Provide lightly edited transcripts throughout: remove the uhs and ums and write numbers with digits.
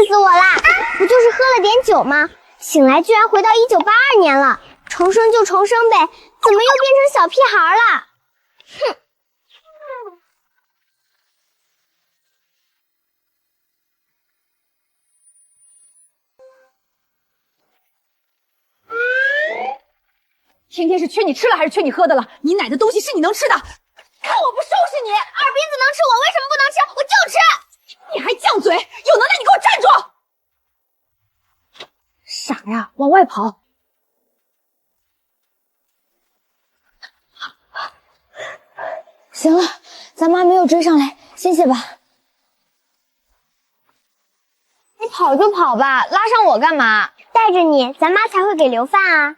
死我啦！不就是喝了点酒吗？醒来居然回到1982年了，重生就重生呗，怎么又变成小屁孩了？哼！天天是缺你吃了还是缺你喝的了？你奶的东西是你能吃的，看我不收拾你！二斌子能吃，我为什么不能吃？我就吃！你还犟嘴，有能耐你给我站住！傻呀，往外跑！行了，咱妈没有追上来，歇歇吧。你跑就跑吧，拉上我干嘛？带着你，咱妈才会给留饭啊。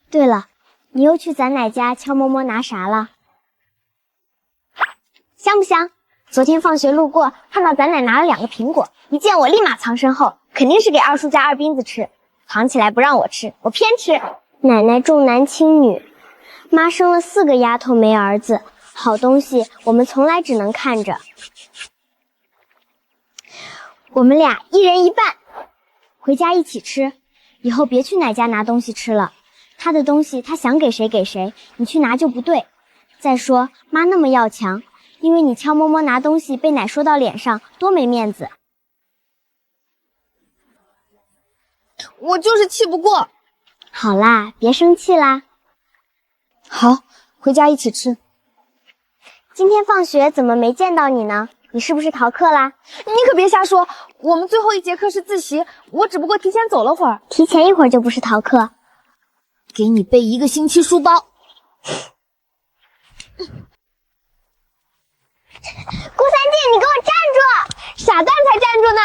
对了，你又去咱奶家悄摸摸拿啥了？香不香？昨天放学路过，看到咱奶拿了2个苹果，一见我立马藏身后，肯定是给二叔家二斌子吃，藏起来不让我吃，我偏吃。奶奶重男轻女，妈生了4个丫头没儿子，好东西我们从来只能看着。我们俩一人一半，回家一起吃，以后别去奶家拿东西吃了。他的东西他想给谁给谁，你去拿就不对。再说妈那么要强，因为你悄摸摸拿东西被奶说到脸上，多没面子。我就是气不过。好啦，别生气啦。好，回家一起吃。今天放学怎么没见到你呢？你是不是逃课啦？你可别瞎说，我们最后1节课是自习，我只不过提前走了会儿。提前一会儿就不是逃课。给你背1个星期书包。顾三弟，你给我站住！傻蛋才站住呢！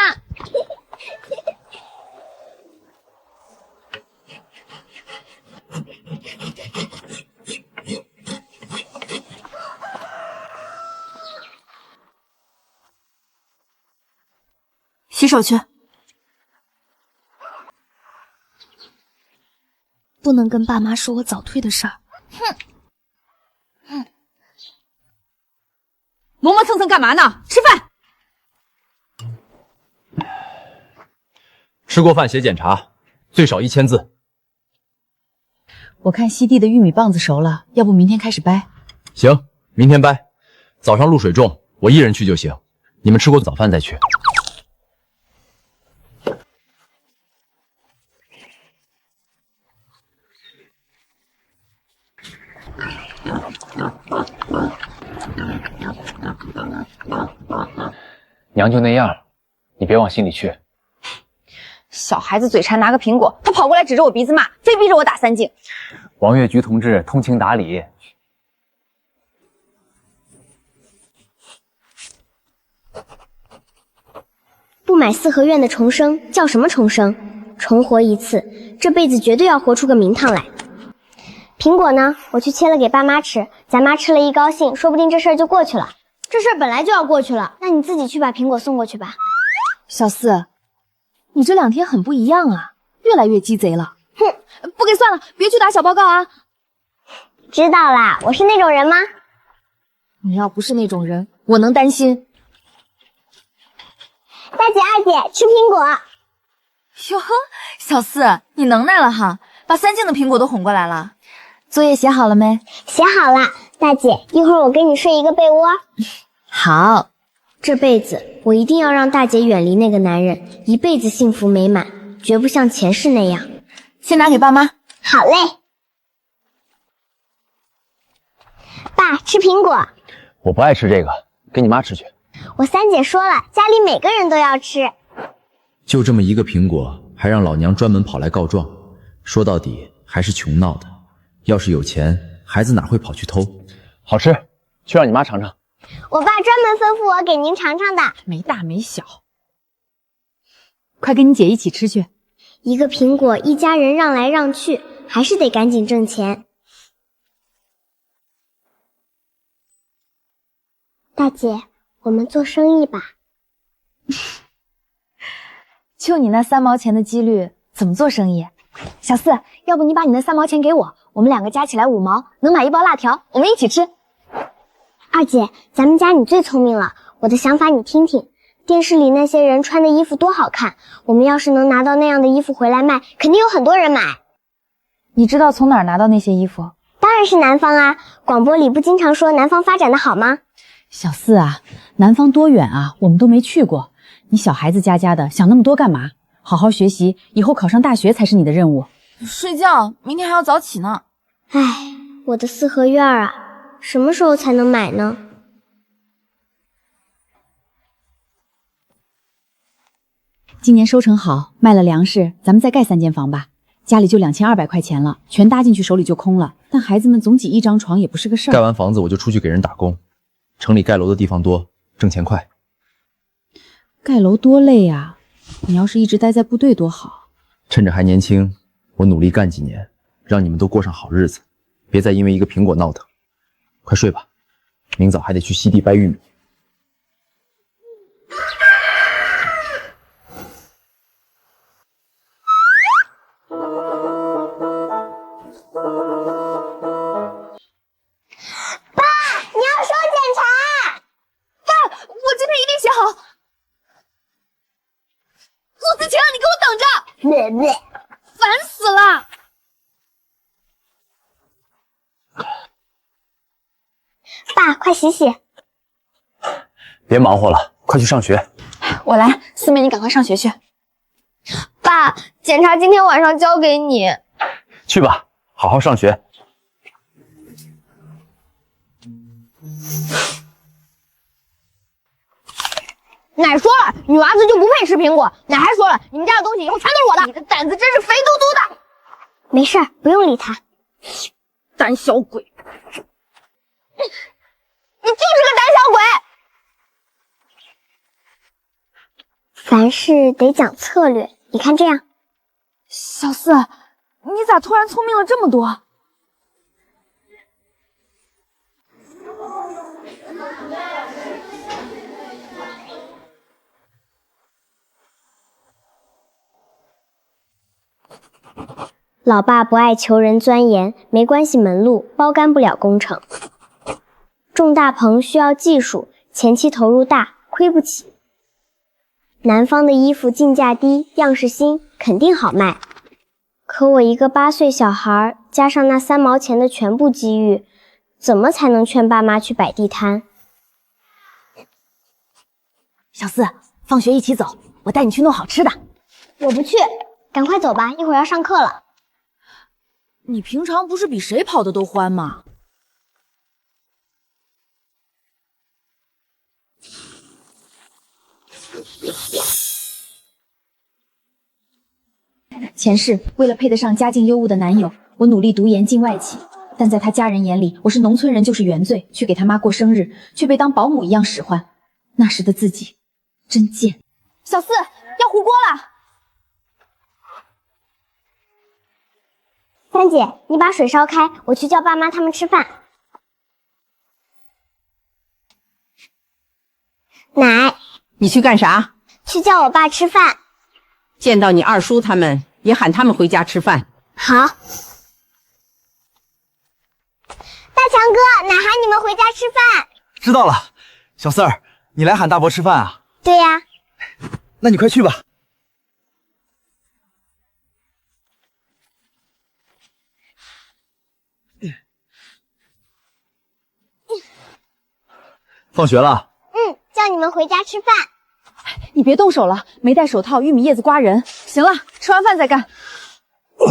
洗手去。不能跟爸妈说我早退的事儿。磨磨蹭蹭干嘛呢？吃饭。吃过饭写检查，最少1000字。我看西地的玉米棒子熟了，要不明天开始掰？行，明天掰。早上露水重，我一人去就行。你们吃过早饭再去。娘就那样，你别往心里去。小孩子嘴馋拿个苹果，他跑过来指着我鼻子骂，非逼着我打3镜。王月菊同志通情达理。不买4合院的重生叫什么重生？重活一次，这辈子绝对要活出个名堂来。苹果呢？我去切了给爸妈吃，咱妈吃了一高兴，说不定这事儿就过去了。这事儿本来就要过去了，那你自己去把苹果送过去吧。小四，你这2天很不一样啊，越来越鸡贼了。哼，不给算了，别去打小报告啊。知道啦，我是那种人吗？你要不是那种人，我能担心。大姐、二姐，吃苹果。哟呵，小四，你能耐了哈，把3镜的苹果都哄过来了。作业写好了没？写好了，大姐，一会儿我跟你睡一个被窝。好，这辈子我一定要让大姐远离那个男人，一辈子幸福美满，绝不像前世那样。先拿给爸妈。好嘞。爸，吃苹果。我不爱吃这个，给你妈吃去。我三姐说了，家里每个人都要吃。就这么1个苹果，还让老娘专门跑来告状，说到底还是穷闹的。要是有钱，孩子哪会跑去偷？好吃，去让你妈尝尝。我爸专门吩咐我给您尝尝的。没大没小，快跟你姐一起吃去。1个苹果，一家人让来让去，还是得赶紧挣钱。大姐，我们做生意吧。就你那3毛钱的几率，怎么做生意？小四，要不你把你那3毛钱给我，我们2个加起来5毛，能买1包辣条，我们一起吃。二姐，咱们家你最聪明了，我的想法你听听。电视里那些人穿的衣服多好看，我们要是能拿到那样的衣服回来卖，肯定有很多人买。你知道从哪儿拿到那些衣服？当然是南方啊，广播里不经常说南方发展的好吗？小四啊，南方多远啊，我们都没去过。你小孩子家的，想那么多干嘛？好好学习，以后考上大学才是你的任务。睡觉，明天还要早起呢。唉，我的四合院啊，什么时候才能买呢？今年收成好，卖了粮食，咱们再盖3间房吧。家里就2200块钱了，全搭进去手里就空了。但孩子们总挤一张床也不是个事儿。盖完房子我就出去给人打工，城里盖楼的地方多，挣钱快。盖楼多累啊！你要是一直待在部队多好。趁着还年轻，我努力干几年，让你们都过上好日子，别再因为一个苹果闹腾。快睡吧，明早还得去西地掰玉米。你要收检查！我今天一定写好。陆子晴，你给我等着！烦死了！爸，快洗洗。别忙活了，快去上学。我来，四妹，你赶快上学去。爸，检查今天晚上交给你。去吧，好好上学。奶说了，女娃子就不配吃苹果。奶还说了，你们家的东西以后全都是我的。你的胆子真是肥嘟嘟的。没事，不用理他。胆小鬼，你就是个胆小鬼。凡事得讲策略，你看这样。小四，你咋突然聪明了这么多？老爸不爱求人钻研，没关系门路，包干不了工程。种大棚需要技术，前期投入大，亏不起。南方的衣服进价低，样式新，肯定好卖。可我一个8岁小孩，加上那3毛钱的全部机遇，怎么才能劝爸妈去摆地摊？小四，放学一起走，我带你去弄好吃的。我不去，赶快走吧，一会儿要上课了。你平常不是比谁跑的都欢吗？前世为了配得上家境优渥的男友，我努力读研进外企，但在他家人眼里，我是农村人就是原罪，去给他妈过生日，却被当保姆一样使唤。那时的自己真贱。小四，要糊锅了。三姐，你把水烧开，我去叫爸妈他们吃饭。奶，你去干啥？去叫我爸吃饭。见到你二叔他们，也喊他们回家吃饭。好。大强哥，奶喊你们回家吃饭。知道了，小四儿，你来喊大伯吃饭啊？对呀。那你快去吧。放学了。叫你们回家吃饭。你别动手了，没戴手套，玉米叶子刮人。行了，吃完饭再干。回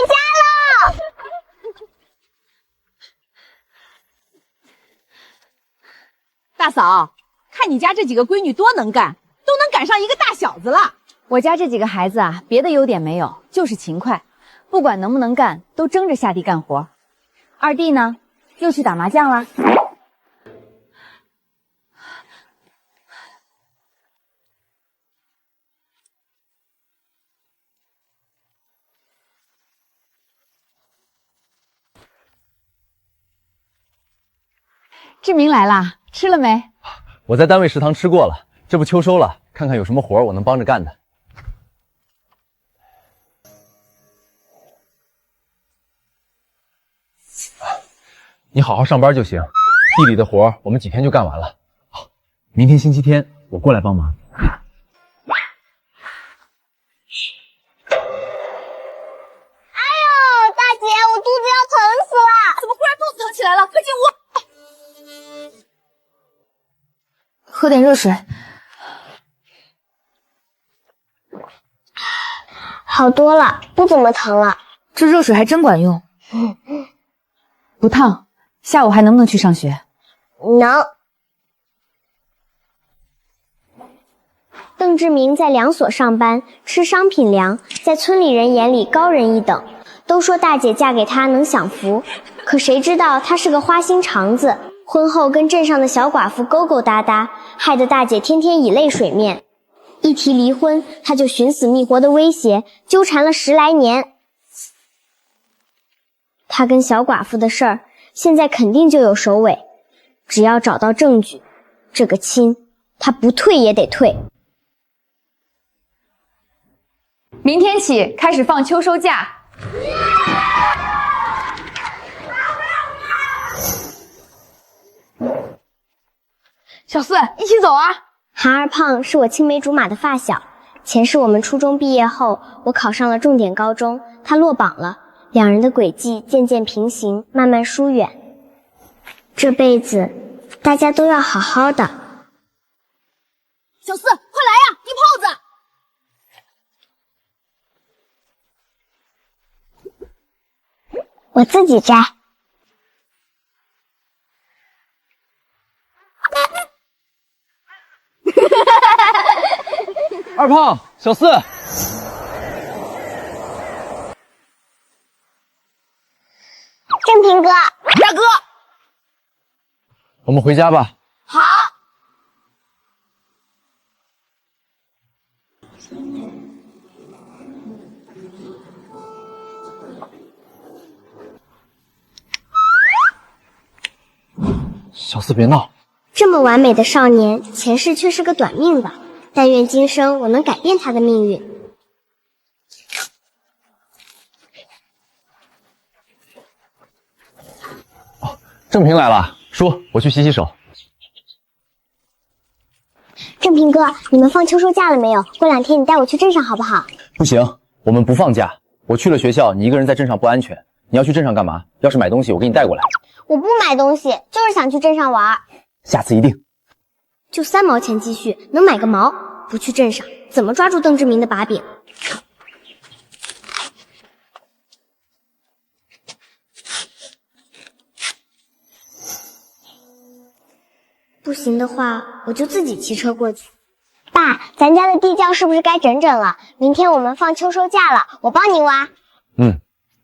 家喽！大嫂，看你家这几个闺女多能干，都能赶上一个大小子了。我家这几个孩子啊，别的优点没有，就是勤快，不管能不能干，都争着下地干活。二弟呢，又去打麻将了。志明来啦，吃了没？我在单位食堂吃过了，这不秋收了，看看有什么活我能帮着干的。你好好上班就行，地里的活我们几天就干完了。好，明天星期天我过来帮忙。大姐，我肚子要疼死了！怎么忽然肚子疼起来了？快进屋！喝点热水。好多了，不怎么疼了。这热水还真管用。不烫，下午还能不能去上学？能。邓志明在粮所上班，吃商品粮，在村里人眼里高人一等，都说大姐嫁给他能享福。可谁知道他是个花心肠子，婚后跟镇上的小寡妇勾勾搭搭，害得大姐天天以泪水面。一提离婚，他就寻死觅活的威胁，纠缠了10来年。他跟小寡妇的事儿，现在肯定就有首尾。只要找到证据，这个亲他不退也得退。明天起开始放秋收假。小四，一起走啊！韩二胖是我青梅竹马的发小，前世我们初中毕业后，我考上了重点高中，他落榜了，两人的轨迹渐渐平行，慢慢疏远。这辈子大家都要好好的。小四，快来呀，递泡子！我自己摘。二胖，小四，正平哥，大哥，我们回家吧。好。小四别闹。这么完美的少年，前世却是个短命的。但愿今生我能改变他的命运。正平来了，叔，我去洗洗手。正平哥，你们放秋收假了没有？过2天你带我去镇上好不好？不行，我们不放假。我去了学校，你一个人在镇上不安全。你要去镇上干嘛？要是买东西，我给你带过来。我不买东西，就是想去镇上玩。下次一定。就3毛钱积蓄，能买个毛？不去镇上，怎么抓住邓志明的把柄？不行的话，我就自己骑车过去。爸，咱家的地窖是不是该整整了？明天我们放秋收假了，我帮你挖。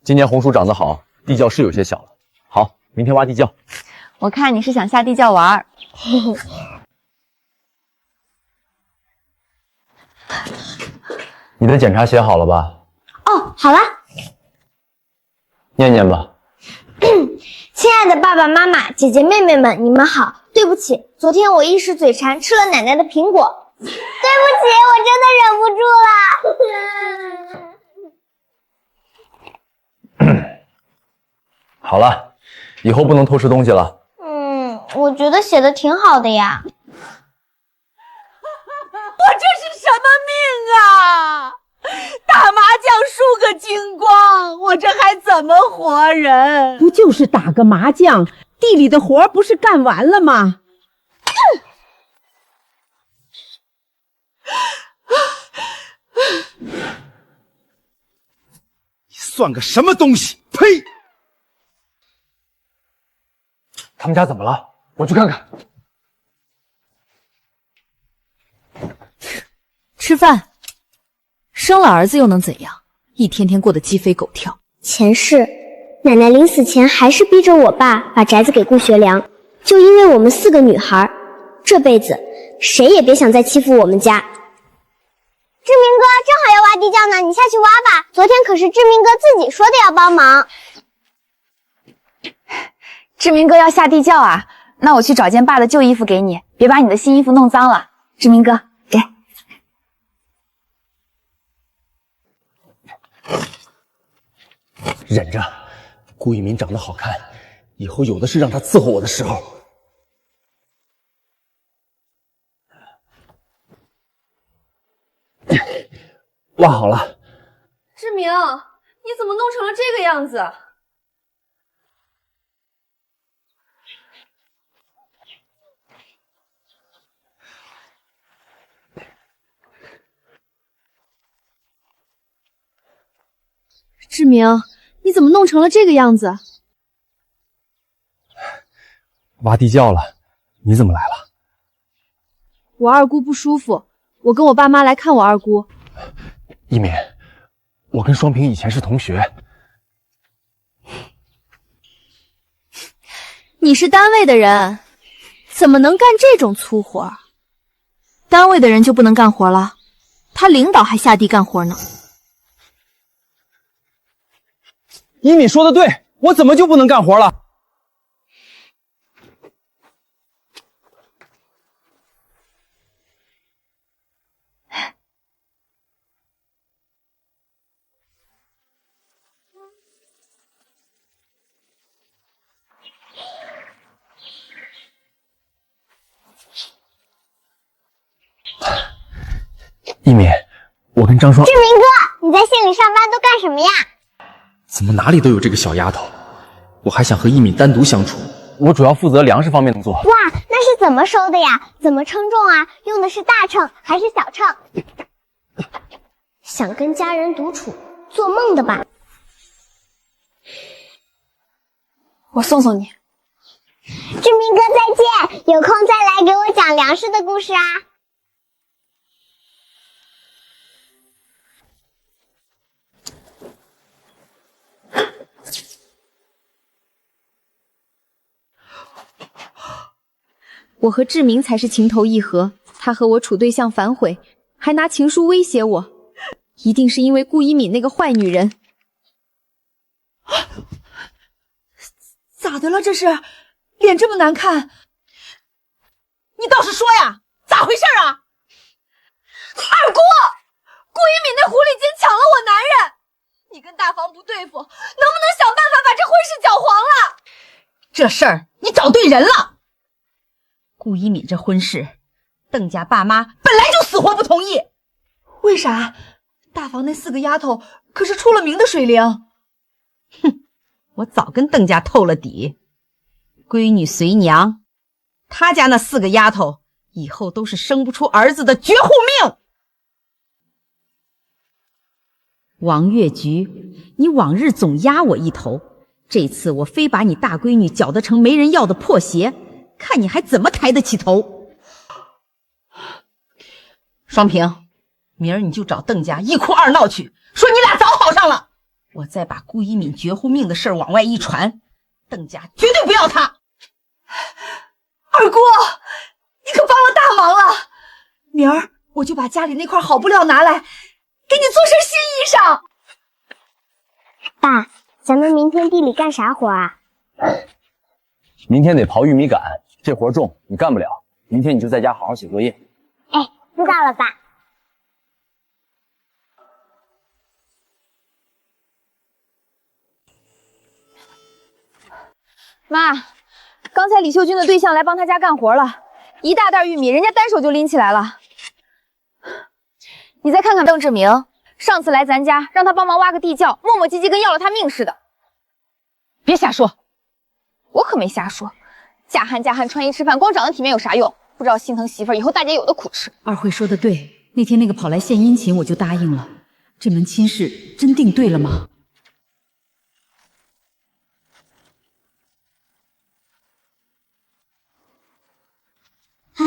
今年红薯长得好，地窖是有些小了。好，明天挖地窖。我看你是想下地窖玩。嘿嘿。你的检查写好了吧？哦，好了。念念吧。亲爱的爸爸妈妈、姐姐妹妹们，你们好。对不起，昨天我一时嘴馋，吃了奶奶的苹果。对不起，我真的忍不住了。好了，以后不能偷吃东西了。我觉得写的挺好的呀。我这是什么命啊！打麻将输个精光，我这还怎么活人？不就是打个麻将，地里的活不是干完了吗？你算个什么东西？呸！他们家怎么了？我去看看。吃饭。生了儿子又能怎样？一天天过得鸡飞狗跳。前世，奶奶临死前还是逼着我爸把宅子给顾学良，就因为我们4个女孩，这辈子谁也别想再欺负我们家。志明哥正好要挖地窖呢，你下去挖吧。昨天可是志明哥自己说的要帮忙。志明哥要下地窖啊？那我去找件爸的旧衣服给你，别把你的新衣服弄脏了。志明哥，给。忍着，顾一民长得好看，以后有的是让他伺候我的时候。挖好了。志明，你怎么弄成了这个样子？志明，你怎么弄成了这个样子？挖地窖了，你怎么来了？我二姑不舒服，我跟我爸妈来看我二姑。一敏，我跟双平以前是同学。你是单位的人，怎么能干这种粗活？单位的人就不能干活了？他领导还下地干活呢。一敏说的对，我怎么就不能干活了？一敏，我跟张双……志明哥，你在县里上班都干什么呀？怎么哪里都有这个小丫头？我还想和一敏单独相处。我主要负责粮食方面工作。哇，那是怎么收的呀？怎么称重啊？用的是大秤还是小秤？想跟家人独处，做梦的吧？我送送你。志明哥再见，有空再来给我讲粮食的故事啊。我和志明才是情投意合，他和我处对象反悔，还拿情书威胁我，一定是因为顾一敏那个坏女人。咋的了？这是脸这么难看，你倒是说呀，咋回事啊？二姑，顾一敏那狐狸精抢了我男人，你跟大房不对付，能不能想办法把这婚事搅黄了？这事儿你找对人了。顾一敏这婚事，邓家爸妈本来就死活不同意。为啥？大房那4个丫头可是出了名的水灵。哼，我早跟邓家透了底，闺女随娘，他家那4个丫头以后都是生不出儿子的绝户命。王月菊，你往日总压我一头，这次我非把你大闺女搅得成没人要的破鞋，看你还怎么抬得起头。双平，明儿你就找邓家一哭二闹去，说你俩早好上了，我再把顾一敏绝户命的事往外一传，邓家绝对不要他。二姑，你可帮了大忙了，明儿我就把家里那块好布料拿来，给你做身新衣裳。爸，咱们明天地里干啥活啊？明天得刨玉米杆，这活重，你干不了。明天你就在家好好写作业。哎，知道了，爸。妈，刚才李秀君的对象来帮他家干活了，一大袋玉米，人家单手就拎起来了。你再看看邓志明，上次来咱家让他帮忙挖个地窖，磨磨唧唧跟要了他命似的。别瞎说，我可没瞎说。嫁汉嫁汉，穿衣吃饭，光长得体面有啥用？不知道心疼媳妇儿，以后大家有的苦吃。二慧说的对，那天那个跑来献殷勤，我就答应了。这门亲事真定对了吗？唉，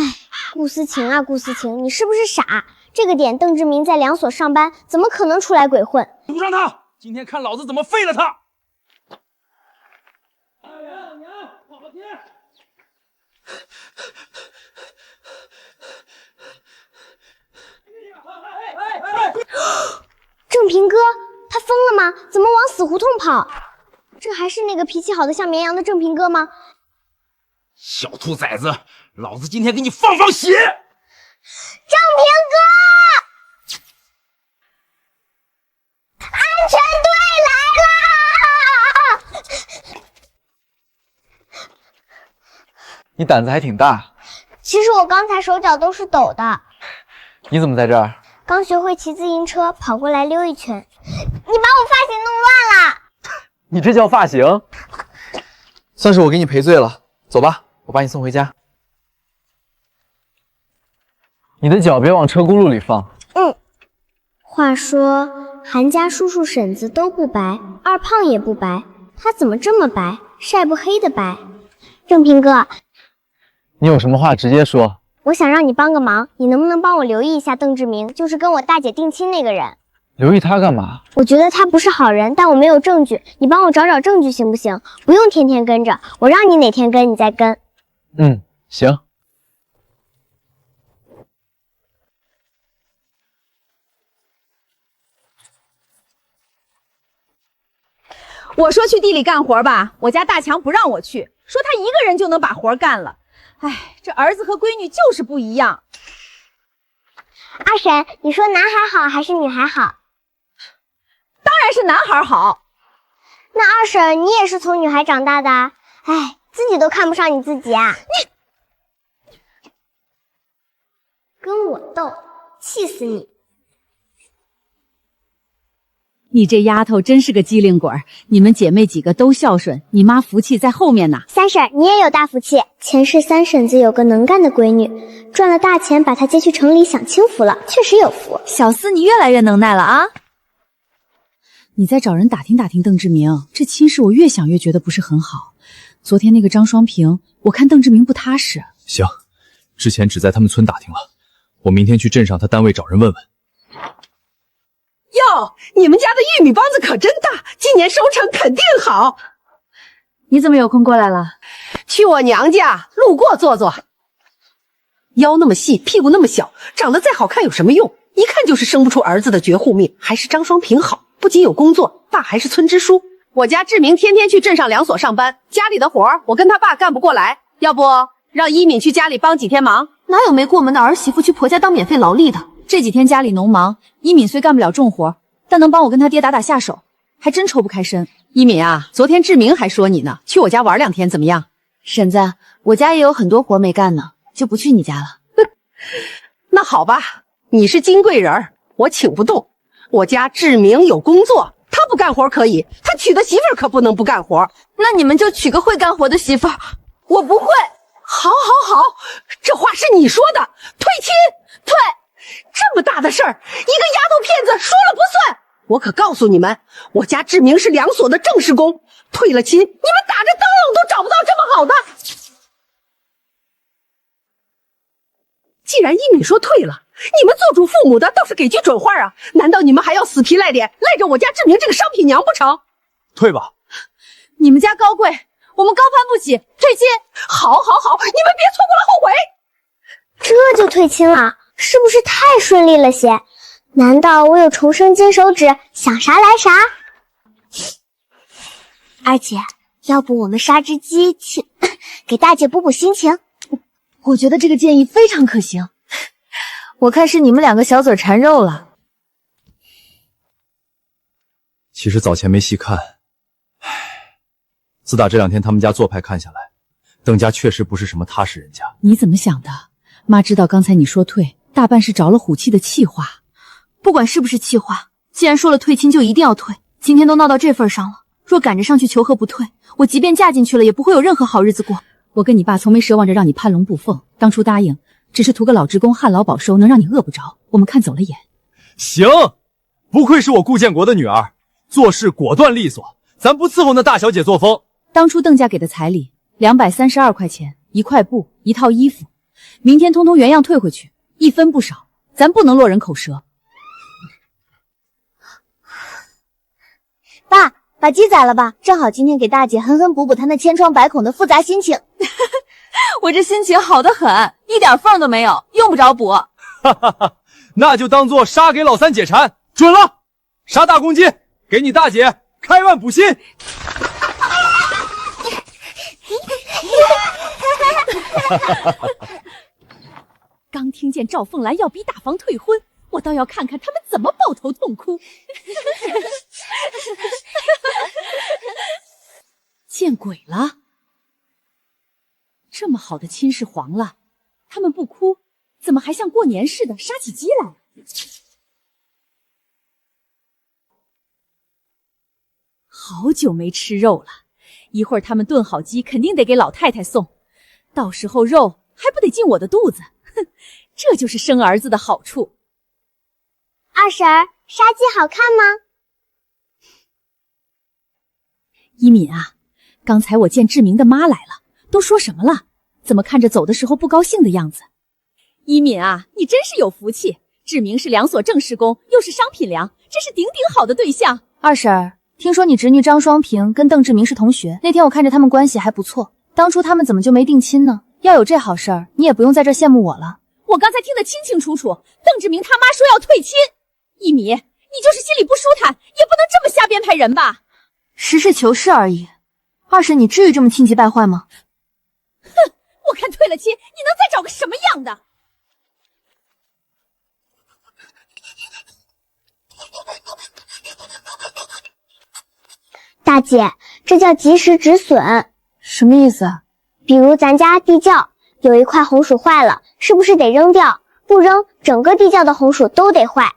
顾思晴啊，顾思晴，你是不是傻？这个点邓志明在粮所上班，怎么可能出来鬼混？堵上他！今天看老子怎么废了他！正平哥，他疯了吗？怎么往死胡同跑？这还是那个脾气好的像绵羊的正平哥吗？小兔崽子，老子今天给你放血！正平哥，安全队来了！你胆子还挺大。其实我刚才手脚都是抖的。你怎么在这儿？刚学会骑自行车，跑过来溜一圈。你把我发型弄乱了。你这叫发型？算是我给你赔罪了。走吧，我把你送回家。你的脚别往车轱辘里放。话说，韩家叔叔婶子都不白，二胖也不白，他怎么这么白，晒不黑的白？正平哥，你有什么话直接说。我想让你帮个忙，你能不能帮我留意一下邓志明，就是跟我大姐定亲那个人？留意他干嘛？我觉得他不是好人，但我没有证据，你帮我找找证据行不行？不用天天跟着，我让你哪天跟你再跟。行。我说去地里干活吧，我家大强不让我去，说他一个人就能把活干了。哎，这儿子和闺女就是不一样。二婶，你说男孩好还是女孩好？当然是男孩好。那二婶，你也是从女孩长大的，哎，自己都看不上你自己啊！你跟我斗，气死你！你这丫头真是个机灵鬼儿，你们姐妹几个都孝顺，你妈福气在后面呢。三婶，你也有大福气。前世三婶子有个能干的闺女，赚了大钱把她接去城里享清福了，确实有福。小四，你越来越能耐了啊！你再找人打听打听邓志明，这亲事我越想越觉得不是很好。昨天那个张双平，我看邓志明不踏实。行，之前只在他们村打听了，我明天去镇上他单位找人问问。哟，你们家的玉米帮子可真大，今年收成肯定好。你怎么有空过来了？去我娘家路过坐坐。腰那么细，屁股那么小，长得再好看有什么用？一看就是生不出儿子的绝户命。还是张双平好，不仅有工作，爸还是村支书。我家志明天天去镇上两所上班，家里的活儿我跟他爸干不过来，要不让一敏去家里帮几天忙？哪有没过门的儿媳妇去婆家当免费劳力的？这几天家里农忙，一敏虽干不了重活，但能帮我跟他爹打打下手，还真抽不开身。一敏啊，昨天志明还说你呢，去我家玩2天怎么样？婶子，我家也有很多活没干呢，就不去你家了。那好吧，你是金贵人儿，我请不动。我家志明有工作，他不干活可以，他娶的媳妇儿可不能不干活。那你们就娶个会干活的媳妇儿。我不会。好，这话是你说的，退亲，退。这么大的事儿，一个丫头片子说了不算。我可告诉你们，我家志明是2所的正式工，退了亲，你们打着灯笼都找不到这么好的。既然一敏说退了，你们做主父母的倒是给句准话啊！难道你们还要死皮赖脸赖着我家志明这个商品娘不成？退吧。你们家高贵，我们高攀不起，退亲。好，你们别错过了后悔。这就退亲了，是不是太顺利了些？难道我有重生金手指，想啥来啥？二姐，要不我们杀只鸡去给大姐补补心情？我觉得这个建议非常可行。我看是你们2个小嘴馋肉了。其实早前没细看，自打这2天他们家做派看下来，邓家确实不是什么踏实人家。你怎么想的？妈知道刚才你说退，大半是着了虎气的气话。不管是不是气话，既然说了退亲就一定要退。今天都闹到这份上了，若赶着上去求和不退，我即便嫁进去了也不会有任何好日子过。我跟你爸从没奢望着让你攀龙附凤，当初答应只是图个老职工旱涝保收，能让你饿不着，我们看走了眼。行，不愧是我顾建国的女儿，做事果断利索，咱不伺候那大小姐作风。当初邓家给的彩礼232块钱，1块布，1套衣服，明天通通原样退回去，1分不少，咱不能落人口舌。爸，把鸡宰了吧，正好今天给大姐狠狠补补她那千疮百孔的复杂心情。我这心情好得很，一点缝都没有，用不着补。哈哈哈，那就当做杀给老三解馋，准了，杀大公鸡，给你大姐开腕补心。刚听见赵凤兰要逼大房退婚，我倒要看看他们怎么抱头痛哭。见鬼了！这么好的亲事黄了，他们不哭，怎么还像过年似的杀起鸡来？好久没吃肉了，一会儿他们炖好鸡，肯定得给老太太送，到时候肉还不得进我的肚子？哼，这就是生儿子的好处。二婶儿，杀鸡好看吗？一敏啊，刚才我见志明的妈来了，都说什么了？怎么看着走的时候不高兴的样子？一敏啊，你真是有福气，志明是两所正式工，又是商品粮，这是顶顶好的对象。二婶儿，听说你侄女张双平跟邓志明是同学，那天我看着他们关系还不错，当初他们怎么就没定亲呢？要有这好事儿，你也不用在这儿羡慕我了。我刚才听得清清楚楚，邓志明他妈说要退亲。一米，你就是心里不舒坦，也不能这么瞎编排人吧？实事求是而已。二婶，你至于这么气急败坏吗？哼，我看退了亲，你能再找个什么样的？大姐，这叫及时止损。什么意思？比如咱家地窖有一块红薯坏了，是不是得扔掉？不扔，整个地窖的红薯都得坏。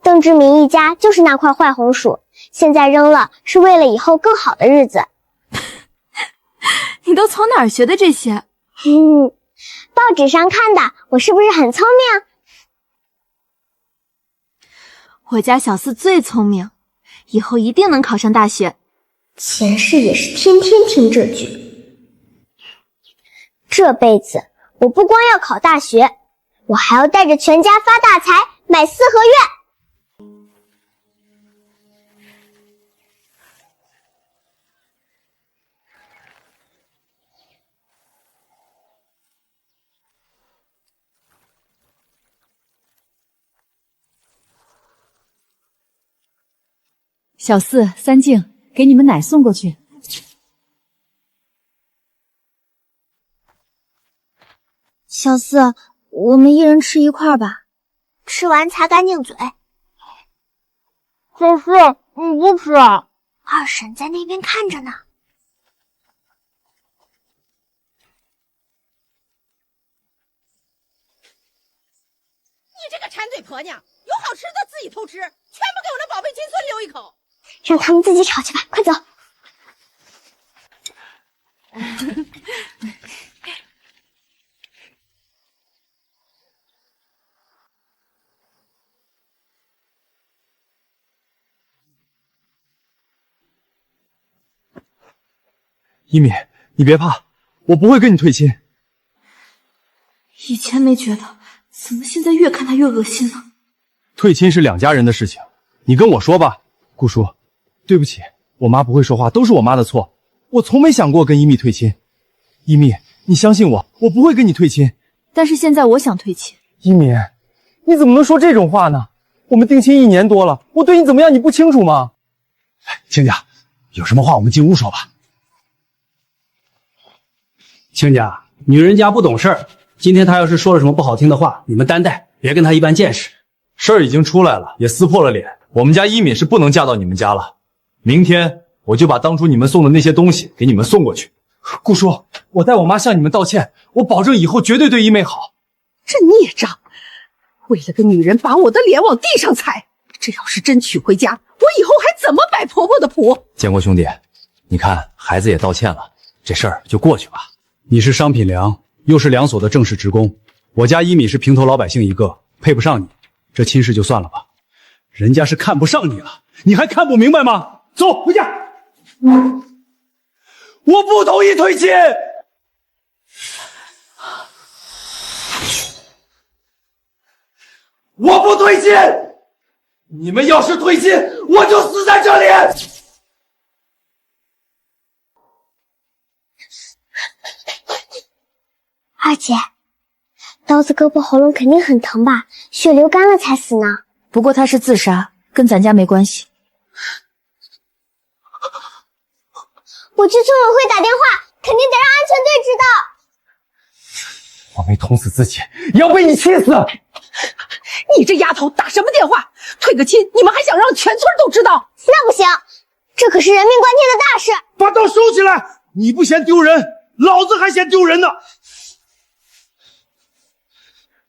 邓志明一家就是那块坏红薯，现在扔了是为了以后更好的日子。你都从哪儿学的这些？报纸上看的，我是不是很聪明？我家小四最聪明，以后一定能考上大学。前世也是天天听这句。这辈子我不光要考大学，我还要带着全家发大财，买四合院。小四、三静，给你们奶送过去。小四，我们一人吃一块吧，吃完擦干净嘴。小四，你不吃啊？二婶在那边看着呢。你这个馋嘴婆娘，有好吃的自己偷吃，全部给我那宝贝金孙留一口。让他们自己吵去吧，快走。一米，你别怕，我不会跟你退亲。以前没觉得，怎么现在越看他越恶心呢？退亲是两家人的事情，你跟我说吧。顾叔，对不起，我妈不会说话，都是我妈的错，我从没想过跟一米退亲。一米，你相信我，我不会跟你退亲。但是现在我想退亲。一米，你怎么能说这种话呢？我们定亲1年多了，我对你怎么样你不清楚吗？亲家，有什么话我们进屋说吧。亲家，女人家不懂事儿，今天她要是说了什么不好听的话，你们担待，别跟她一般见识。事儿已经出来了，也撕破了脸，我们家一敏是不能嫁到你们家了。明天我就把当初你们送的那些东西给你们送过去。顾叔，我代我妈向你们道歉，我保证以后绝对对一妹好。这孽障，为了个女人把我的脸往地上踩，这要是真娶回家，我以后还怎么摆婆婆的谱？建国兄弟，你看孩子也道歉了，这事儿就过去吧。你是商品粮，又是两所的正式职工，我家一米是平头老百姓一个，配不上你，这亲事就算了吧。人家是看不上你了，你还看不明白吗？走，回家。我不同意退亲。我不退亲，你们要是退亲，我就死在这里。二姐，刀子割破喉咙肯定很疼吧？血流干了才死呢。不过他是自杀，跟咱家没关系。我去村委会打电话，肯定得让安全队知道。我没捅死自己，也要被你气死！你这丫头打什么电话？退个亲，你们还想让全村都知道？那不行，这可是人命关天的大事。把刀收起来！你不嫌丢人，老子还嫌丢人呢。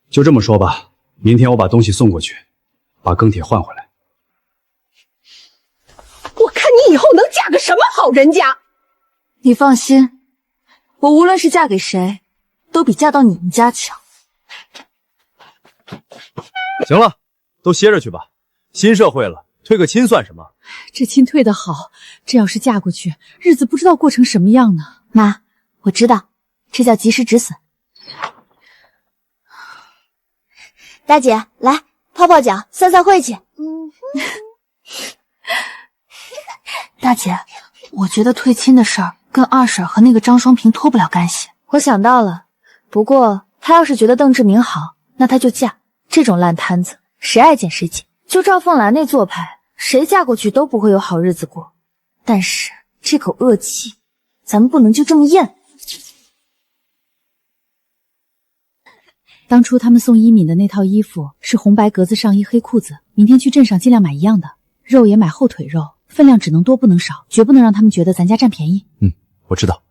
就这么说吧，明天我把东西送过去，把庚铁换回来。我看你以后能嫁嫁个什么好人家？你放心，我无论是嫁给谁，都比嫁到你们家强。行了，都歇着去吧。新社会了，退个亲算什么？这亲退得好，这要是嫁过去，日子不知道过成什么样呢。妈，我知道，这叫及时止损。大姐，来泡泡脚，散散晦气。大姐，我觉得退亲的事儿跟二婶和那个张双平脱不了干系。我想到了，不过她要是觉得邓志明好，那她就嫁。这种烂摊子，谁爱见谁捡。就照凤兰那做派，谁嫁过去都不会有好日子过。但是这口恶气，咱们不能就这么咽。当初他们送依敏的那套衣服是红白格子上衣黑裤子，明天去镇上尽量买一样的，肉也买后腿肉，分量只能多不能少，绝不能让他们觉得咱家占便宜。我知道。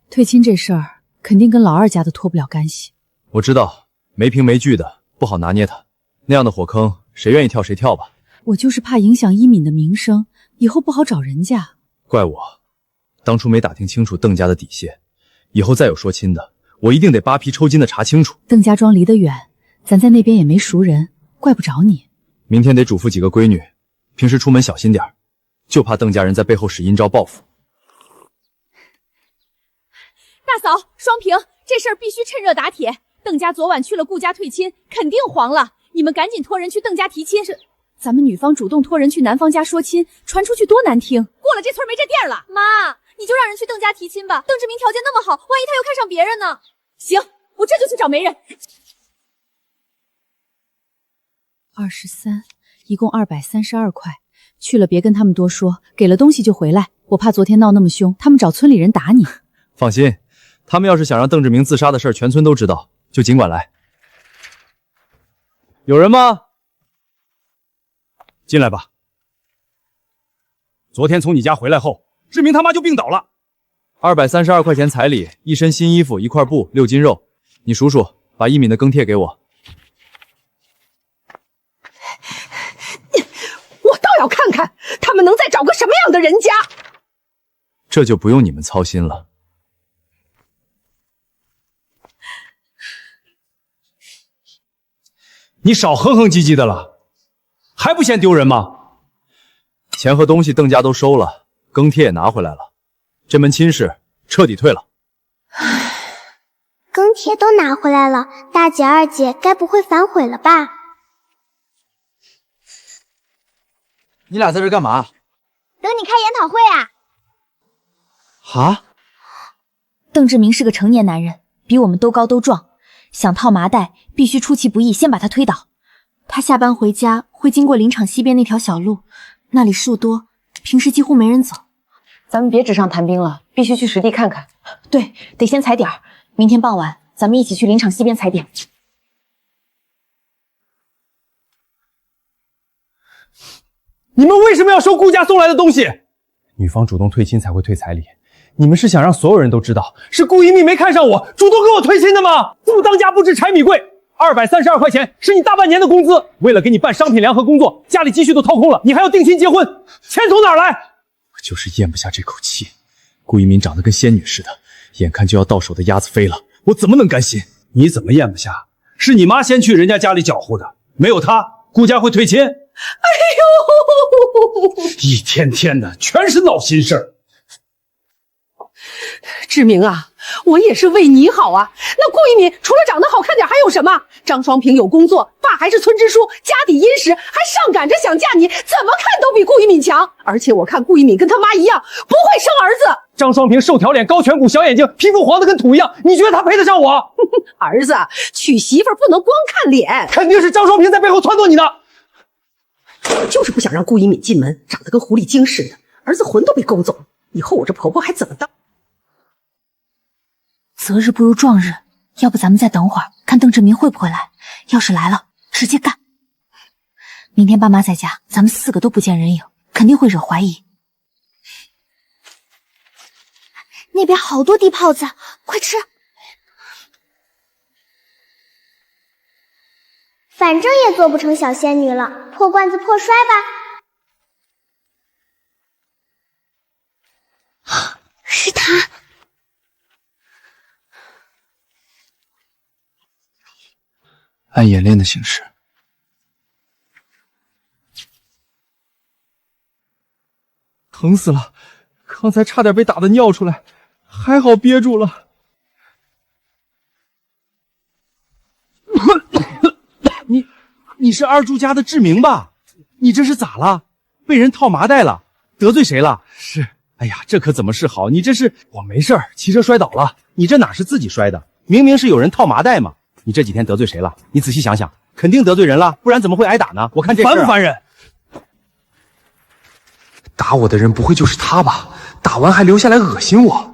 退亲这事儿肯定跟老二家的脱不了干系。我知道，没凭没据的，不好拿捏他。那样的火坑，谁愿意跳谁跳吧。我就是怕影响依敏的名声，以后不好找人家。怪我，当初没打听清楚邓家的底线，以后再有说亲的，我一定得扒皮抽筋的查清楚。邓家庄离得远，咱在那边也没熟人，怪不着你。明天得嘱咐几个闺女，平时出门小心点，就怕邓家人在背后使阴招报复。大嫂，双平，这事儿必须趁热打铁。邓家昨晚去了顾家退亲，肯定黄了。你们赶紧托人去邓家提亲。咱们女方主动托人去男方家说亲，传出去多难听。过了这村没这店了。妈，你就让人去邓家提亲吧。邓志明条件那么好，万一他又看上别人呢？行，我这就去找媒人。23，一共232块。去了别跟他们多说，给了东西就回来。我怕昨天闹那么凶，他们找村里人打你。放心，他们要是想让邓志明自杀的事全村都知道，就尽管来。有人吗？进来吧。昨天从你家回来后，志明他妈就病倒了。 232块钱彩礼，一身新衣服，1块布，6斤肉。你数数，把一敏的更帖给我。我倒要看看他们能再找个什么样的人家。这就不用你们操心了。你少哼哼唧唧的了，还不嫌丢人吗？钱和东西邓家都收了，更帖也拿回来了，这门亲事彻底退了。更帖都拿回来了，大姐二姐该不会反悔了吧？你俩在这干嘛？等你开研讨会啊！哈？邓志明是个成年男人，比我们都高都壮，想套麻袋必须出其不意，先把他推倒。他下班回家会经过林场西边那条小路，那里树多，平时几乎没人走。咱们别纸上谈兵了，必须去实地看看。对，得先踩点儿。明天傍晚咱们一起去林场西边踩点。你们为什么要收顾家送来的东西？女方主动退亲才会退彩礼，你们是想让所有人都知道是顾一蜜没看上我，主动跟我退亲的吗？不当家不知柴米贵，232块钱是你大半年的工资，为了给你办商品粮和工作，家里积蓄都掏空了，你还要定亲结婚，钱从哪儿来？我就是咽不下这口气。顾一敏长得跟仙女似的，眼看就要到手的鸭子飞了，我怎么能甘心？你怎么咽不下？是你妈先去人家家里搅和的，没有她，顾家会退亲？哎呦，一天天的全是闹心事儿。志明啊，我也是为你好啊。那顾一敏除了长得好看点还有什么？张双平有工作，爸还是村支书，家底殷实，还上赶着想嫁你，怎么看都比顾一敏强。而且我看顾一敏跟他妈一样，不会生儿子。张双平瘦条脸、高颧骨、小眼睛，皮肤黄的跟土一样，你觉得他配得上我？儿子娶媳妇不能光看脸，肯定是张双平在背后撺掇你的。就是不想让顾一敏进门，长得跟狐狸精似的，儿子魂都被勾走了，以后我这婆婆还怎么当？择日不如撞日，要不咱们再等会儿，看邓志明会不会来。要是来了，直接干。明天爸妈在家，咱们4个都不见人影，肯定会惹怀疑。那边好多地泡子，快吃！反正也做不成小仙女了，破罐子破摔吧。按演练的形式。疼死了！刚才差点被打得尿出来，还好憋住了。你是二柱家的志明吧？你这是咋了？被人套麻袋了？得罪谁了？是，哎呀，这可怎么是好？你这是……我没事儿，骑车摔倒了。你这哪是自己摔的？明明是有人套麻袋嘛！你这几天得罪谁了？你仔细想想，肯定得罪人了，不然怎么会挨打呢？我看这事烦不烦人？打我的人不会就是他吧？打完还留下来恶心我。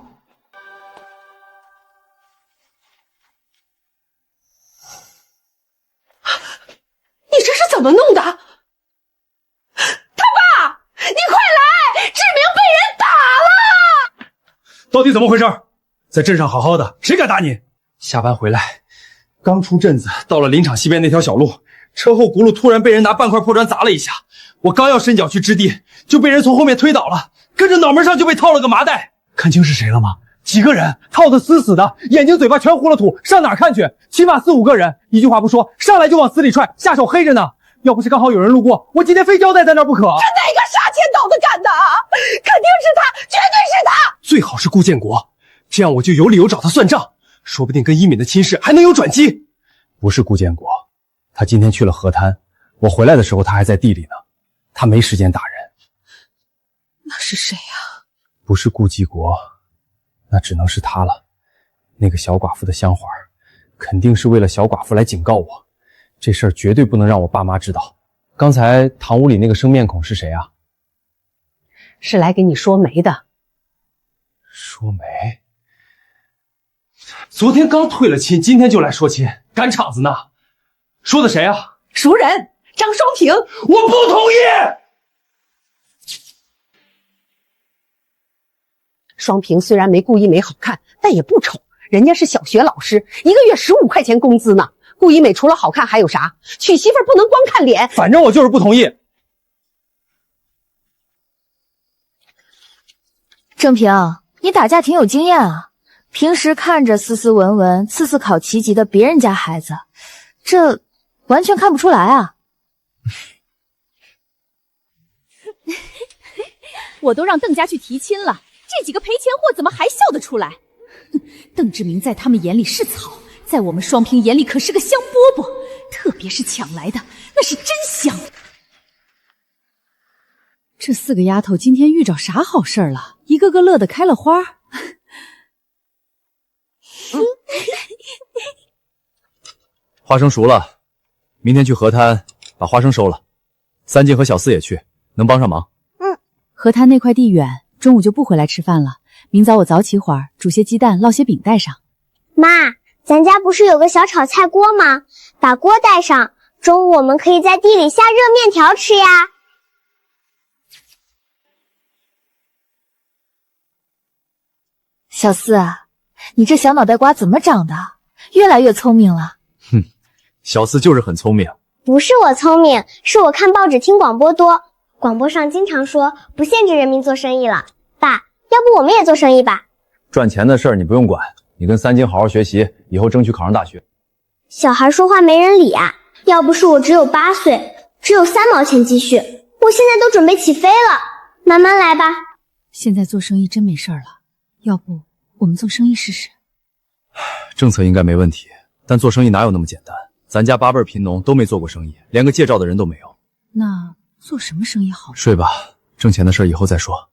你这是怎么弄的？他爸，你快来！志明被人打了！到底怎么回事？在镇上好好的，谁敢打你？下班回来，刚出镇子，到了林场西边那条小路，车后轱辘突然被人拿半块破砖砸了一下，我刚要伸脚去支地，就被人从后面推倒了，跟着脑门上就被套了个麻袋。看清是谁了吗？几个人，套得死死的，眼睛嘴巴全糊了土，上哪儿看去？起码4、5个人，一句话不说，上来就往死里踹，下手黑着呢。要不是刚好有人路过，我今天非交代在那儿不可。是哪个杀千刀的干的？肯定是他，绝对是他！最好是顾建国，这样我就有理由找他算账，说不定跟一敏的亲事还能有转机。不是顾建国，他今天去了河滩，我回来的时候他还在地里呢，他没时间打人。那是谁啊？不是顾继国，那只能是他了。那个小寡妇的香环，肯定是为了小寡妇来警告我，这事儿绝对不能让我爸妈知道。刚才堂屋里那个生面孔是谁啊？是来给你说媒的。说媒？昨天刚退了亲，今天就来说亲，赶场子呢。说的谁啊？熟人，张双平。我不同意。双平虽然没顾一美好看，但也不丑，人家是小学老师，一个月15块钱工资呢。顾一美除了好看还有啥？娶媳妇不能光看脸。反正我就是不同意。郑平，你打架挺有经验啊，平时看着斯斯文文，次次考7级的别人家孩子，这完全看不出来啊。我都让邓家去提亲了，这几个赔钱货怎么还笑得出来？邓志明在他们眼里是草，在我们双平眼里可是个香饽饽，特别是抢来的，那是真香。这4个丫头今天遇着啥好事儿了？一个个乐得开了花。花生熟了，明天去河滩把花生收了。3金和小4也去，能帮上忙。河滩那块地远，中午就不回来吃饭了。明早我早起会儿，煮些鸡蛋，烙些饼带上。妈，咱家不是有个小炒菜锅吗？把锅带上，中午我们可以在地里下热面条吃呀。小4啊，你这小脑袋瓜怎么长的？越来越聪明了。哼，小4就是很聪明。不是我聪明，是我看报纸听广播多，广播上经常说不限制人民做生意了。爸，要不我们也做生意吧？赚钱的事儿你不用管，你跟3金好好学习，以后争取考上大学。小孩说话没人理啊！要不是我只有8岁，只有3毛钱积蓄，我现在都准备起飞了。慢慢来吧。现在做生意真没事儿了，要不我们做生意试试？政策应该没问题，但做生意哪有那么简单？咱家8辈贫农都没做过生意，连个介绍的人都没有。那做什么生意好？睡吧，挣钱的事以后再说。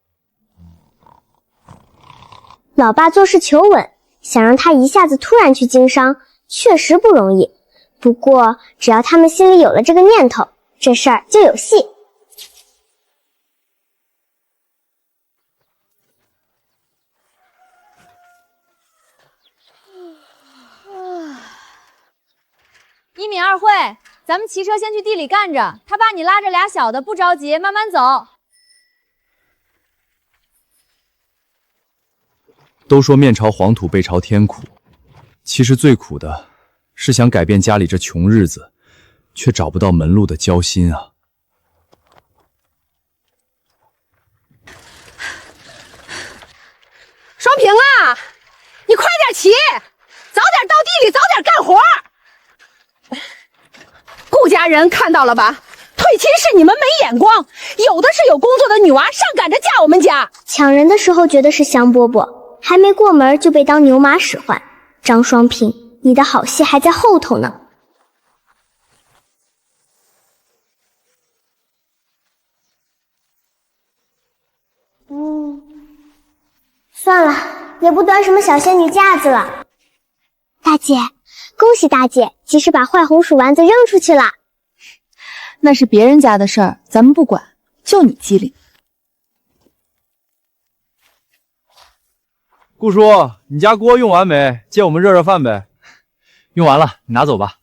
老爸做事求稳，想让他一下子突然去经商，确实不容易。不过只要他们心里有了这个念头，这事儿就有戏。一敏二慧，咱们骑车先去地里干着，他爸你拉着俩小的，不着急，慢慢走。都说面朝黄土背朝天苦，其实最苦的是想改变家里这穷日子，却找不到门路的焦心啊。双平啊，你快点骑，早点到地里，早点干活。家人看到了吧？退亲是你们没眼光，有的是有工作的女娃上赶着嫁我们家。抢人的时候觉得是香饽饽，还没过门就被当牛马使唤。张双平，你的好戏还在后头呢。算了，也不端什么小仙女架子了。大姐，恭喜大姐，及时把坏红薯丸子扔出去了。那是别人家的事儿，咱们不管，就你机灵。顾叔，你家锅用完没？借我们热热饭呗。用完了，你拿走吧。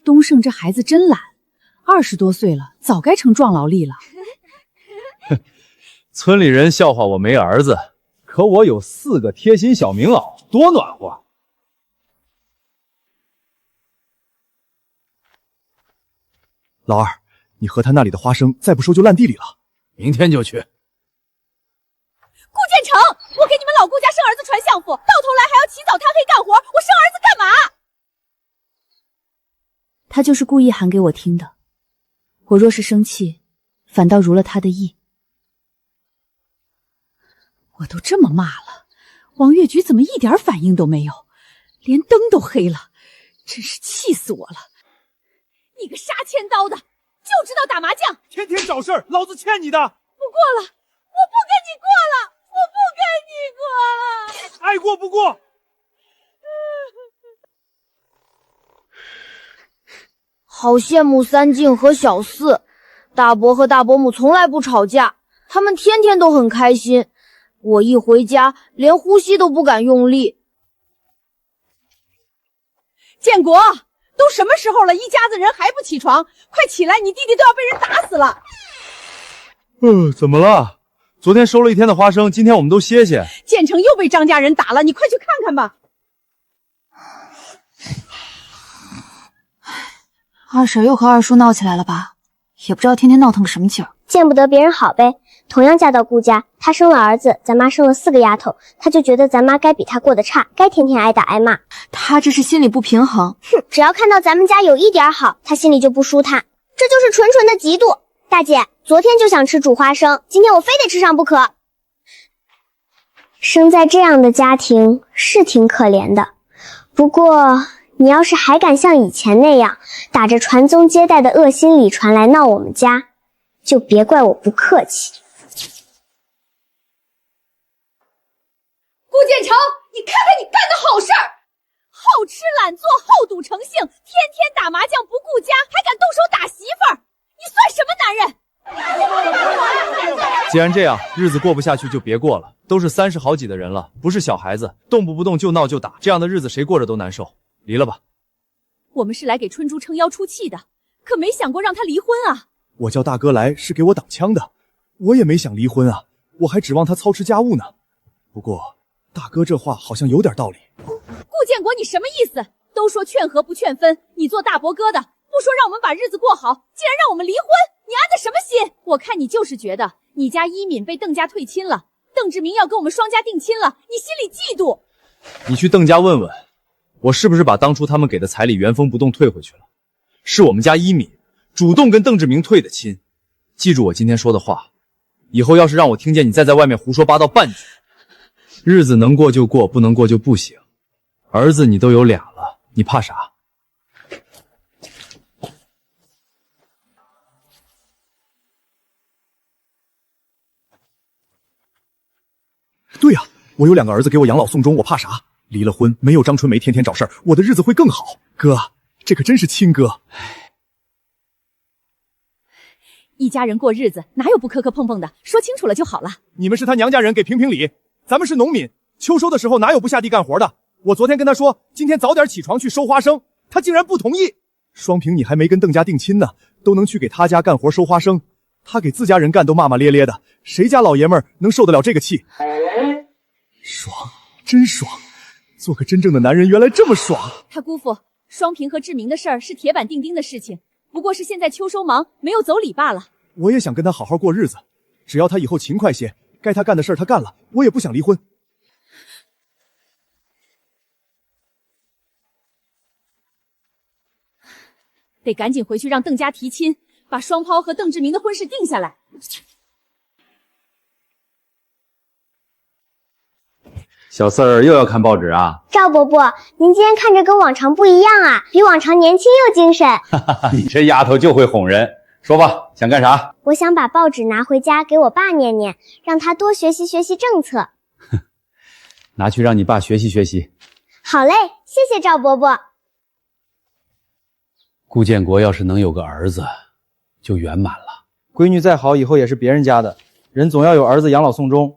东胜这孩子真懒，20多岁了，早该成壮劳力了。村里人笑话我没儿子，可我有4个贴心小棉袄，多暖和。老二，你和他那里的花生再不收就烂地里了，明天就去。顾建成，我给你们老顾家生儿子传相府，到头来还要起早贪黑干活，我生儿子干嘛？他就是故意喊给我听的，我若是生气，反倒如了他的意。我都这么骂了，王月菊怎么一点反应都没有，连灯都黑了，真是气死我了！你个杀千刀的，就知道打麻将，天天找事儿，老子欠你的。不过了，我不跟你过了，我不跟你过了，爱过不过。好羡慕三静和小四，大伯和大伯母从来不吵架，他们天天都很开心。我一回家，连呼吸都不敢用力。建国，都什么时候了，一家子人还不起床？快起来，你弟弟都要被人打死了。怎么了？昨天收了一天的花生，今天我们都歇歇。建成又被张家人打了，你快去看看吧。二婶又和二叔闹起来了吧？也不知道天天闹腾个什么劲儿。见不得别人好呗。同样嫁到顾家，他生了儿子，咱妈生了4个丫头，他就觉得咱妈该比他过得差，该天天挨打挨骂。他这是心里不平衡。哼，只要看到咱们家有一点好，他心里就不舒坦，这就是纯纯的嫉妒。大姐，昨天就想吃煮花生，今天我非得吃上不可。生在这样的家庭是挺可怜的，不过你要是还敢像以前那样打着传宗接代的恶心礼传来闹我们家，就别怪我不客气。顾建成，你看看你干的好事儿，好吃懒做，好赌成性，天天打麻将不顾家，还敢动手打媳妇儿，你算什么男人？既然这样，日子过不下去就别过了，都是30好几的人了，不是小孩子，动不动就闹就打，这样的日子谁过着都难受。离了吧。我们是来给春珠撑腰出气的，可没想过让她离婚啊。我叫大哥来是给我挡枪的，我也没想离婚啊，我还指望他操持家务呢。不过大哥这话好像有点道理。顾建国，你什么意思？都说劝和不劝分，你做大伯哥的，不说让我们把日子过好，竟然让我们离婚，你安的什么心？我看你就是觉得你家一敏被邓家退亲了，邓志明要跟我们双家定亲了，你心里嫉妒。你去邓家问问，我是不是把当初他们给的彩礼原封不动退回去了？是我们家一敏主动跟邓志明退的亲。记住我今天说的话，以后要是让我听见你再在外面胡说八道半句，日子能过就过，不能过就不行。儿子你都有俩了，你怕啥？对呀，我有2个儿子给我养老送终，我怕啥？离了婚，没有张春梅天天找事儿，我的日子会更好。哥，这可真是亲哥。一家人过日子，哪有不磕磕碰碰的？说清楚了就好了。你们是他娘家人，给评评理。咱们是农民，秋收的时候哪有不下地干活的？我昨天跟他说，今天早点起床去收花生，他竟然不同意。双平，你还没跟邓家定亲呢，都能去给他家干活收花生，他给自家人干都骂骂咧咧的，谁家老爷们儿能受得了这个气？爽，真爽！做个真正的男人原来这么爽。他姑父双平和志明的事儿是铁板钉钉的事情，不过是现在秋收忙，没有走礼罢了。我也想跟他好好过日子，只要他以后勤快些，该他干的事儿他干了，我也不想离婚。得赶紧回去让邓家提亲，把双抛和邓志明的婚事定下来。小四儿又要看报纸啊？赵伯伯，您今天看着跟往常不一样啊，比往常年轻又精神。你这丫头就会哄人。说吧，想干啥？我想把报纸拿回家给我爸念念，让他多学习学习政策。拿去让你爸学习学习。好嘞，谢谢赵伯伯。顾建国要是能有个儿子，就圆满了。闺女再好，以后也是别人家的，人总要有儿子养老送终。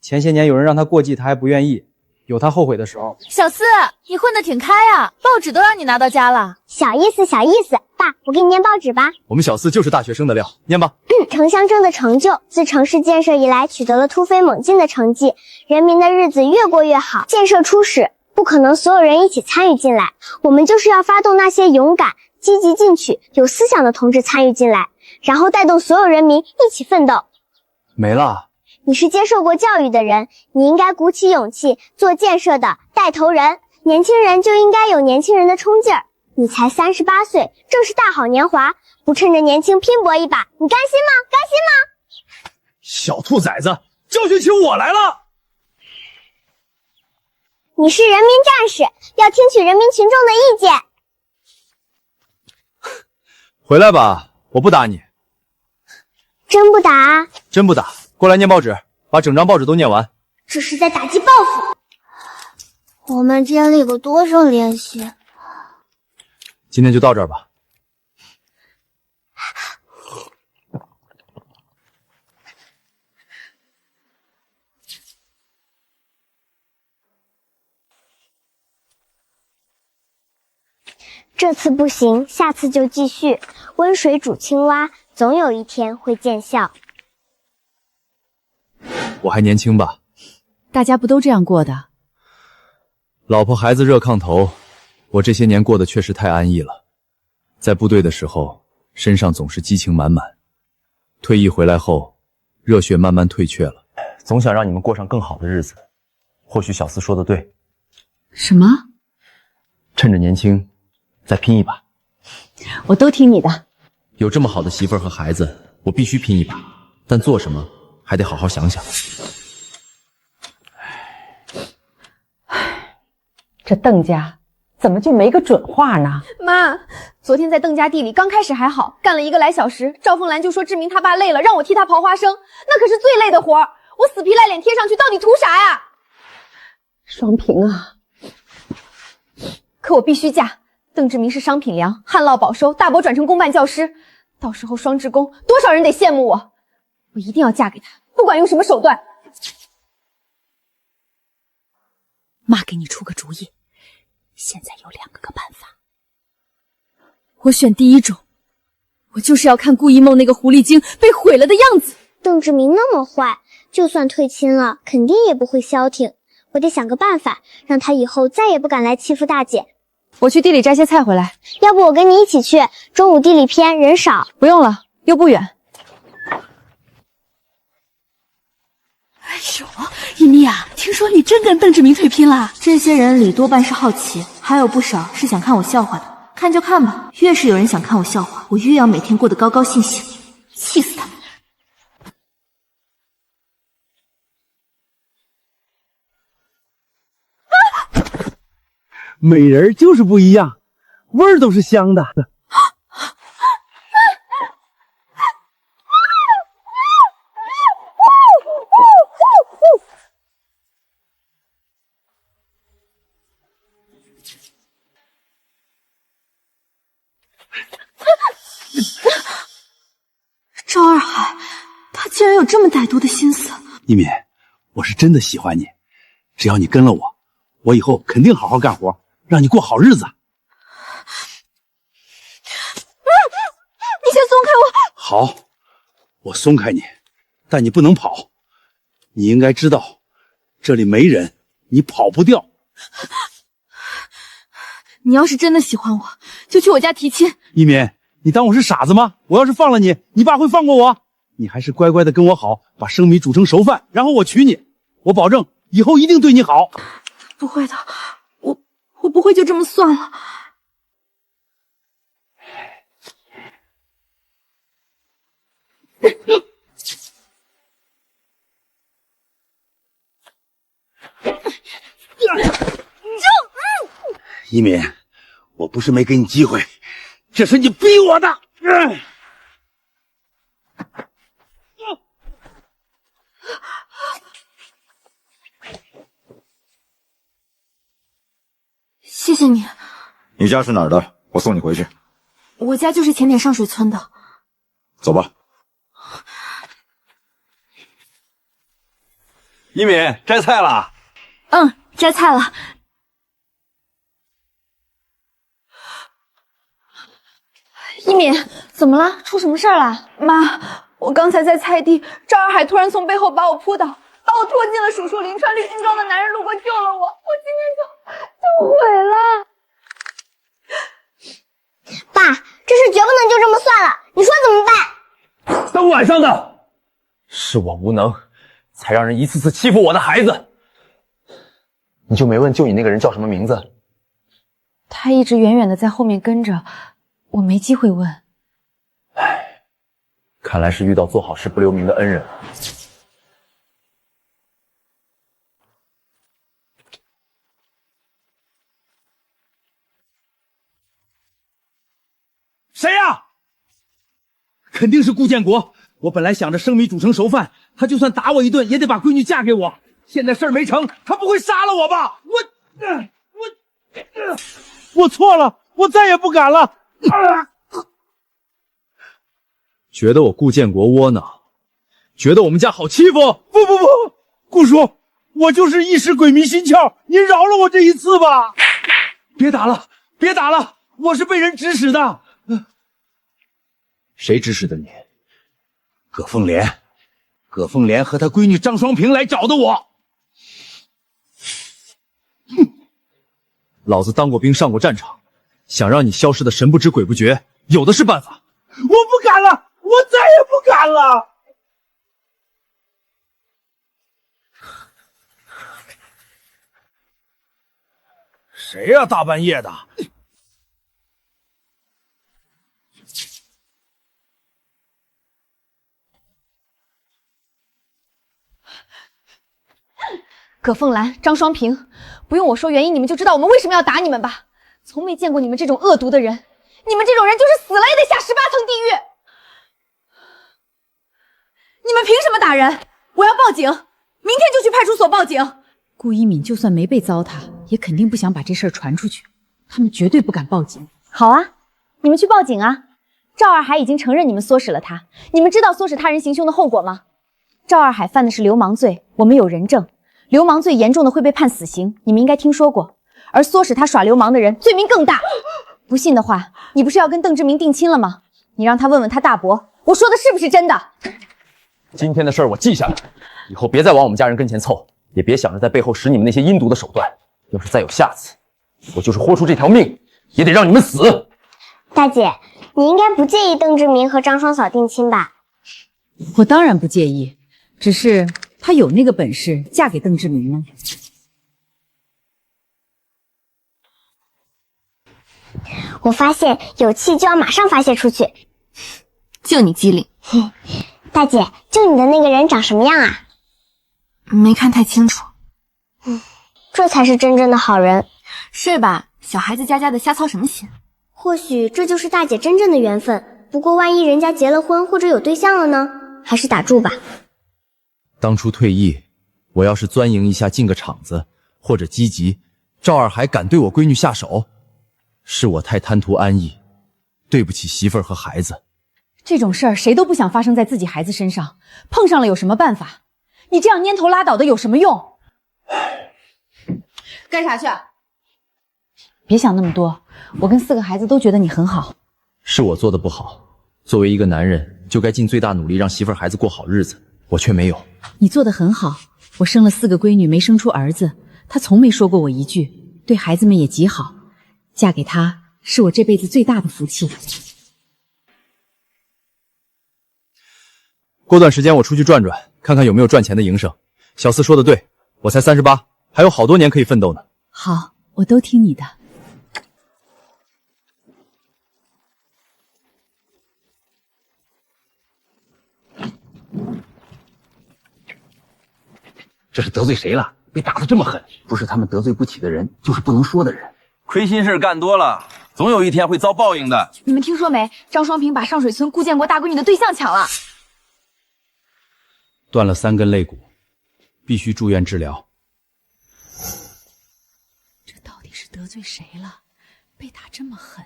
前些年有人让他过继，他还不愿意，有他后悔的时候。小四，你混得挺开啊，报纸都让你拿到家了。小意思，小意思。爸，我给你念报纸吧。我们小四就是大学生的料，念吧。城乡镇的成就，自城市建设以来取得了突飞猛进的成绩，人民的日子越过越好。建设初始，不可能所有人一起参与进来，我们就是要发动那些勇敢、积极进取、有思想的同志参与进来，然后带动所有人民一起奋斗。没了。你是接受过教育的人，你应该鼓起勇气做建设的带头人。年轻人就应该有年轻人的冲劲儿。你才38岁，正是大好年华，不趁着年轻拼搏一把，你甘心吗？甘心吗？小兔崽子，教训起我来了！你是人民战士，要听取人民群众的意见。回来吧，我不打你。真不打啊？真不打。过来念报纸，把整张报纸都念完。这是在打击报复。我们接了个多少练习？今天就到这儿吧。这次不行，下次就继续。温水煮青蛙，总有一天会见效。我还年轻吧？大家不都这样过的？老婆孩子热炕头，我这些年过得确实太安逸了。在部队的时候，身上总是激情满满，退役回来后，热血慢慢退却了。总想让你们过上更好的日子。或许小四说的对。什么？趁着年轻，再拼一把。我都听你的。有这么好的媳妇儿和孩子，我必须拼一把。但做什么，还得好好想想。这邓家怎么就没个准话呢？妈，昨天在邓家地里刚开始还好，干了1个来小时，赵凤兰就说志明他爸累了，让我替他刨花生，那可是最累的活儿，我死皮赖脸贴上去，到底图啥呀？双平啊，可我必须嫁。邓志明是商品粮，旱涝保收，大伯转成公办教师，到时候双职工，多少人得羡慕我！我一定要嫁给他，不管用什么手段。妈给你出个主意，现在有2个办法。我选第一种，我就是要看顾一梦那个狐狸精被毁了的样子。邓志明那么坏，就算退亲了，肯定也不会消停。我得想个办法，让他以后再也不敢来欺负大姐。我去地里摘些菜回来。要不我跟你一起去，中午地里偏，人少。不用了，又不远。哎呦，依妮啊，听说你真跟邓志明退拼了？这些人里多半是好奇，还有不少是想看我笑话的。看就看吧，越是有人想看我笑话，我越要每天过得高高兴兴，气死他们！美人就是不一样，味儿都是香的。赵二海，他竟然有这么歹毒的心思。一敏，我是真的喜欢你，只要你跟了我，我以后肯定好好干活，让你过好日子。你先松开我！好，我松开你，但你不能跑。你应该知道，这里没人，你跑不掉。你要是真的喜欢我，就去我家提亲。一敏，你当我是傻子吗？我要是放了你，你爸会放过我？你还是乖乖的跟我好，把生米煮成熟饭，然后我娶你。我保证以后一定对你好。不会的，我不会就这么算了。一敏，我不是没给你机会，这是你逼我的。谢谢你。你家是哪儿的？我送你回去。我家就是前点上水村的。走吧。一敏，摘菜了。摘菜了。一敏，怎么了？出什么事儿了？妈，我刚才在菜地，赵二海突然从背后把我扑倒，把我拖进了数树林，穿绿军装的男人路过救了我，我今天就毁了。爸，这事绝不能就这么算了，你说怎么办？当晚上的，是我无能，才让人一次次欺负我的孩子。你就没问救你那个人叫什么名字？他一直远远的在后面跟着，我没机会问。唉，看来是遇到做好事不留名的恩人。谁呀？肯定是顾建国。我本来想着生米煮成熟饭，他就算打我一顿，也得把闺女嫁给我。现在事儿没成，他不会杀了我吧？我错了，我再也不敢了。觉得我顾建国窝囊，觉得我们家好欺负？不，顾叔，我就是一时鬼迷心窍，您饶了我这一次吧。别打了，我是被人指使的。谁指使的你？葛凤莲和他闺女张双平来找的我。老子当过兵，上过战场，想让你消失的神不知鬼不觉，有的是办法。我不敢了，我再也不敢了。谁呀？大半夜的。葛凤兰、张双平，不用我说原因，你们就知道我们为什么要打你们吧？从没见过你们这种恶毒的人，你们这种人就是死了也得下18层地狱。你们凭什么打人？我要报警，明天就去派出所报警。顾一敏就算没被糟蹋，也肯定不想把这事儿传出去，他们绝对不敢报警。好啊，你们去报警啊！赵二海已经承认你们唆使了他，你们知道唆使他人行凶的后果吗？赵二海犯的是流氓罪，我们有人证。流氓罪严重的会被判死刑，你们应该听说过。而唆使他耍流氓的人罪名更大。不信的话，你不是要跟邓志明定亲了吗？你让他问问他大伯，我说的是不是真的？今天的事儿我记下来，以后别再往我们家人跟前凑，也别想着在背后使你们那些阴毒的手段。要是再有下次，我就是豁出这条命，也得让你们死。大姐，你应该不介意邓志明和张双嫂定亲吧？我当然不介意，只是她有那个本事嫁给邓志明吗？我发现有气就要马上发泄出去。就你机灵。大姐，救你的那个人长什么样啊？没看太清楚。这才是真正的好人。是吧？小孩子家家的，瞎操什么心？或许这就是大姐真正的缘分。不过万一人家结了婚或者有对象了呢？还是打住吧。当初退役，我要是钻营一下进个厂子，或者积极，赵二还敢对我闺女下手，是我太贪图安逸，对不起媳妇儿和孩子。这种事儿谁都不想发生在自己孩子身上，碰上了有什么办法？你这样蔫头拉倒的有什么用？干啥去？别想那么多，我跟4个孩子都觉得你很好。是我做的不好，作为一个男人，就该尽最大努力让媳妇儿孩子过好日子，我却没有。你做得很好，我生了4个闺女，没生出儿子，他从没说过我一句，对孩子们也极好，嫁给他是我这辈子最大的福气。过段时间我出去转转，看看有没有赚钱的营生。小四说的对，我才38，还有好多年可以奋斗呢。好，我都听你的。这是得罪谁了？被打得这么狠，不是他们得罪不起的人，就是不能说的人。亏心事干多了，总有一天会遭报应的。你们听说没？张双平把上水村顾建国大闺女的对象抢了，断了3根肋骨，必须住院治疗。这到底是得罪谁了？被打这么狠？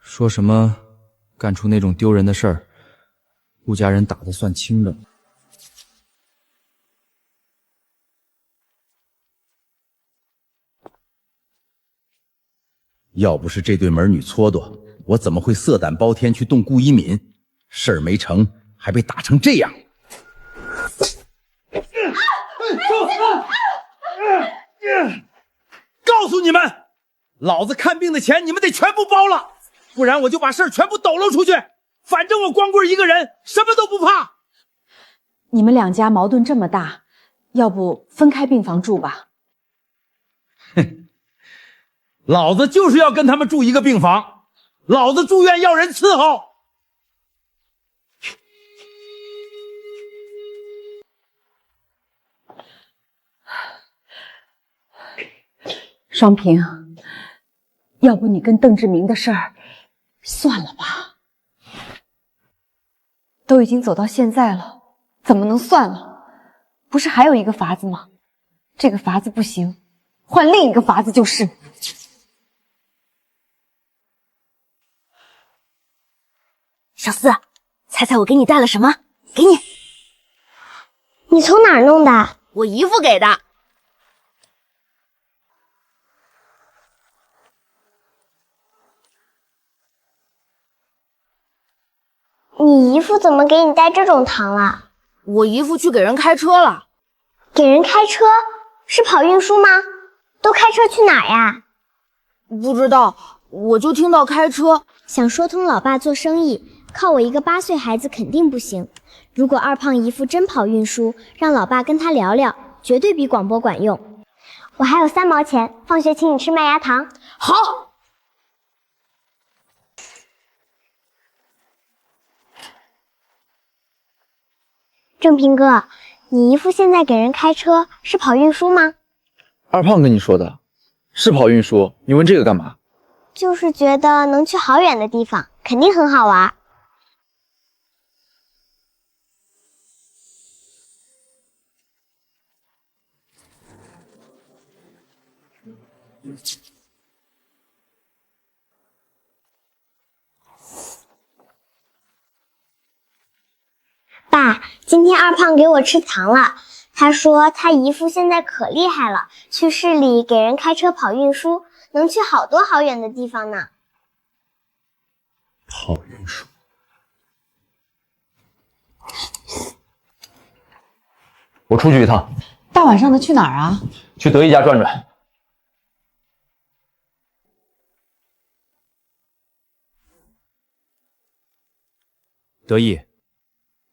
说什么干出那种丢人的事儿，顾家人打得算轻的。要不是这对门女撺掇，我怎么会色胆包天去动顾一敏？事儿没成，还被打成这样。告诉你们，老子看病的钱你们得全部包了，不然我就把事儿全部抖露出去。反正我光棍一个人，什么都不怕。你们两家矛盾这么大，要不分开病房住吧？老子就是要跟他们住一个病房，老子住院要人伺候。双平，要不你跟邓志明的事儿算了吧。都已经走到现在了，怎么能算了？不是还有一个法子吗？这个法子不行，换另一个法子就是。小四，猜猜我给你带了什么？给你。你从哪儿弄的？我姨父给的。你姨父怎么给你带这种糖了？我姨父去给人开车了。给人开车？是跑运输吗？都开车去哪儿呀？不知道，我就听到开车。想说通老爸做生意，靠我一个8岁孩子肯定不行。如果二胖姨父真跑运输，让老爸跟他聊聊，绝对比广播管用。我还有3毛钱，放学请你吃麦芽糖。好。正平哥，你姨父现在给人开车是跑运输吗？二胖跟你说的，是跑运输，你问这个干嘛？就是觉得能去好远的地方，肯定很好玩。爸，今天二胖给我吃糖了。他说他姨父现在可厉害了，去市里给人开车跑运输，能去好多好远的地方呢。跑运输。我出去一趟。大晚上的去哪儿啊？去德意家转转。德意，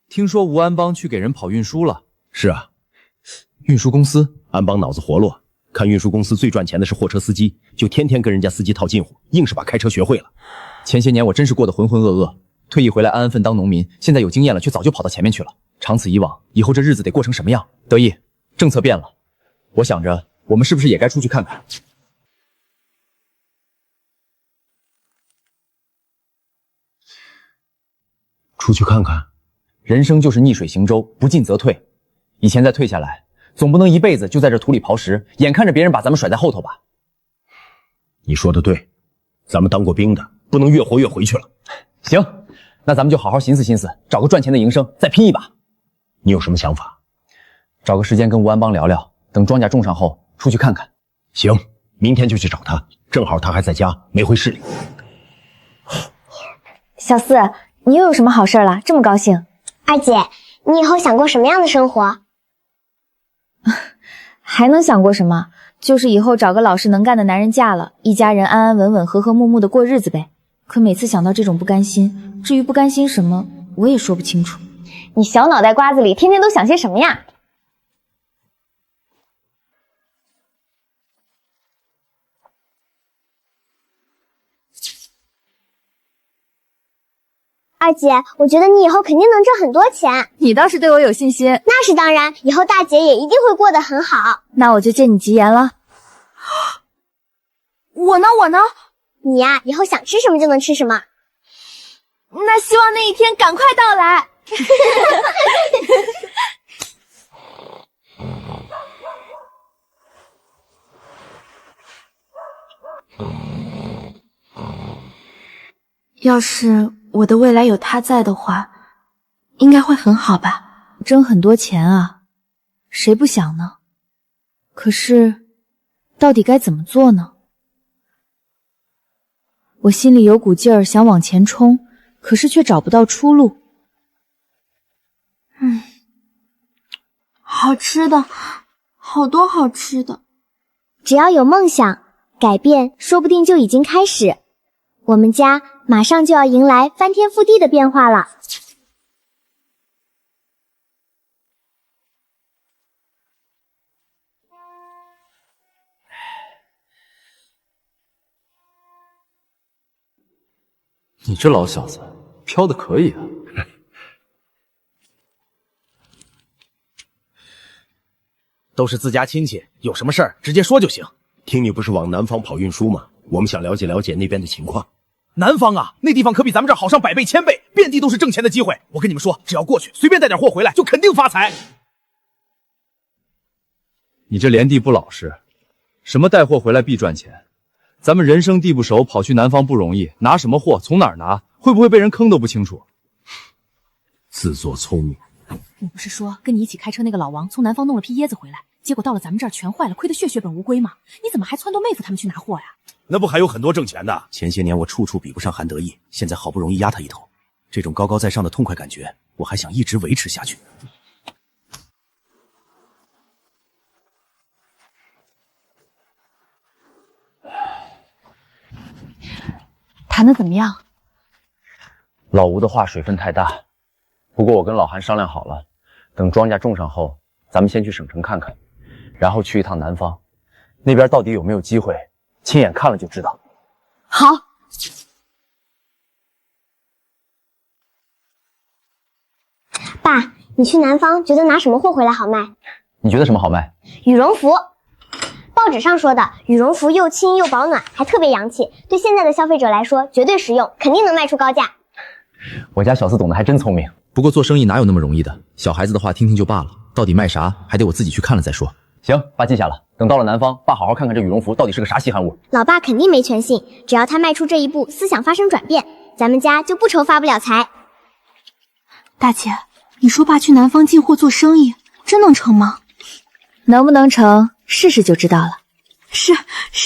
听说吴安邦去给人跑运输了。是啊，运输公司，安邦脑子活络，看运输公司最赚钱的是货车司机，就天天跟人家司机套近乎，硬是把开车学会了。前些年我真是过得浑浑噩噩，退役回来安安分当农民，现在有经验了，却早就跑到前面去了。长此以往，以后这日子得过成什么样？德意，政策变了，我想着我们是不是也该出去看看？出去看看。人生就是逆水行舟，不进则退。以前再退下来，总不能一辈子就在这土里刨食，眼看着别人把咱们甩在后头吧？你说的对，咱们当过兵的，不能越活越回去了。行，那咱们就好好寻思寻思，找个赚钱的营生，再拼一把。你有什么想法？找个时间跟吴安邦聊聊，等庄稼种上后出去看看。行，明天就去找他，正好他还在家，没回市里。小四，你又有什么好事了？这么高兴？二姐，你以后想过什么样的生活？还能想过什么？就是以后找个老实能干的男人嫁了，一家人安安稳稳、和和睦睦的过日子呗。可每次想到这种不甘心，至于不甘心什么，我也说不清楚。你小脑袋瓜子里天天都想些什么呀？二姐，我觉得你以后肯定能挣很多钱。你倒是对我有信心。那是当然，以后大姐也一定会过得很好。那我就借你吉言了。我呢？你呀，以后想吃什么就能吃什么。那希望那一天赶快到来。要是我的未来有他在的话，应该会很好吧？挣很多钱啊，谁不想呢？可是，到底该怎么做呢？我心里有股劲儿想往前冲，可是却找不到出路。好吃的，好多好吃的。只要有梦想，改变说不定就已经开始。我们家马上就要迎来翻天覆地的变化了。你这老小子飘的可以啊！都是自家亲戚，有什么事儿直接说就行。听你不是往南方跑运输吗？我们想了解了解那边的情况。南方啊，那地方可比咱们这儿好上100倍、1000倍，遍地都是挣钱的机会。我跟你们说，只要过去，随便带点货回来，就肯定发财。你这连地不老实，什么带货回来必赚钱？咱们人生地不熟，跑去南方不容易，拿什么货，从哪儿拿，会不会被人坑都不清楚。自作聪明。你不是说跟你一起开车那个老王从南方弄了批椰子回来，结果到了咱们这儿全坏了，亏得血本无归吗？你怎么还撺掇妹夫他们去拿货呀？那不还有很多挣钱的？前些年我处处比不上韩德义，现在好不容易压他一头，这种高高在上的痛快感觉，我还想一直维持下去。谈的怎么样？老吴的话水分太大，不过我跟老韩商量好了，等庄稼种上后，咱们先去省城看看，然后去一趟南方，那边到底有没有机会，亲眼看了就知道。好。爸，你去南方觉得拿什么货回来好卖？你觉得什么好卖？羽绒服。报纸上说的羽绒服又轻又保暖，还特别洋气，对现在的消费者来说绝对实用，肯定能卖出高价。我家小四懂得还真聪明。不过做生意哪有那么容易的？小孩子的话听听就罢了，到底卖啥还得我自己去看了再说。行，爸记下了。等到了南方，爸好好看看这羽绒服到底是个啥稀罕物。老爸肯定没全信，只要他迈出这一步，思想发生转变，咱们家就不愁发不了财。大姐，你说爸去南方进货做生意，真能成吗？能不能成，试试就知道了。试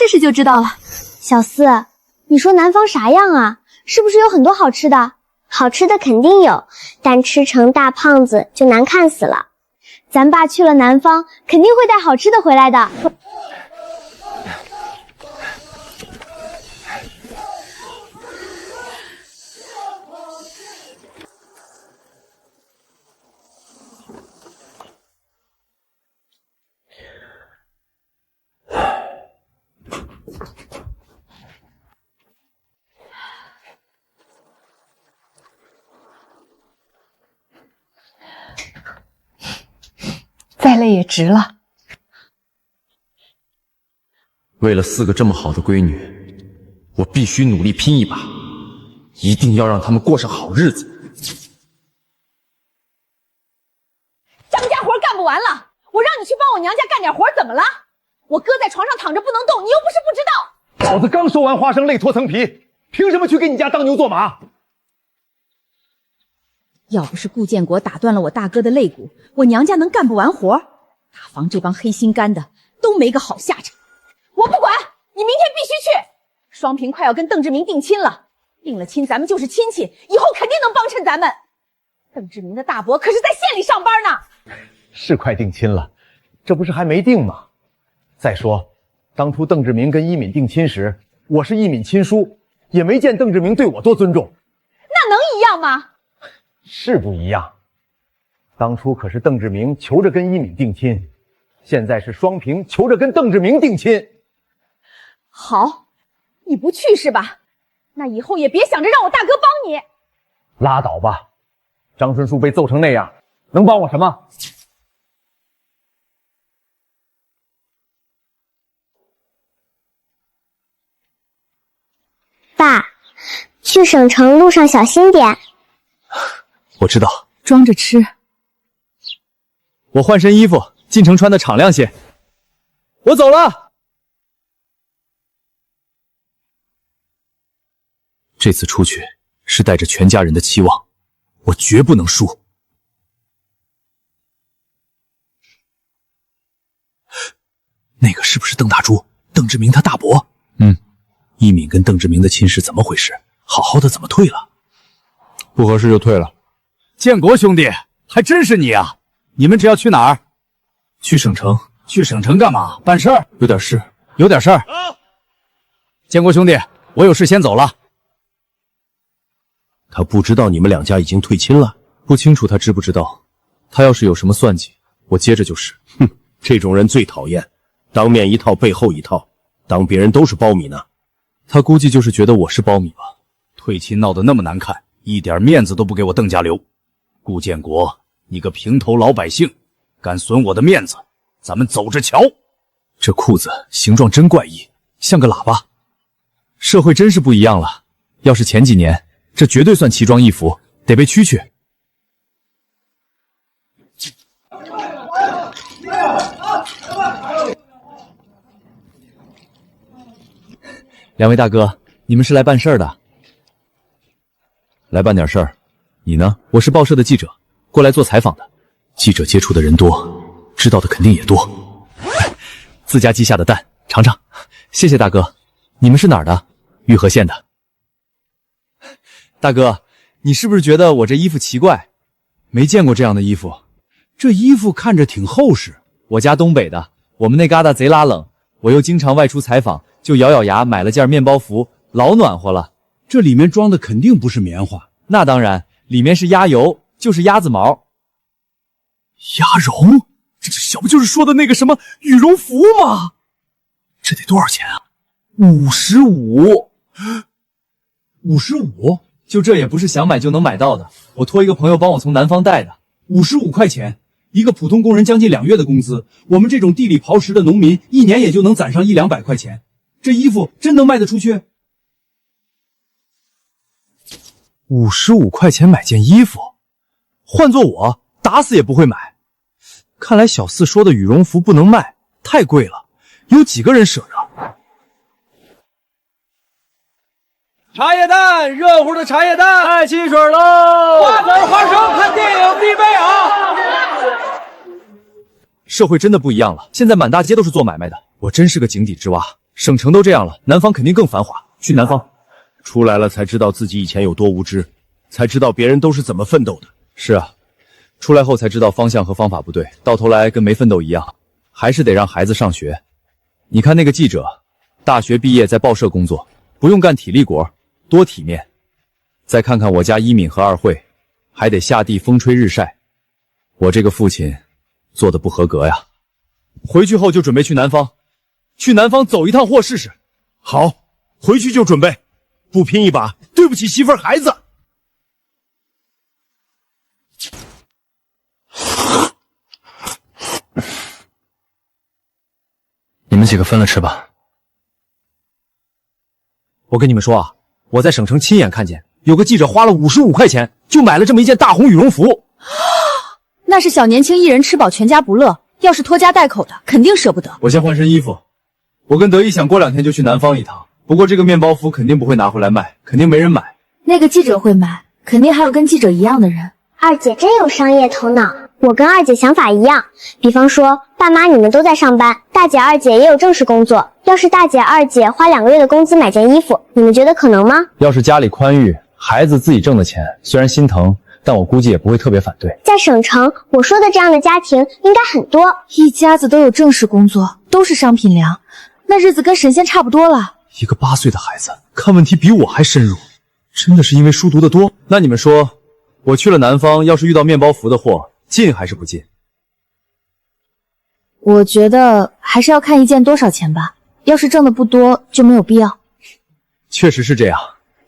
试就知道了。小四，你说南方啥样啊？是不是有很多好吃的？好吃的肯定有，但吃成大胖子就难看死了。咱爸去了南方，肯定会带好吃的回来的。再累也值了。为了4个这么好的闺女，我必须努力拼一把，一定要让她们过上好日子。张家活干不完了，我让你去帮我娘家干点活，怎么了？我哥在床上躺着不能动，你又不是不知道。老子刚收完花生，累脱层皮，凭什么去给你家当牛做马？要不是顾建国打断了我大哥的肋骨，我娘家能干不完活？大房这帮黑心肝的都没个好下场。我不管，你明天必须去。双平快要跟邓志明定亲了，定了亲咱们就是亲戚，以后肯定能帮衬咱们。邓志明的大伯可是在县里上班呢。是快定亲了，这不是还没定吗？再说，当初邓志明跟一敏定亲时，我是一敏亲叔，也没见邓志明对我多尊重。那能一样吗？是不一样。当初可是邓志明求着跟一敏定亲，现在是双平求着跟邓志明定亲。好，你不去是吧？那以后也别想着让我大哥帮你。拉倒吧，张春树被揍成那样，能帮我什么？爸，去省城路上小心点。我知道，装着吃。我换身衣服，进城穿的敞亮些。我走了。这次出去是带着全家人的期望，我绝不能输。那个是不是邓大珠？邓志明他大伯？一敏跟邓志明的亲事怎么回事？好好的怎么退了？不合适就退了。建国兄弟，还真是你啊！你们这要去哪儿？去省城。去省城干嘛？办事儿？有点事。有点事儿。建国兄弟，我有事先走了。他不知道你们两家已经退亲了？不清楚他知不知道。他要是有什么算计，我接着就是。哼，这种人最讨厌，当面一套背后一套，当别人都是苞米呢。他估计就是觉得我是苞米吧。退亲闹得那么难看，一点面子都不给我邓家留。顾建国，你个平头老百姓，敢损我的面子，咱们走着瞧。这裤子形状真怪异，像个喇叭。社会真是不一样了。要是前几年，这绝对算奇装异服，得被驱去。两位大哥，你们是来办事儿的？来办点事儿。你呢？我是报社的记者，过来做采访的。记者接触的人多，知道的肯定也多。自家鸡下的蛋，尝尝。谢谢大哥。你们是哪儿的？玉河县的。大哥，你是不是觉得我这衣服奇怪？没见过这样的衣服。这衣服看着挺厚实。我家东北的，我们那旮瘩贼拉冷，我又经常外出采访，就咬咬牙买了件面包服，老暖和了。这里面装的肯定不是棉花。那当然，里面是鸭油，就是鸭子毛。鸭绒？这小不就是说的那个什么羽绒服吗？这得多少钱啊？55。55？就这也不是想买就能买到的，我托一个朋友帮我从南方带的。55块钱，一个普通工人将近2月的工资，我们这种地里刨食的农民1年也就能攒上100-200块钱。这衣服真能卖得出去？55块钱买件衣服，换做我打死也不会买。看来小四说的羽绒服不能卖，太贵了，有几个人舍得？茶叶蛋，热乎的茶叶蛋，太汽水喽！瓜子花生，看电影必备啊！社会真的不一样了，现在满大街都是做买卖的，我真是个井底之蛙。省城都这样了，南方肯定更繁华。去南方，出来了才知道自己以前有多无知，才知道别人都是怎么奋斗的。是啊，出来后才知道方向和方法不对，到头来跟没奋斗一样，还是得让孩子上学。你看那个记者，大学毕业在报社工作，不用干体力活，多体面。再看看我家一敏和二慧，还得下地风吹日晒。我这个父亲做的不合格呀。回去后就准备去南方，去南方走一趟货试试。好，回去就准备，不拼一把，对不起媳妇儿孩子。你们几个分了吃吧。我跟你们说啊，我在省城亲眼看见，有个记者花了55块钱就买了这么一件大红羽绒服。那是小年轻一人吃饱全家不乐，要是拖家带口的，肯定舍不得。我先换身衣服，我跟德一想过2天就去南方一趟，不过这个面包服肯定不会拿回来卖，肯定没人买。那个记者会买，肯定还有跟记者一样的人。二姐真有商业头脑，我跟二姐想法一样。比方说，爸妈你们都在上班，大姐二姐也有正式工作。要是大姐二姐花2个月的工资买件衣服，你们觉得可能吗？要是家里宽裕，孩子自己挣的钱，虽然心疼，但我估计也不会特别反对。在省城，我说的这样的家庭应该很多，一家子都有正式工作，都是商品粮，那日子跟神仙差不多了。一个8岁的孩子看问题比我还深入，真的是因为书读得多？那你们说，我去了南方，要是遇到面包服的货，进还是不进？我觉得还是要看一件多少钱吧，要是挣的不多就没有必要。确实是这样。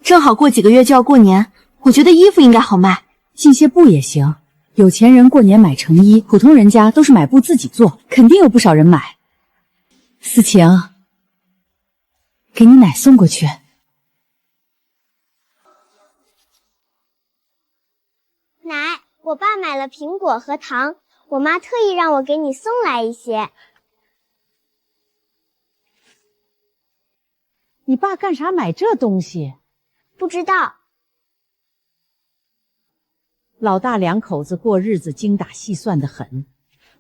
正好过几个月就要过年，我觉得衣服应该好卖，进些布也行。有钱人过年买成衣，普通人家都是买布自己做，肯定有不少人买。思晴，给你奶送过去。奶，我爸买了苹果和糖，我妈特意让我给你送来一些。你爸干啥买这东西？不知道。老大两口子过日子精打细算的很，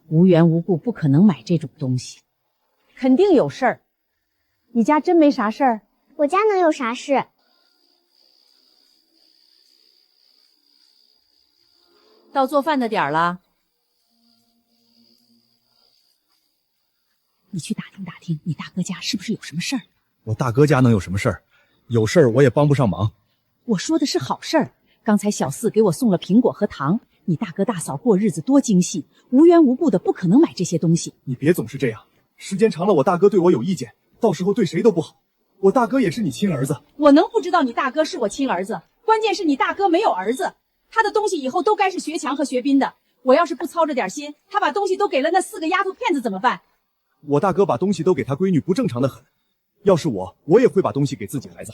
无缘无故不可能买这种东西，肯定有事儿。你家真没啥事儿？我家能有啥事？到做饭的点儿了，你去打听打听，你大哥家是不是有什么事儿？我大哥家能有什么事儿？有事儿我也帮不上忙。我说的是好事儿。刚才小四给我送了苹果和糖，你大哥大嫂过日子多精细，无缘无故的不可能买这些东西。你别总是这样，时间长了我大哥对我有意见，到时候对谁都不好。我大哥也是你亲儿子。我能不知道你大哥是我亲儿子？关键是你大哥没有儿子，他的东西以后都该是学强和学斌的。我要是不操着点心，他把东西都给了那4个丫头片子怎么办？我大哥把东西都给他闺女，不正常的很。要是我也会把东西给自己孩子。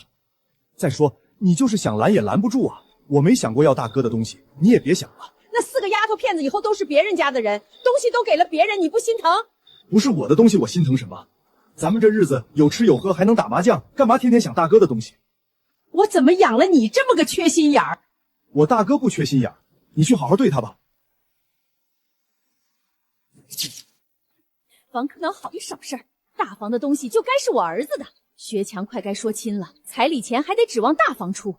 再说，你就是想拦也拦不住啊。我没想过要大哥的东西，你也别想了。那4个丫头片子以后都是别人家的人，东西都给了别人，你不心疼？不是我的东西，我心疼什么？咱们这日子有吃有喝，还能打麻将，干嘛天天想大哥的东西？我怎么养了你这么个缺心眼儿？我大哥不缺心眼儿，你去好好对他吧。王科能好一省事儿，大房的东西就该是我儿子的。学强快该说亲了，彩礼钱还得指望大房出。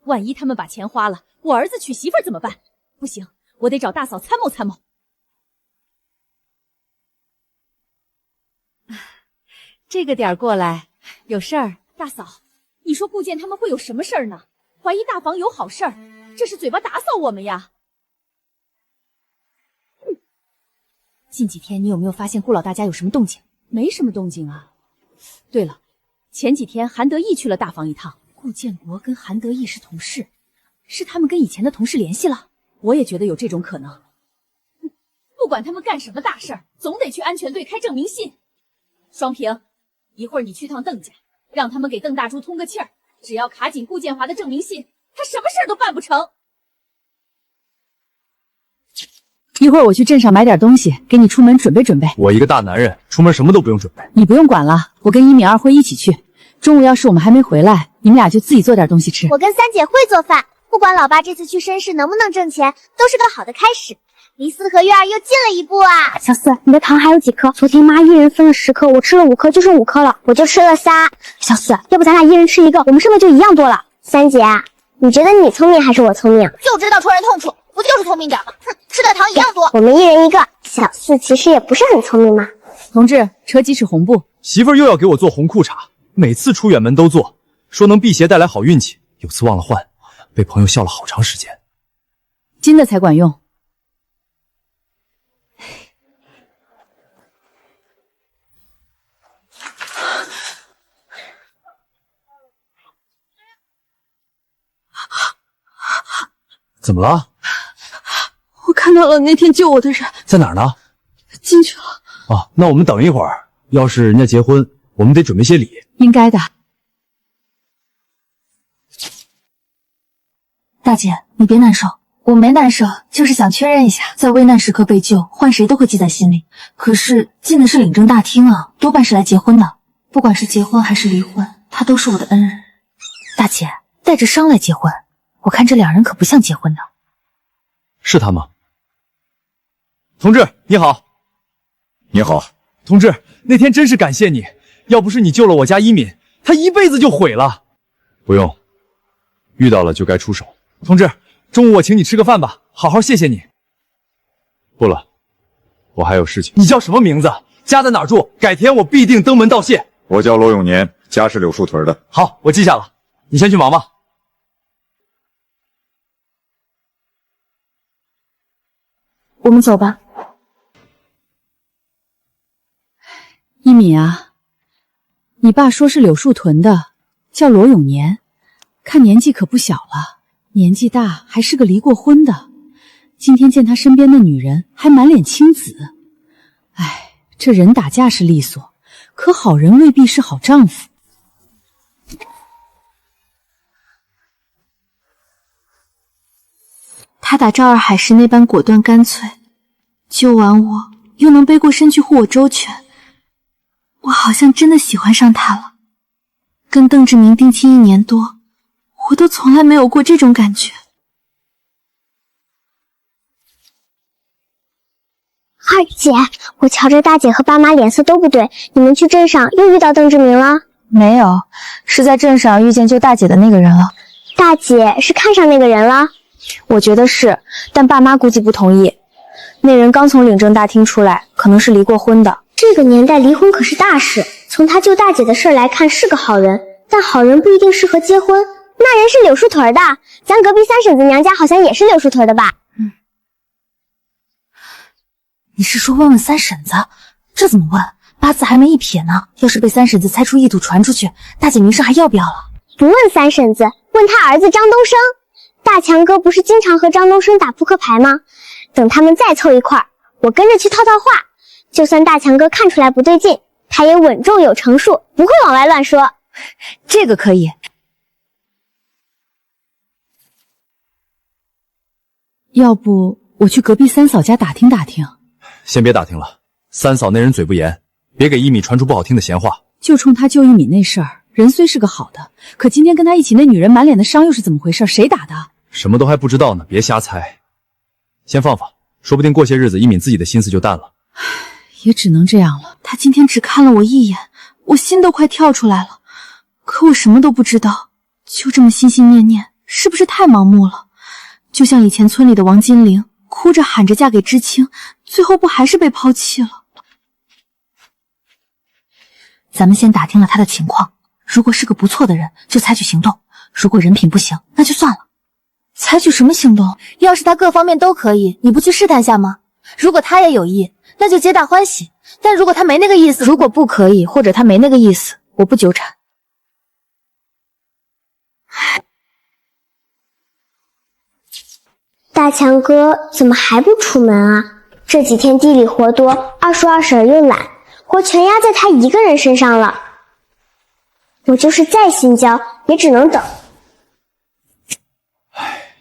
万一他们把钱花了，我儿子娶媳妇儿怎么办？不行，我得找大嫂参谋参谋。这个点儿过来，有事儿？大嫂，你说顾健他们会有什么事儿呢？怀疑大房有好事儿，这是嘴巴打扫我们呀。近几天你有没有发现顾老大家有什么动静？没什么动静啊。对了，前几天韩德义去了大房一趟。顾建国跟韩德义是同事，是他们跟以前的同事联系了。我也觉得有这种可能。不管他们干什么大事儿，总得去安全队开证明信。双平，一会儿你去趟邓家，让他们给邓大柱通个气儿。只要卡紧顾建华的证明信，他什么事儿都办不成。一会儿我去镇上买点东西，给你出门准备准备。我一个大男人，出门什么都不用准备。你不用管了，我跟一敏二会一起去。中午要是我们还没回来，你们俩就自己做点东西吃。我跟三姐会做饭，不管老爸这次去绅士能不能挣钱，都是个好的开始。离四合院又近了一步啊！小四，你的糖还有几颗？昨天妈一人分了10颗，我吃了5颗，就剩5颗了，我就吃了3。小四，要不咱俩一人吃1个，我们剩的就一样多了。三姐，你觉得你聪明还是我聪明？就知道戳人痛处，不就是聪明点吗？哼，吃的糖一样多。我们一人1个。小四其实也不是很聪明嘛。同志，扯几尺红布。媳妇儿又要给我做红裤衩，每次出远门都做，说能辟邪带来好运气。有次忘了换，被朋友笑了好长时间。金的才管用。怎么了？我看到了那天救我的人，在哪儿呢？进去了。啊，那我们等一会儿，要是人家结婚，我们得准备些礼。应该的。大姐，你别难受，我没难受，就是想确认一下，在危难时刻被救，换谁都会记在心里。可是进的是领证大厅啊，多半是来结婚的，不管是结婚还是离婚，他都是我的恩人。大姐，带着伤来结婚，我看这两人可不像结婚的。是他吗？同志你好。你好。同志，那天真是感谢你，要不是你救了我家一敏，他一辈子就毁了。不用，遇到了就该出手。同志，中午我请你吃个饭吧，好好谢谢你。不了，我还有事情。你叫什么名字？家在哪儿住？改天我必定登门道谢。我叫罗永年，家是柳树屯的。好，我记下了。你先去忙吧。我们走吧。一敏啊，你爸说是柳树屯的，叫罗永年，看年纪可不小了，年纪大还是个离过婚的。今天见他身边的女人还满脸青紫，哎，这人打架是利索，可好人未必是好丈夫。他打赵二海时那般果断干脆，救完我又能背过身去护我周全，我好像真的喜欢上他了。跟邓志明定亲1年多，我都从来没有过这种感觉。二姐，我瞧着大姐和爸妈脸色都不对，你们去镇上又遇到邓志明了？没有，是在镇上遇见救大姐的那个人了。大姐是看上那个人了？我觉得是，但爸妈估计不同意。那人刚从领证大厅出来，可能是离过婚的。这个年代离婚可是大事，从他救大姐的事儿来看是个好人，但好人不一定适合结婚。那人是柳树屯的，咱隔壁三婶子娘家好像也是柳树屯的吧？你是说问问三婶子？这怎么问？八字还没一撇呢，要是被三婶子猜出意图传出去，大姐名声还要不要了？不问三婶子，问他儿子张东升。大强哥不是经常和张东升打扑克牌吗？等他们再凑一块儿，我跟着去套套话，就算大强哥看出来不对劲，他也稳重有成数，不会往外乱说。这个可以。要不我去隔壁三嫂家打听打听。先别打听了，三嫂那人嘴不严，别给一米传出不好听的闲话。就冲他救一米那事儿，人虽是个好的，可今天跟他一起那女人满脸的伤又是怎么回事？谁打的？什么都还不知道呢，别瞎猜。先放放，说不定过些日子一敏自己的心思就淡了。也只能这样了。他今天只看了我一眼，我心都快跳出来了。可我什么都不知道，就这么心心念念，是不是太盲目了？就像以前村里的王金玲，哭着喊着嫁给知青，最后不还是被抛弃了？咱们先打听了他的情况，如果是个不错的人，就采取行动；如果人品不行，那就算了。采取什么行动？要是他各方面都可以，你不去试探下吗？如果他也有意，那就皆大欢喜；但如果他没那个意思，如果不可以，或者他没那个意思，我不纠缠。大强哥怎么还不出门啊？这几天地里活多，二叔二婶又懒，活全压在他一个人身上了。我就是再心焦，也只能等。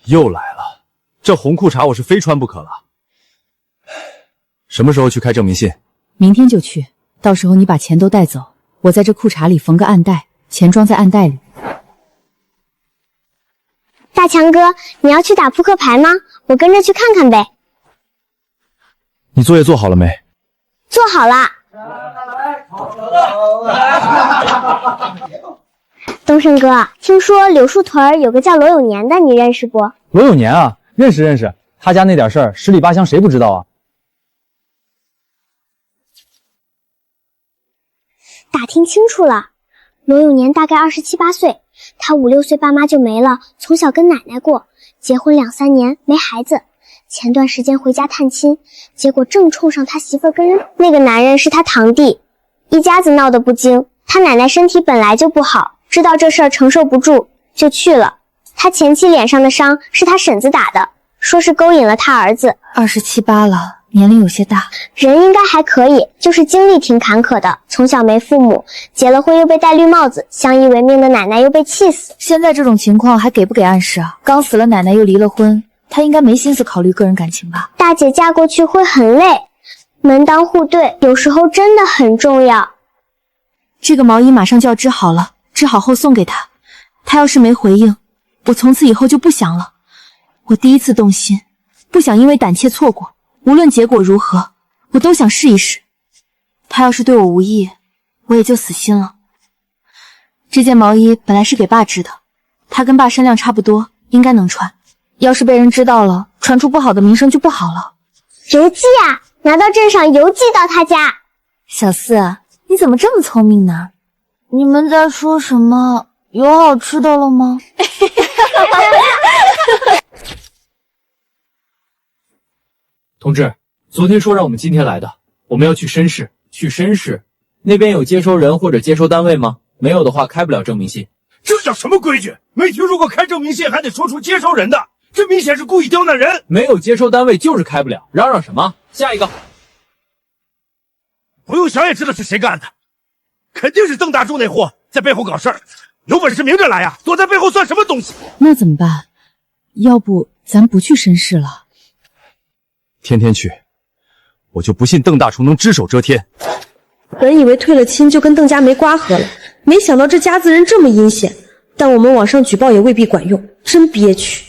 又来了，这红裤衩我是非穿不可了。什么时候去开证明信？明天就去，到时候你把钱都带走，我在这裤衩里缝个暗袋，钱装在暗袋里。大强哥，你要去打扑克牌吗？我跟着去看看呗。你作业做好了没？做好了。东升哥，听说柳树屯有个叫罗永年的，你认识不？罗永年啊，认识认识，他家那点事儿，十里八乡谁不知道啊？打听清楚了，罗永年大概27、8岁，他5、6岁爸妈就没了，从小跟奶奶过，结婚2、3年没孩子。前段时间回家探亲，结果正冲上他媳妇跟人，那个男人是他堂弟，一家子闹得不精。他奶奶身体本来就不好，知道这事儿承受不住，就去了。他前妻脸上的伤是他婶子打的，说是勾引了他儿子。27、8了，年龄有些大，人应该还可以，就是经历挺坎坷的，从小没父母，结了婚又被戴绿帽子，相依为命的奶奶又被气死。现在这种情况还给不给暗示啊？刚死了奶奶又离了婚，他应该没心思考虑个人感情吧？大姐嫁过去会很累，门当户对有时候真的很重要。这个毛衣马上就要织好了，织好后送给他，他要是没回应，我从此以后就不想了。我第一次动心，不想因为胆怯错过，无论结果如何，我都想试一试。他要是对我无意，我也就死心了。这件毛衣本来是给爸织的，他跟爸身量差不多，应该能穿。要是被人知道了，传出不好的名声就不好了。邮寄啊，拿到镇上邮寄到他家。小四，你怎么这么聪明呢？你们在说什么？有好吃的了吗？同志，昨天说让我们今天来的，我们要去绅士。去绅士那边有接收人或者接收单位吗？没有的话，开不了证明信。这叫什么规矩？没听说过开证明信还得说出接收人的，这明显是故意刁难人。没有接收单位就是开不了，嚷嚷什么？下一个。不用想也知道是谁干的，肯定是邓大柱那货在背后搞事儿。有本事明着来呀，躲在背后算什么东西？那怎么办？要不咱不去绅士了？天天去，我就不信邓大厨能只手遮天。本以为退了亲就跟邓家没瓜葛了，没想到这家子人这么阴险，但我们网上举报也未必管用，真憋屈。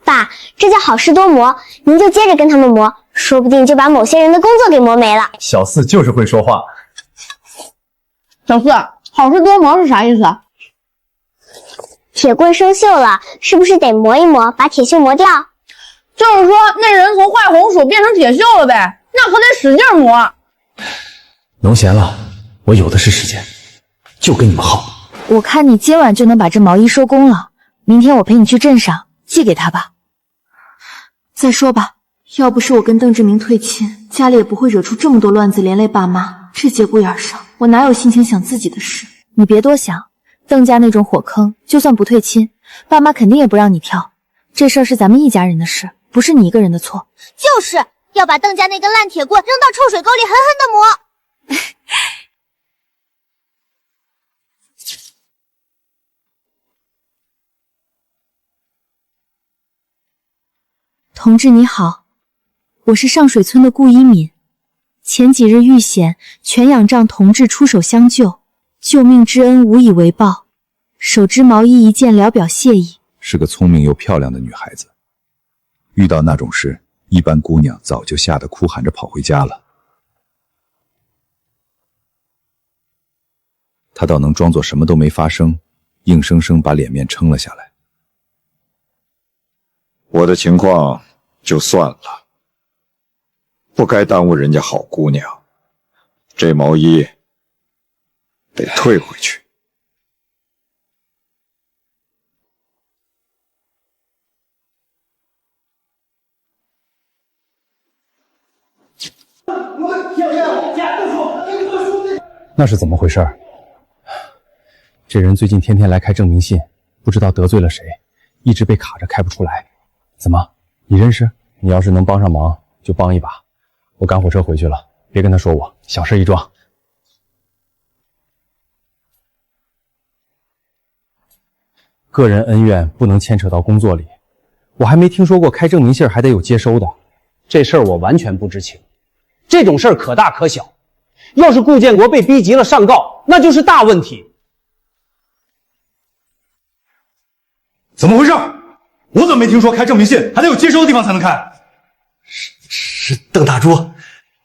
爸，这叫好事多磨，您就接着跟他们磨，说不定就把某些人的工作给磨没了。小四就是会说话。小四，好事多磨是啥意思？铁棍生锈了，是不是得磨一磨，把铁锈磨掉？就是说那人从坏红薯变成铁锈了呗，那可得使劲磨。农闲了，我有的是时间，就跟你们耗。我看你今晚就能把这毛衣收工了，明天我陪你去镇上寄给他吧。再说吧，要不是我跟邓志明退亲，家里也不会惹出这么多乱子，连累爸妈。这节骨眼上，我哪有心情想自己的事？你别多想，邓家那种火坑，就算不退亲，爸妈肯定也不让你跳。这事儿是咱们一家人的事，不是你一个人的错。就是要把邓家那根烂铁棍扔到臭水沟里，狠狠的磨。同志你好，我是上水村的顾一敏。前几日遇险，全仰仗同志出手相救，救命之恩无以为报，手织毛衣一件，聊表谢意。是个聪明又漂亮的女孩子，遇到那种事，一般姑娘早就吓得哭喊着跑回家了。她倒能装作什么都没发生，硬生生把脸面撑了下来。我的情况就算了，不该耽误人家好姑娘，这毛衣得退回去。那是怎么回事？这人最近天天来开证明信，不知道得罪了谁，一直被卡着开不出来。怎么，你认识？你要是能帮上忙，就帮一把。我赶火车回去了，别跟他说我，小事一桩。个人恩怨不能牵扯到工作里，我还没听说过开证明信还得有接收的。这事儿我完全不知情，这种事儿可大可小。要是顾建国被逼急了上告，那就是大问题。怎么回事？我怎么没听说开证明信还得有接收的地方才能开？是邓大柱，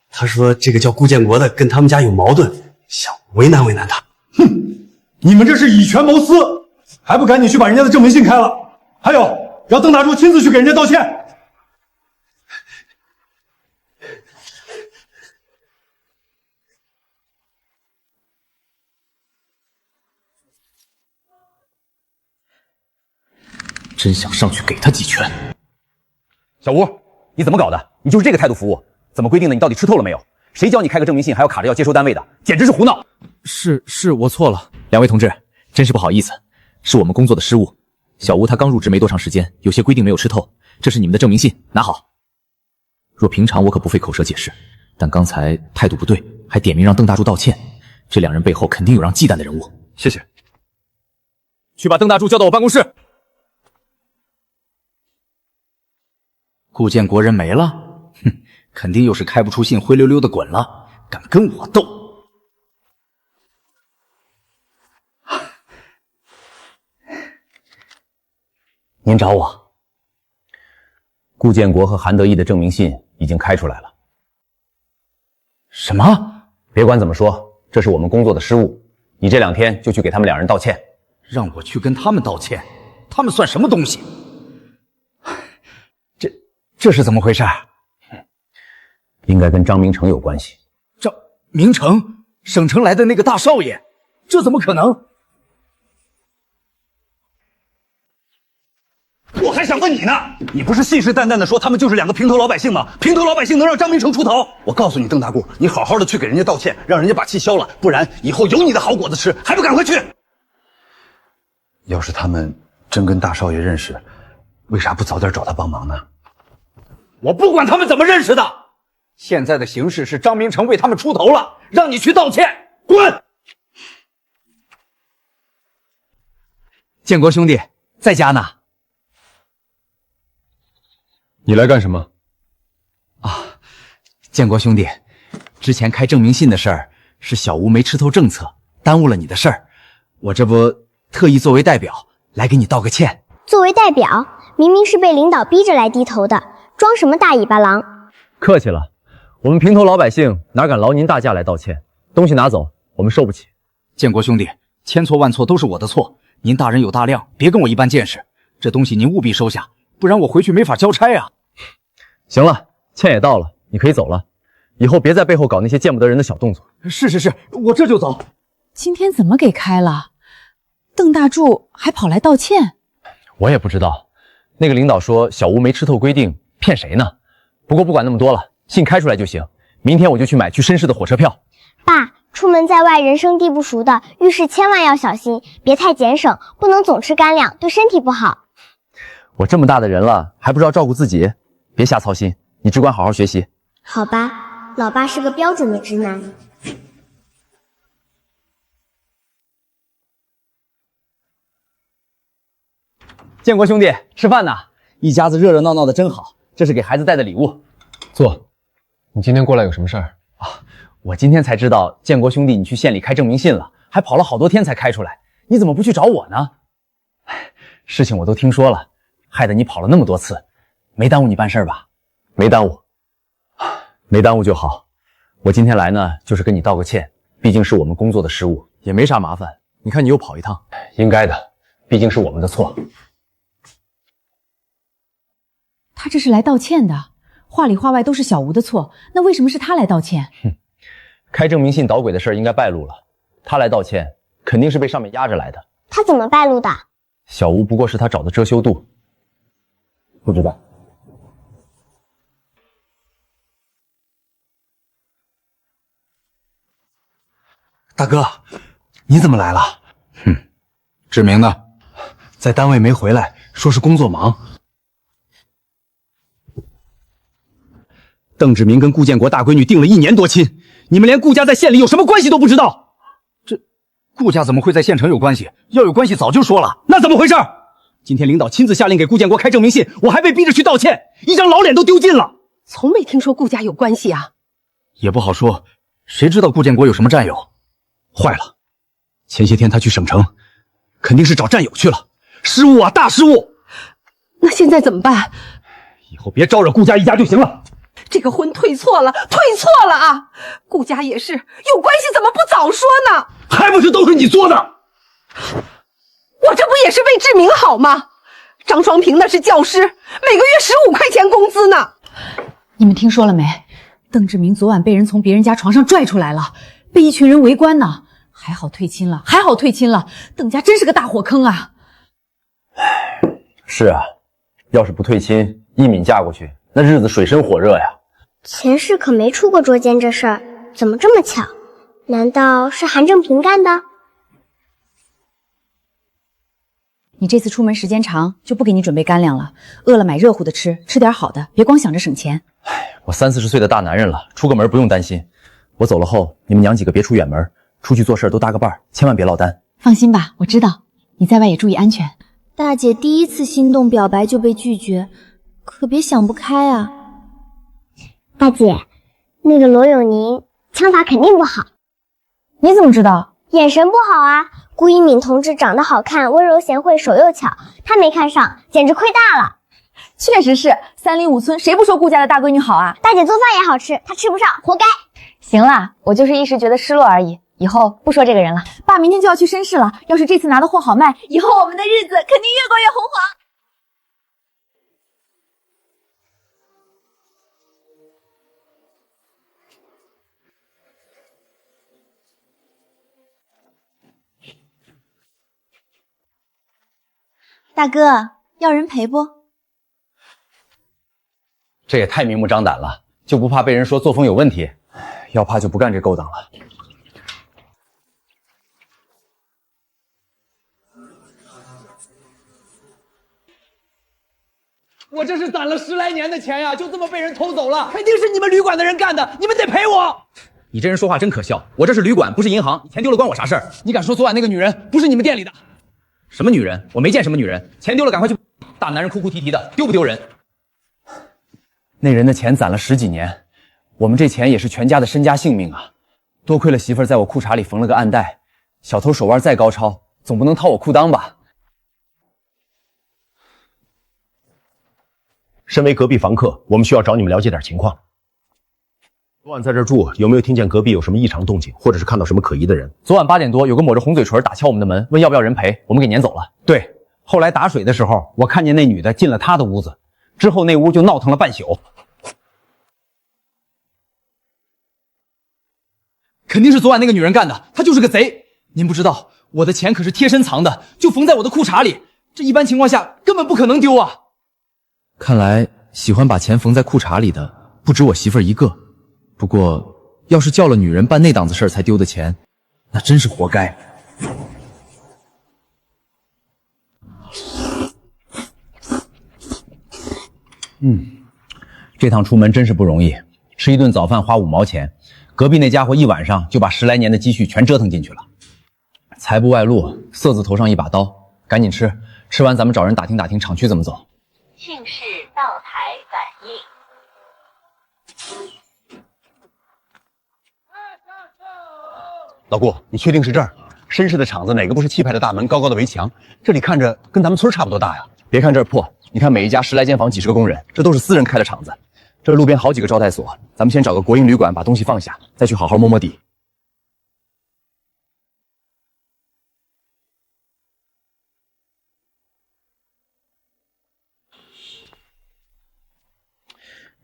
他说这个叫顾建国的跟他们家有矛盾，想为难为难他。哼，你们这是以权谋私，还不赶紧去把人家的证明信开了？还有，让邓大柱亲自去给人家道歉。真想上去给他几拳。小吴，你怎么搞的？你就是这个态度服务？怎么规定的？你到底吃透了没有？谁教你开个证明信还要卡着要接收单位的？简直是胡闹！是我错了，两位同志，真是不好意思，是我们工作的失误。小吴他刚入职没多长时间，有些规定没有吃透。这是你们的证明信，拿好。若平常我可不费口舌解释，但刚才态度不对，还点名让邓大柱道歉，这两人背后肯定有让忌惮的人物。谢谢。去把邓大柱叫到我办公室。顾建国人没了，哼，肯定又是开不出信，灰溜溜的滚了，敢跟我斗！您找我？顾建国和韩德义的证明信已经开出来了。什么？别管怎么说，这是我们工作的失误，你这2天就去给他们2人道歉。让我去跟他们道歉？他们算什么东西？这是怎么回事？应该跟张明成有关系。张明成，省城来的那个大少爷，这怎么可能？我还想问你呢，你不是信誓旦旦的说他们就是两个平头老百姓吗？平头老百姓能让张明成出头？我告诉你，邓大姑，你好好的去给人家道歉，让人家把气消了，不然以后有你的好果子吃，还不赶快去！要是他们真跟大少爷认识，为啥不早点找他帮忙呢？我不管他们怎么认识的，现在的形势是张明成为他们出头了，让你去道歉，滚！建国兄弟在家呢。你来干什么？建国兄弟，之前开证明信的事儿是小吴没吃透政策，耽误了你的事儿，我这不特意作为代表来给你道个歉。作为代表，明明是被领导逼着来低头的，装什么大尾巴狼？客气了，我们平头老百姓哪敢劳您大驾来道歉？东西拿走，我们受不起。建国兄弟，千错万错都是我的错，您大人有大量，别跟我一般见识。这东西您务必收下，不然我回去没法交差啊。行了，歉也道了，你可以走了。以后别在背后搞那些见不得人的小动作。是，我这就走。今天怎么给开了？邓大柱还跑来道歉？我也不知道，那个领导说小吴没吃透规定，骗谁呢？不过不管那么多了，信开出来就行。明天我就去买去绅士的火车票。爸，出门在外人生地不熟的，遇事千万要小心，别太俭省，不能总吃干粮，对身体不好。我这么大的人了，还不知道照顾自己？别瞎操心，你只管好好学习。好吧，老爸是个标准的直男。建国兄弟，吃饭呢，一家子热热闹闹的真好，这是给孩子带的礼物。坐。你今天过来有什么事儿？我今天才知道，建国兄弟你去县里开证明信了，还跑了好多天才开出来，你怎么不去找我呢？事情我都听说了，害得你跑了那么多次，没耽误你办事吧？没耽误，没耽误就好。我今天来呢，就是跟你道个歉，毕竟是我们工作的失误，也没啥麻烦。你看你又跑一趟，应该的，毕竟是我们的错。他这是来道歉的，话里话外都是小吴的错，那为什么是他来道歉？开证明信捣鬼的事应该败露了，他来道歉肯定是被上面压着来的。他怎么败露的？小吴不过是他找的遮羞布，不知道。大哥，你怎么来了？志明呢？在单位没回来，说是工作忙。邓志明跟顾建国大闺女定了1年多亲，你们连顾家在县里有什么关系都不知道。这顾家怎么会在县城有关系？要有关系早就说了。那怎么回事？今天领导亲自下令给顾建国开证明信，我还被逼着去道歉，一张老脸都丢尽了。从没听说顾家有关系啊。也不好说，谁知道顾建国有什么战友？坏了，前些天他去省城，肯定是找战友去了，失误啊，大失误。那现在怎么办？以后别招惹顾家一家就行了。这个婚退错了啊！顾家也是有关系，怎么不早说呢？还不是都是你做的！我这不也是为志明好吗？张双平那是教师，每个月15块钱工资呢。你们听说了没？邓志明昨晚被人从别人家床上拽出来了，被一群人围观呢。还好退亲了，邓家真是个大火坑啊！是啊，要是不退亲，一敏嫁过去，那日子水深火热呀。前世可没出过捉奸这事儿，怎么这么巧？难道是韩正平干的？你这次出门时间长，就不给你准备干粮了。饿了买热乎的吃，吃点好的，别光想着省钱。我30-40岁的大男人了，出个门不用担心。我走了后，你们娘几个别出远门，出去做事都搭个伴儿，千万别落单。放心吧，我知道。你在外也注意安全。大姐第一次心动表白就被拒绝，可别想不开啊。大姐，那个罗永宁枪法肯定不好。你怎么知道？眼神不好啊。顾一敏同志长得好看，温柔贤惠，手又巧，他没看上，简直亏大了。确实是，305村谁不说顾家的大闺女好啊？大姐做饭也好吃，她吃不上，活该。行了，我就是一时觉得失落而已，以后不说这个人了。爸明天就要去绅士了，要是这次拿的货好卖，以后我们的日子肯定越过越红火。大哥，要人陪不？这也太明目张胆了，就不怕被人说作风有问题？要怕就不干这勾当了。我这是攒了10来年的钱呀，就这么被人偷走了，肯定是你们旅馆的人干的，你们得赔我！你这人说话真可笑，我这是旅馆，不是银行，钱丢了关我啥事儿？你敢说昨晚那个女人不是你们店里的？什么女人？我没见什么女人，钱丢了赶快去。大男人哭哭啼啼的，丢不丢人？那人的钱攒了10几年，我们这钱也是全家的身家性命啊！多亏了媳妇儿在我裤衩里缝了个暗袋，小偷手腕再高超，总不能掏我裤裆吧？身为隔壁房客，我们需要找你们了解点情况。昨晚在这儿住，有没有听见隔壁有什么异常动静，或者是看到什么可疑的人？昨晚8点多，有个抹着红嘴唇打敲我们的门，问要不要人陪，我们给撵走了。对，后来打水的时候，我看见那女的进了他的屋子，之后那屋就闹腾了半宿。肯定是昨晚那个女人干的，她就是个贼。您不知道，我的钱可是贴身藏的，就缝在我的裤衩里，这一般情况下根本不可能丢啊。看来喜欢把钱缝在裤衩里的不止我媳妇儿一个。不过，要是叫了女人办那档子事儿才丢的钱，那真是活该。这趟出门真是不容易，吃一顿早饭花5毛钱，隔壁那家伙一晚上就把10来年的积蓄全折腾进去了。财不外露，色字头上一把刀，赶紧吃，吃完咱们找人打听打听厂区怎么走。姓氏到台反映。老顾，你确定是这儿？绅士的厂子哪个不是气派的大门，高高的围墙？这里看着跟咱们村差不多大呀。别看这儿破，你看每一家10来间房，几十个工人，这都是私人开的厂子。这路边好几个招待所，咱们先找个国营旅馆把东西放下，再去好好摸摸底。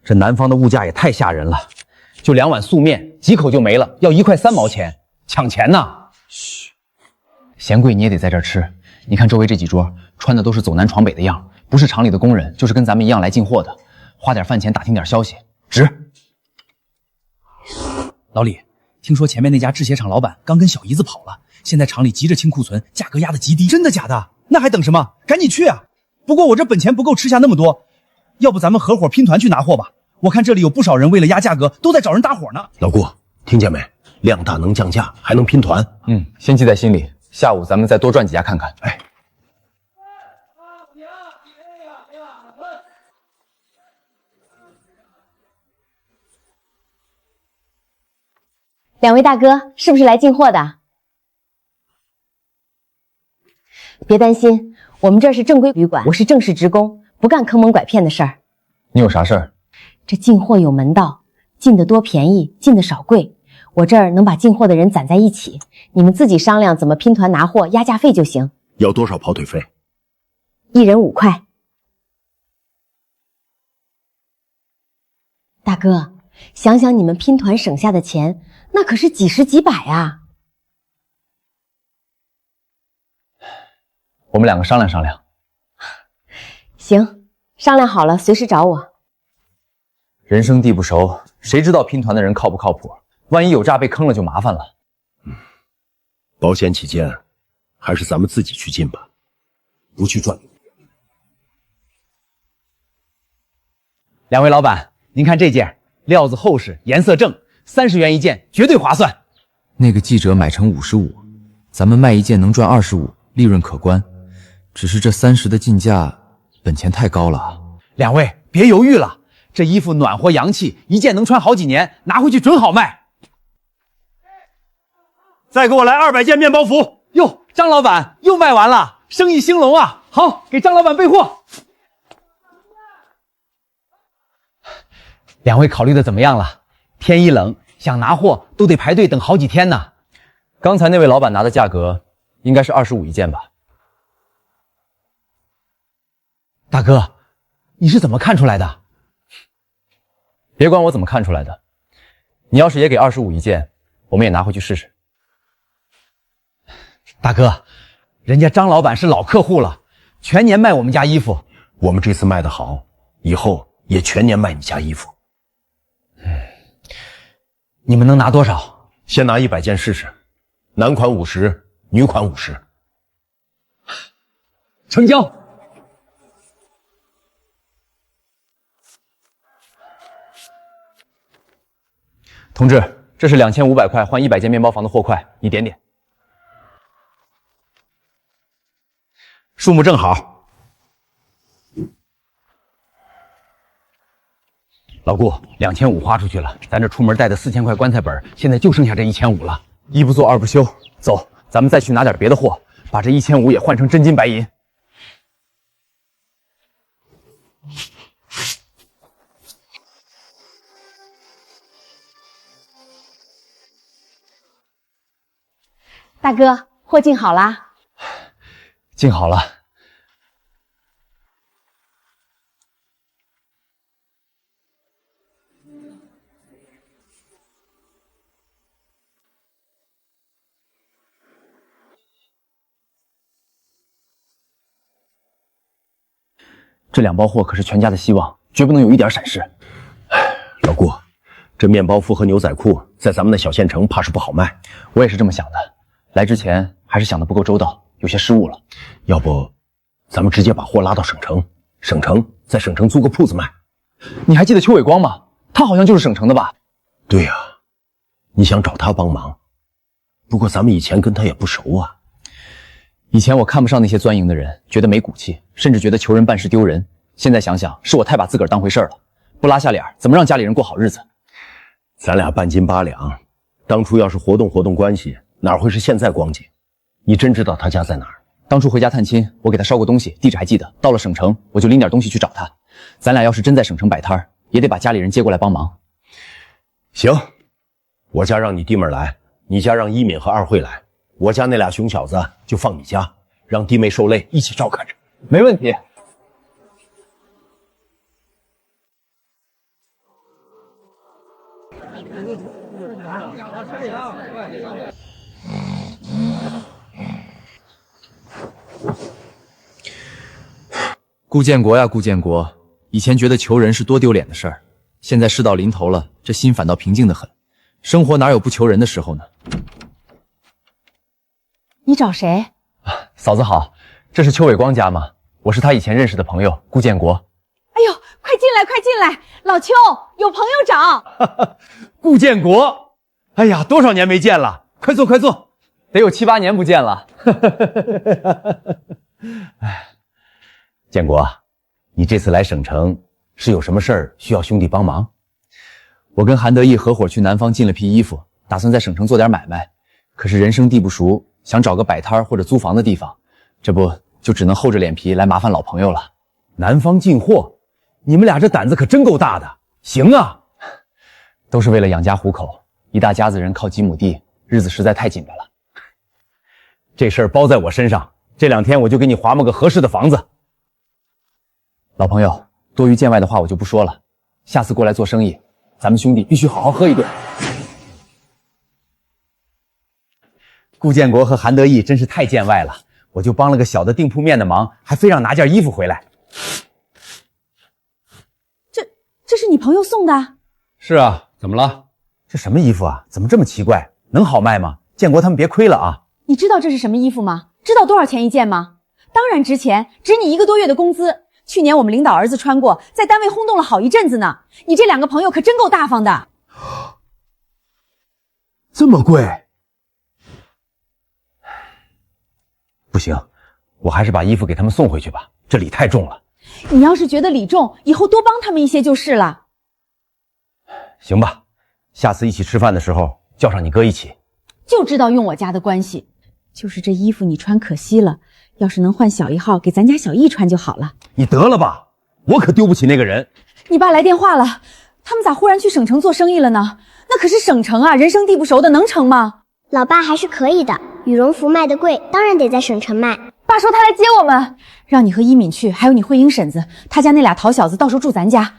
这南方的物价也太吓人了，就2碗素面，几口就没了，要1块3毛钱，抢钱呐！嘘，嫌贵你也得在这儿吃。你看周围这几桌，穿的都是走南闯北的样，不是厂里的工人，就是跟咱们一样来进货的，花点饭钱打听点消息，值。老李，听说前面那家制鞋厂老板刚跟小姨子跑了，现在厂里急着清库存，价格压得极低。真的假的？那还等什么？赶紧去啊！不过我这本钱不够吃下那么多，要不咱们合伙拼团去拿货吧？我看这里有不少人为了压价格都在找人搭伙呢。老顾，听见没？量大能降价，还能拼团。先记在心里，下午咱们再多转几家看看。哎，两位大哥是不是来进货的？别担心，我们这是正规旅馆，我是正式职工，不干坑蒙拐骗的事儿。你有啥事儿？这进货有门道，进的多便宜，进的少贵。我这儿能把进货的人攒在一起，你们自己商量怎么拼团拿货，压价费就行。要多少跑腿费？1人5块。大哥，想想你们拼团省下的钱，那可是几十几百啊！我们2个商量商量。行，商量好了，随时找我。人生地不熟，谁知道拼团的人靠不靠谱？万一有诈被坑了就麻烦了。保险起见，还是咱们自己去进吧，不去赚。2位老板，您看这件，料子厚实，颜色正，30元一件，绝对划算。那个记者买成55，咱们卖一件能赚25，利润可观。只是这30的进价，本钱太高了。2位别犹豫了，这衣服暖和洋气，一件能穿好几年，拿回去准好卖。再给我来200件面包服。哟，张老板又卖完了，生意兴隆啊！好，给张老板备货。2位考虑的怎么样了？天一冷，想拿货都得排队等好几天呢。刚才那位老板拿的价格应该是25一件吧？大哥，你是怎么看出来的？别管我怎么看出来的，你要是也给25一件，我们也拿回去试试。大哥，人家张老板是老客户了，全年卖我们家衣服。我们这次卖得好，以后也全年卖你家衣服。你们能拿多少？先拿100件试试，男款50，女款50。成交。同志，这是2500块换100间面包房的货快，你点点。数目正好。老顾，2500花出去了，咱这出门带的4000块棺材本，现在就剩下这1500了。一不做二不休，走，咱们再去拿点别的货，把这1500也换成真金白银。大哥，货进好啦？进好了。这2包货可是全家的希望，绝不能有一点闪失。老顾，这面包服和牛仔裤在咱们的小县城怕是不好卖。我也是这么想的，来之前还是想的不够周到，有些失误了。要不，咱们直接把货拉到省城，在省城租个铺子卖。你还记得邱伟光吗？他好像就是省城的吧？对呀，你想找他帮忙，不过咱们以前跟他也不熟啊。以前我看不上那些钻营的人，觉得没骨气，甚至觉得求人办事丢人。现在想想，是我太把自个儿当回事了，不拉下脸，怎么让家里人过好日子？咱俩半斤八两，当初要是活动关系，哪会是现在光景？你真知道他家在哪儿？当初回家探亲，我给他捎过东西，地址还记得。到了省城，我就拎点东西去找他。咱俩要是真在省城摆摊，也得把家里人接过来帮忙。行，我家让你弟妹来，你家让一敏和二慧来，我家那俩熊小子就放你家，让弟妹受累，一起照看着。没问题。顾建国呀，顾建国，以前觉得求人是多丢脸的事儿，现在事到临头了，这心反倒平静得很。生活哪有不求人的时候呢？你找谁？嫂子好，这是邱伟光家吗？我是他以前认识的朋友顾建国。哎呦，快进来，快进来！老邱，有朋友找。顾建国，哎呀，多少年没见了，快坐，快坐。得有7、8年不见了。哎，建国，你这次来省城是有什么事儿需要兄弟帮忙？我跟韩德义合伙去南方进了批衣服，打算在省城做点买卖，可是人生地不熟，想找个摆摊或者租房的地方，这不就只能厚着脸皮来麻烦老朋友了。南方进货，你们俩这胆子可真够大的。行啊，都是为了养家糊口，一大家子人靠几亩地，日子实在太紧巴了。这事儿包在我身上，这2天我就给你划摸个合适的房子。老朋友，多余见外的话我就不说了，下次过来做生意，咱们兄弟必须好好喝一顿。顾建国和韩德义真是太见外了，我就帮了个小的订铺面的忙，还非让拿件衣服回来。这是你朋友送的？是啊，怎么了？这什么衣服啊？怎么这么奇怪？能好卖吗？建国他们别亏了啊！你知道这是什么衣服吗？知道多少钱一件吗？当然值钱，值你1个多月的工资。去年我们领导儿子穿过，在单位轰动了好一阵子呢。你这2个朋友可真够大方的。这么贵？不行，我还是把衣服给他们送回去吧，这礼太重了。你要是觉得礼重，以后多帮他们一些就是了。行吧，下次一起吃饭的时候叫上你哥一起。就知道用我家的关系，就是这衣服你穿可惜了，要是能换小1号给咱家小易穿就好了。你得了吧，我可丢不起那个人。你爸来电话了，他们咋忽然去省城做生意了呢？那可是省城啊，人生地不熟的，能成吗？老爸还是可以的，羽绒服卖得贵，当然得在省城卖。爸说他来接我们，让你和一敏去，还有你慧英婶子，他家那俩淘小子到时候住咱家。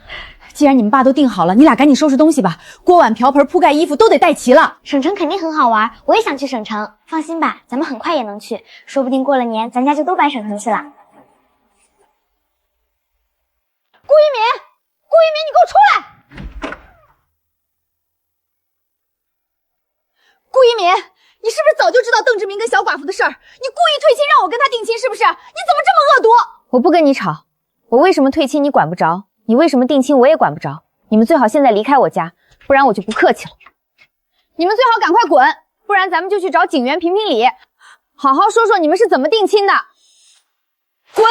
既然你们爸都定好了，你俩赶紧收拾东西吧，锅碗瓢盆铺盖衣服都得带齐了。省城肯定很好玩，我也想去省城。放心吧，咱们很快也能去，说不定过了年咱家就都搬省城去了。顾一敏，顾一敏，你给我出来！顾一敏，你是不是早就知道邓志明跟小寡妇的事儿？你故意退亲让我跟他定亲，是不是？你怎么这么恶毒？我不跟你吵，我为什么退亲你管不着，你为什么定亲我也管不着。你们最好现在离开我家，不然我就不客气了。你们最好赶快滚，不然咱们就去找警员评评理，好好说说你们是怎么定亲的。滚！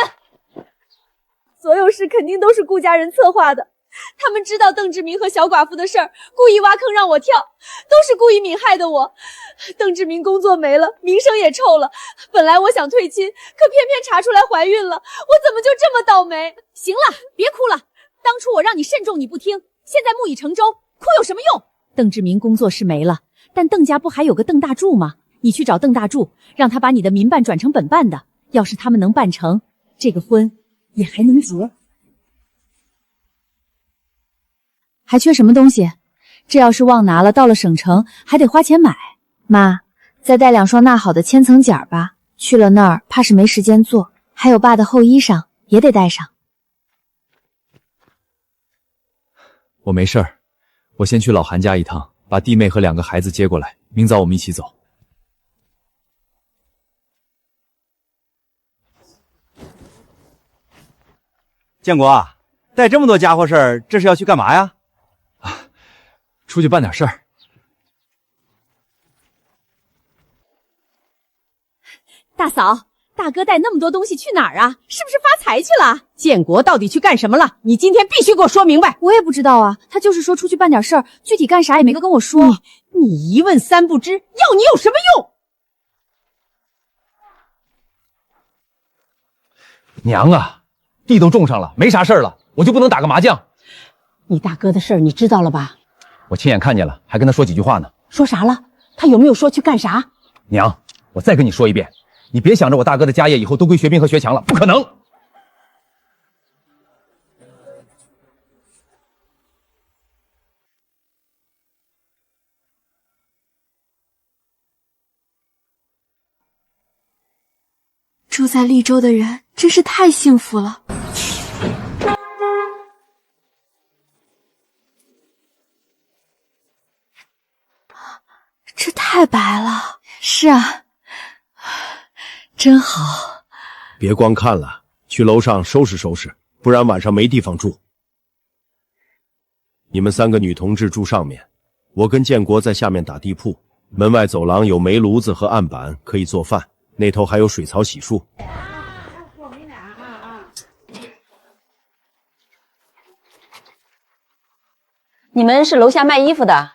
所有事肯定都是顾家人策划的，他们知道邓志明和小寡妇的事儿，故意挖坑让我跳，都是顾一敏害的我。邓志明工作没了，名声也臭了。本来我想退亲，可偏偏查出来怀孕了，我怎么就这么倒霉？行了，别哭了。当初我让你慎重，你不听，现在木已成舟，哭有什么用？邓志明工作室没了，但邓家不还有个邓大柱吗？你去找邓大柱，让他把你的民办转成本办的。要是他们能办成，这个婚也还能结。还缺什么东西？这要是忘拿了，到了省城还得花钱买。妈，再带2双纳好的千层茧吧，去了那儿怕是没时间做。还有爸的厚衣裳也得带上。我没事儿，我先去老韩家一趟，把弟妹和2个孩子接过来，明早我们一起走。建国啊，带这么多家伙事儿，这是要去干嘛呀？出去办点事儿。大嫂，大哥带那么多东西去哪儿啊？是不是发财去了？建国到底去干什么了？你今天必须给我说明白。我也不知道啊，他就是说出去办点事儿，具体干啥也没跟我说。你一问3不知，要你有什么用？娘啊，地都种上了，没啥事儿了，我就不能打个麻将？你大哥的事儿你知道了吧？我亲眼看见了，还跟他说几句话呢。说啥了？他有没有说去干啥？娘，我再跟你说一遍，你别想着我大哥的家业以后都归学兵和学强了，不可能。住在利州的人真是太幸福了。这太白了。是啊，真好。别光看了，去楼上收拾收拾，不然晚上没地方住。你们3个女同志住上面，我跟建国在下面打地铺。门外走廊有煤炉子和案板，可以做饭。那头还有水槽洗漱。你们是楼下卖衣服的？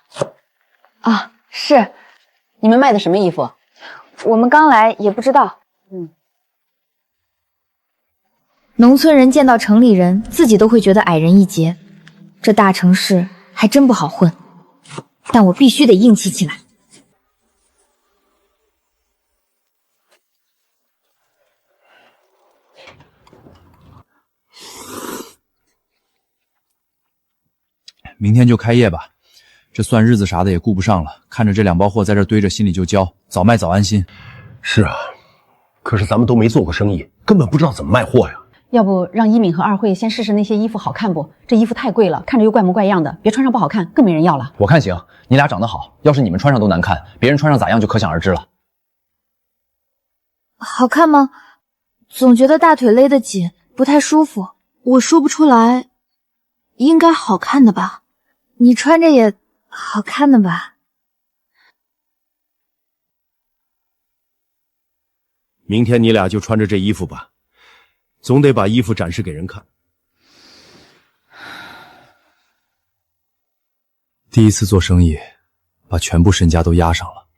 啊，是。你们卖的什么衣服？我们刚来，也不知道。嗯。农村人见到城里人，自己都会觉得矮人一截。这大城市还真不好混，但我必须得硬气起来。明天就开业吧，这算日子啥的也顾不上了，看着这2包货在这堆着，心里就焦，早卖早安心。是啊，可是咱们都没做过生意，根本不知道怎么卖货呀。要不让一敏和二慧先试试那些衣服好看不？这衣服太贵了，看着又怪模怪样的，别穿上不好看，更没人要了。我看行，你俩长得好，要是你们穿上都难看，别人穿上咋样就可想而知了。好看吗？总觉得大腿勒得紧，不太舒服。我说不出来，应该好看的吧？你穿着也好看的吧？明天你俩就穿着这衣服吧，总得把衣服展示给人看。第一次做生意，把全部身家都押上了，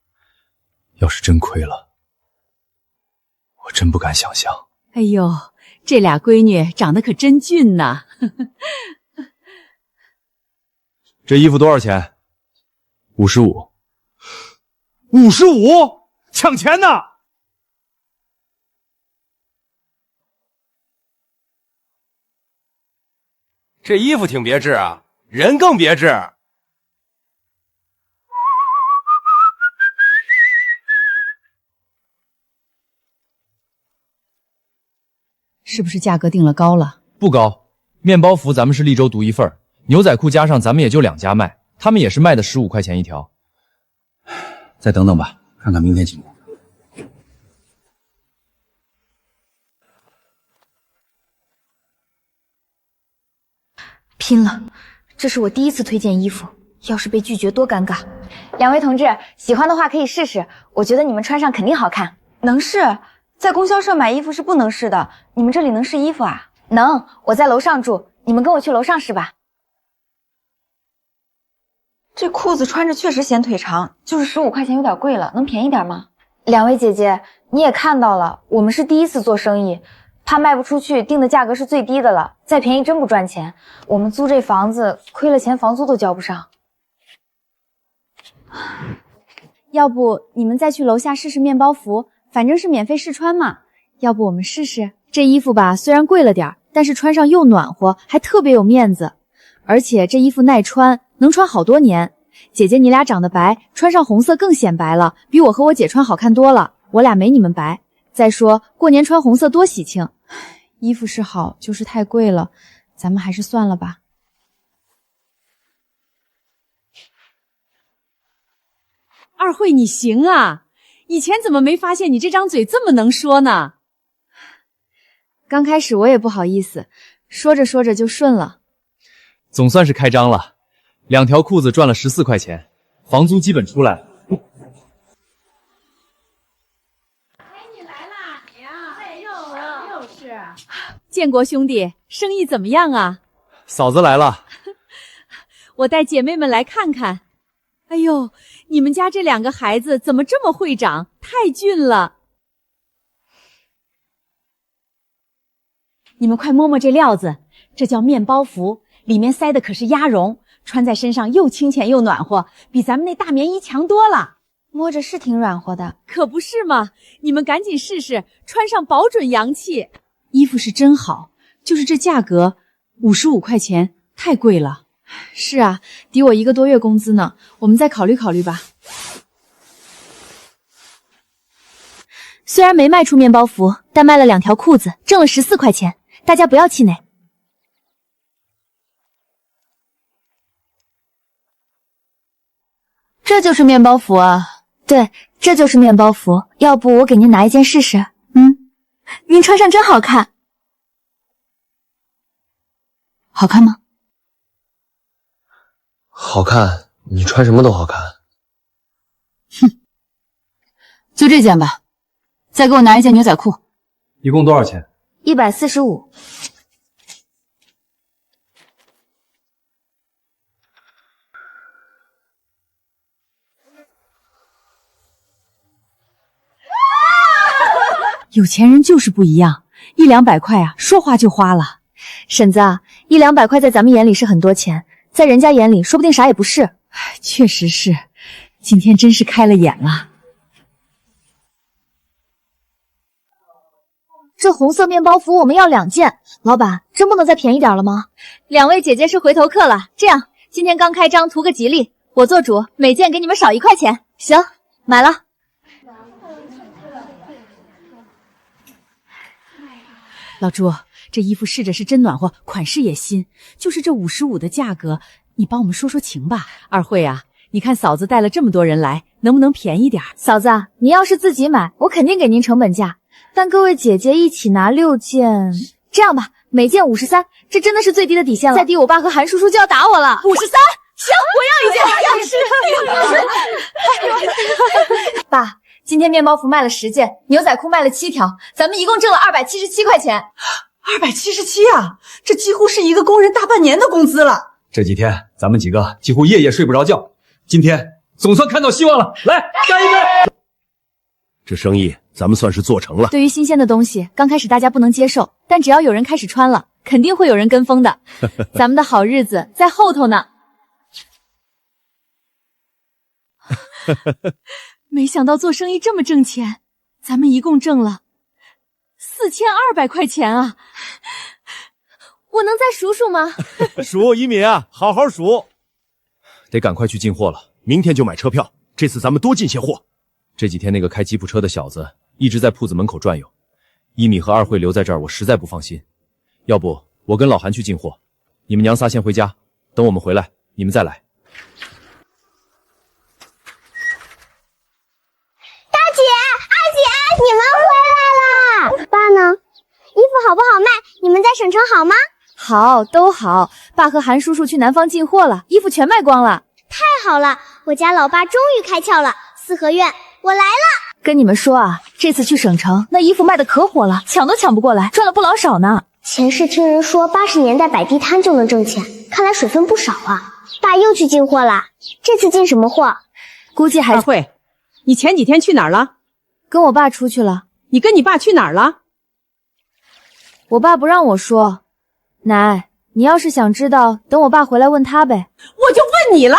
要是真亏了，我真不敢想象。哎呦，这俩闺女长得可真俊呐！这衣服多少钱？55。55？抢钱呢！这衣服挺别致啊，人更别致。是不是价格定了高了？不高，面包服咱们是1周独一份，牛仔裤加上咱们也就2家卖，他们也是卖的15块钱一条。再等等吧，看看明天情况。拼了！这是我第一次推荐衣服，要是被拒绝多尴尬。两位同志，喜欢的话可以试试，我觉得你们穿上肯定好看。能试？在供销社买衣服是不能试的，你们这里能试衣服啊？能，我在楼上住，你们跟我去楼上试吧。这裤子穿着确实显腿长，就是15块钱有点贵了，能便宜点吗？两位姐姐，你也看到了，我们是第一次做生意，怕卖不出去，定的价格是最低的了，再便宜真不赚钱。我们租这房子，亏了钱房租都交不上。要不你们再去楼下试试面包服，反正是免费试穿嘛。要不我们试试？这衣服吧，虽然贵了点，但是穿上又暖和，还特别有面子。而且这衣服耐穿，能穿好多年。姐姐你俩长得白，穿上红色更显白了，比我和我姐穿好看多了。我俩没你们白。再说过年穿红色多喜庆。衣服是好，就是太贵了，咱们还是算了吧。二慧，你行啊！以前怎么没发现你这张嘴这么能说呢？刚开始我也不好意思，说着说着就顺了。总算是开张了，2条裤子赚了14块钱，房租基本出来了。建国兄弟，生意怎么样啊？嫂子来了，我带姐妹们来看看。哎呦，你们家这2个孩子怎么这么会长，太俊了！你们快摸摸这料子，这叫面包服，里面塞的可是鸭绒，穿在身上又清浅又暖和，比咱们那大棉衣强多了。摸着是挺软和的，可不是嘛！你们赶紧试试，穿上保准洋气。衣服是真好，就是这价格55块钱，太贵了。是啊，抵我1个多月工资呢，我们再考虑考虑吧。虽然没卖出面包服，但卖了2条裤子，挣了14块钱，大家不要气馁。这就是面包服啊？对，这就是面包服。要不我给您拿一件试试？您穿上真好看。好看吗？好看，你穿什么都好看。就这件吧，再给我拿一件牛仔裤。一共多少钱？145。有钱人就是不一样，100-200块啊，说花就花了。婶子啊，100-200块在咱们眼里是很多钱，在人家眼里说不定啥也不是。确实是，今天真是开了眼了。这红色面包服我们要2件，老板，真不能再便宜点了吗？2位姐姐是回头客了，这样，今天刚开张，图个吉利，我做主，每件给你们少1块钱。行，买了。老朱，这衣服试着是真暖和，款式也新，就是这55的价格，你帮我们说说情吧。二慧啊，你看嫂子带了这么多人来，能不能便宜点？嫂子，您要是自己买，我肯定给您成本价。但各位姐姐一起拿6件，这样吧，每件53，这真的是最低的底线了。再低，我爸和韩叔叔就要打我了。53，行，我要1件。爸，今天面包服卖了10件，牛仔裤卖了7条，咱们一共挣了277块钱。277啊，这几乎是一个工人大半年的工资了。这几天咱们几个几乎夜夜睡不着觉，今天总算看到希望了。来，干一杯！这生意咱们算是做成了。对于新鲜的东西，刚开始大家不能接受，但只要有人开始穿了，肯定会有人跟风的。咱们的好日子在后头呢。没想到做生意这么挣钱，咱们一共挣了4200块钱啊！我能再数数吗？数，一敏啊，好好数。得赶快去进货了，明天就买车票。这次咱们多进些货。这几天那个开吉普车的小子一直在铺子门口转悠，一米和二慧留在这儿，我实在不放心。要不我跟老韩去进货，你们娘仨先回家，等我们回来，你们再来。大姐、二姐，你们回来啦！爸呢？衣服好不好卖？你们在省城好吗？好，都好。爸和韩叔叔去南方进货了，衣服全卖光了。太好了，我家老爸终于开窍了。四合院，我来了。跟你们说啊，这次去省城，那衣服卖的可火了，抢都抢不过来，赚了不老少呢。前世听人说80年代摆地摊就能挣钱，看来水分不少啊。爸又去进货啦，这次进什么货？估计还会。你前几天去哪儿了？跟我爸出去了。你跟你爸去哪儿了？我爸不让我说。奶，你要是想知道，等我爸回来问他呗。我就问你了。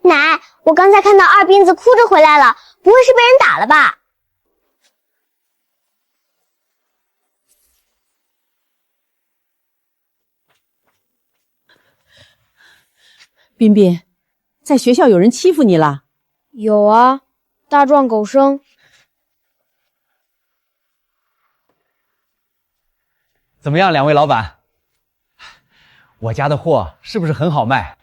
奶，我刚才看到二斌子哭着回来了，不会是被人打了吧？彬彬，在学校有人欺负你了？有啊，大壮狗生。怎么样，两位老板？我家的货是不是很好卖？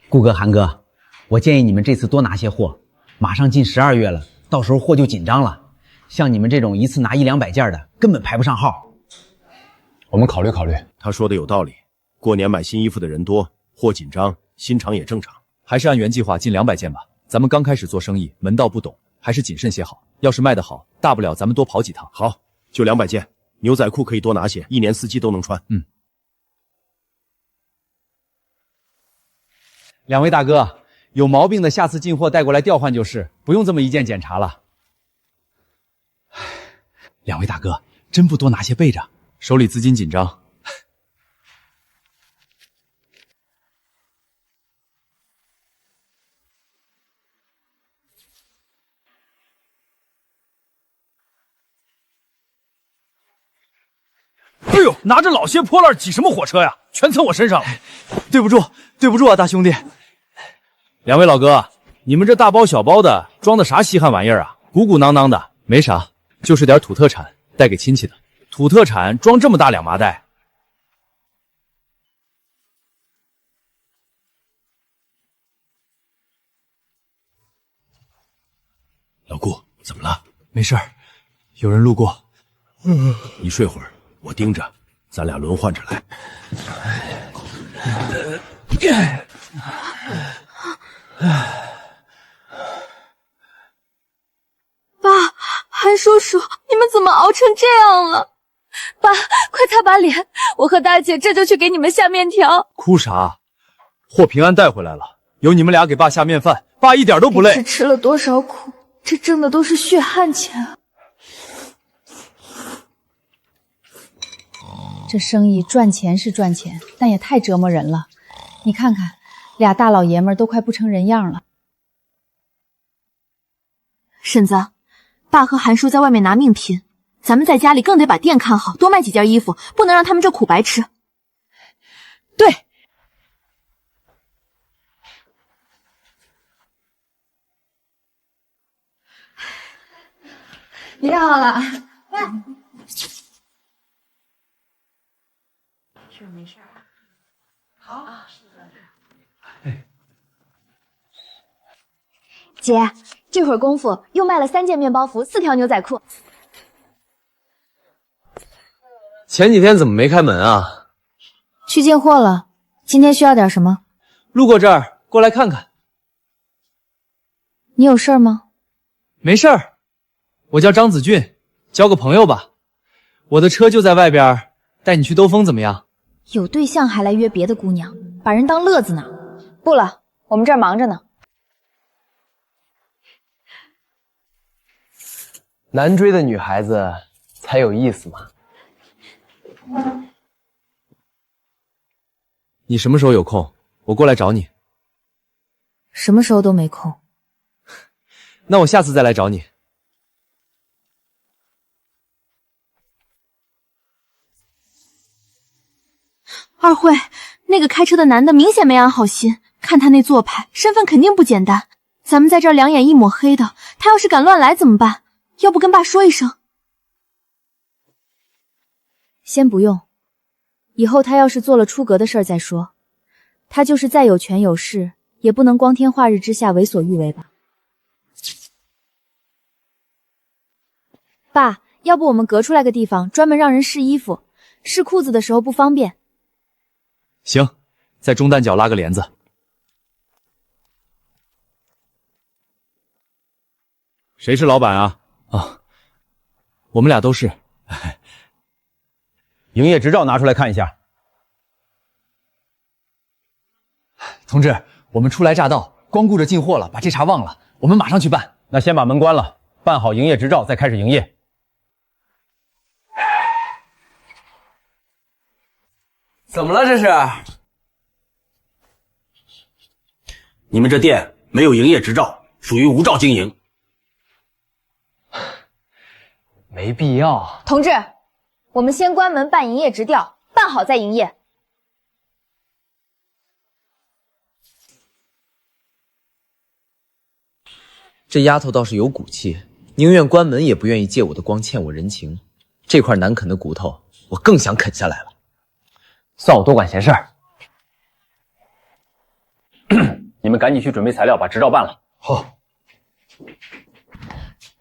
顾哥、韩哥，我建议你们这次多拿些货，马上进12月了，到时候货就紧张了。像你们这种一次拿100-200件的，根本排不上号。我们考虑考虑。他说的有道理，过年买新衣服的人多，货紧张，心肠也正常。还是按原计划进200件吧。咱们刚开始做生意，门道不懂，还是谨慎些好。要是卖得好，大不了咱们多跑几趟。好，就200件。牛仔裤可以多拿些，1年4季都能穿。两位大哥，有毛病的下次进货带过来调换就是，不用这么一件检查了。两位大哥，真不多拿些备着，手里资金紧张。哎呦，拿着老些破烂挤什么火车呀？全蹭我身上了！对不住啊，大兄弟。两位老哥，你们这大包小包的装的啥稀罕玩意儿啊？鼓鼓囊囊的。没啥，就是点土特产，带给亲戚的。土特产装这么大2麻袋。老顾，怎么了？没事儿，有人路过。你睡会儿，我盯着，咱俩轮换着来。爸，韩叔叔，你们怎么熬成这样了？爸，快擦把脸，我和大姐这就去给你们下面条。哭啥？货平安带回来了，有你们俩给爸下面饭，爸一点都不累。这吃了多少苦，这挣的都是血汗钱啊！这生意赚钱是赚钱，但也太折磨人了。你看看，俩大老爷们儿都快不成人样了。婶子，爸和韩叔在外面拿命拼，咱们在家里更得把店看好，多卖几件衣服，不能让他们这苦白吃。对。你站好了。没事。好啊。姐，这会儿功夫又卖了3件面包服，4条牛仔裤。前几天怎么没开门啊？去进货了。今天需要点什么？路过这儿，过来看看。你有事儿吗？没事儿，我叫张子俊，交个朋友吧。我的车就在外边，带你去兜风怎么样？有对象还来约别的姑娘，把人当乐子呢。不了，我们这儿忙着呢。难追的女孩子才有意思嘛。你什么时候有空？我过来找你。什么时候都没空。那我下次再来找你。二慧，那个开车的男的明显没安好心，看他那做派，身份肯定不简单。咱们在这儿两眼一抹黑的，他要是敢乱来怎么办？要不跟爸说一声？先不用，以后他要是做了出格的事儿再说。他就是再有权有势，也不能光天化日之下为所欲为吧？爸，要不我们隔出来个地方，专门让人试衣服，试裤子的时候不方便。行，在中单角拉个帘子。谁是老板啊？啊，我们俩都是。营业执照拿出来看一下。同志，我们初来乍到，光顾着进货了，把这茬忘了。我们马上去办。那先把门关了，办好营业执照再开始营业。怎么了这是？你们这店没有营业执照，属于无照经营。没必要。同志，我们先关门办营业执调，办好再营业。这丫头倒是有骨气，宁愿关门也不愿意借我的光欠我人情。这块难啃的骨头，我更想啃下来了。算我多管闲事儿。你们赶紧去准备材料，把执照办了。好。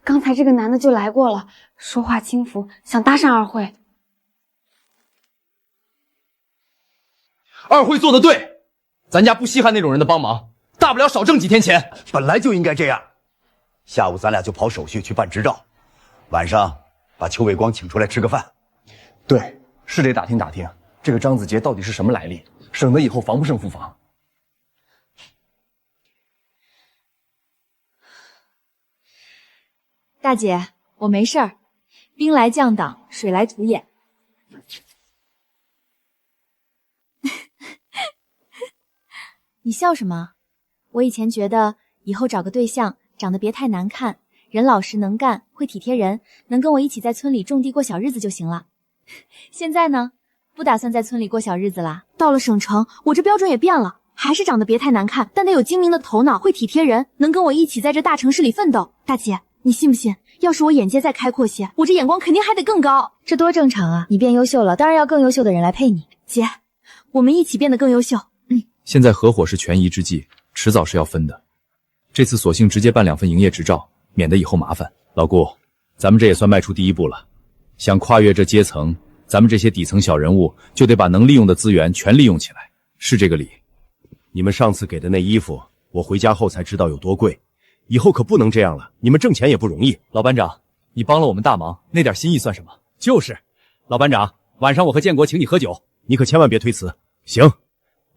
刚才这个男的就来过了，说话轻浮，想搭讪二慧。二慧做的对，咱家不稀罕那种人的帮忙，大不了少挣几天钱。本来就应该这样。下午咱俩就跑手续去办执照，晚上把邱伟光请出来吃个饭。对，是得打听打听这个张子杰到底是什么来历，省得以后防不胜防防。大姐，我没事儿，兵来将挡，水来土掩。你笑什么？我以前觉得以后找个对象长得别太难看，人老实能干，会体贴人，能跟我一起在村里种地过小日子就行了。现在呢，不打算在村里过小日子啦。到了省城，我这标准也变了，还是长得别太难看，但得有精明的头脑，会体贴人，能跟我一起在这大城市里奋斗。大姐，你信不信？要是我眼界再开阔些，我这眼光肯定还得更高。这多正常啊！你变优秀了，当然要更优秀的人来配你。姐，我们一起变得更优秀。现在合伙是权宜之计，迟早是要分的。这次索性直接办2份营业执照，免得以后麻烦。老顾，咱们这也算迈出第一步了。想跨越这阶层，咱们这些底层小人物就得把能利用的资源全利用起来，是这个理。你们上次给的那衣服，我回家后才知道有多贵，以后可不能这样了。你们挣钱也不容易。老班长，你帮了我们大忙，那点心意算什么？就是，老班长，晚上我和建国请你喝酒，你可千万别推辞。行，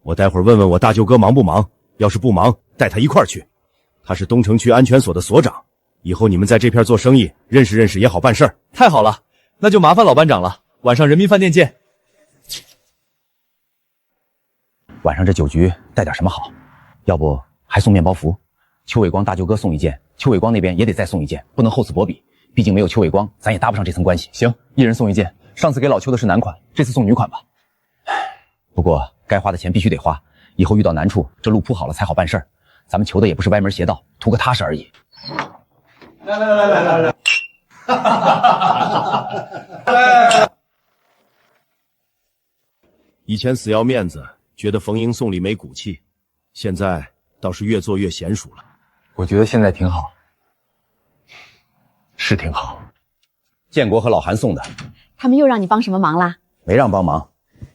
我待会儿问问我大舅哥忙不忙，要是不忙，带他一块儿去。他是东城区安全所的所长，以后你们在这片做生意，认识认识也好办事儿。太好了，那就麻烦老班长了。晚上人民饭店见。晚上这酒局带点什么好？要不还送面包服？邱伟光大舅哥送1件，邱伟光那边也得再送1件，不能厚此薄彼。毕竟没有邱伟光，咱也搭不上这层关系。行，一人送1件。上次给老邱的是男款，这次送女款吧。不过该花的钱必须得花，以后遇到难处，这路铺好了才好办事儿。咱们求的也不是歪门邪道，图个踏实而已。来，以前死要面子，觉得逢迎送礼没骨气，现在倒是越做越娴熟了。我觉得现在挺好，是挺好。建国和老韩送的，他们又让你帮什么忙啦？没让帮忙。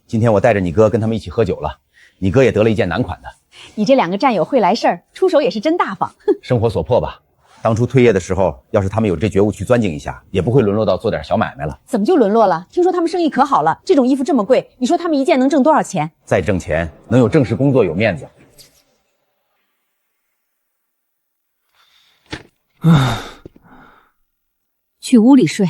今天我带着你哥跟他们一起喝酒了，你哥也得了1件男款的。你这2个战友会来事儿，出手也是真大方。生活所迫吧。当初退业的时候，要是他们有这觉悟去钻进一下，也不会沦落到做点小买卖了。怎么就沦落了？听说他们生意可好了，这种衣服这么贵，你说他们1件能挣多少钱？再挣钱，能有正式工作有面子。去屋里睡。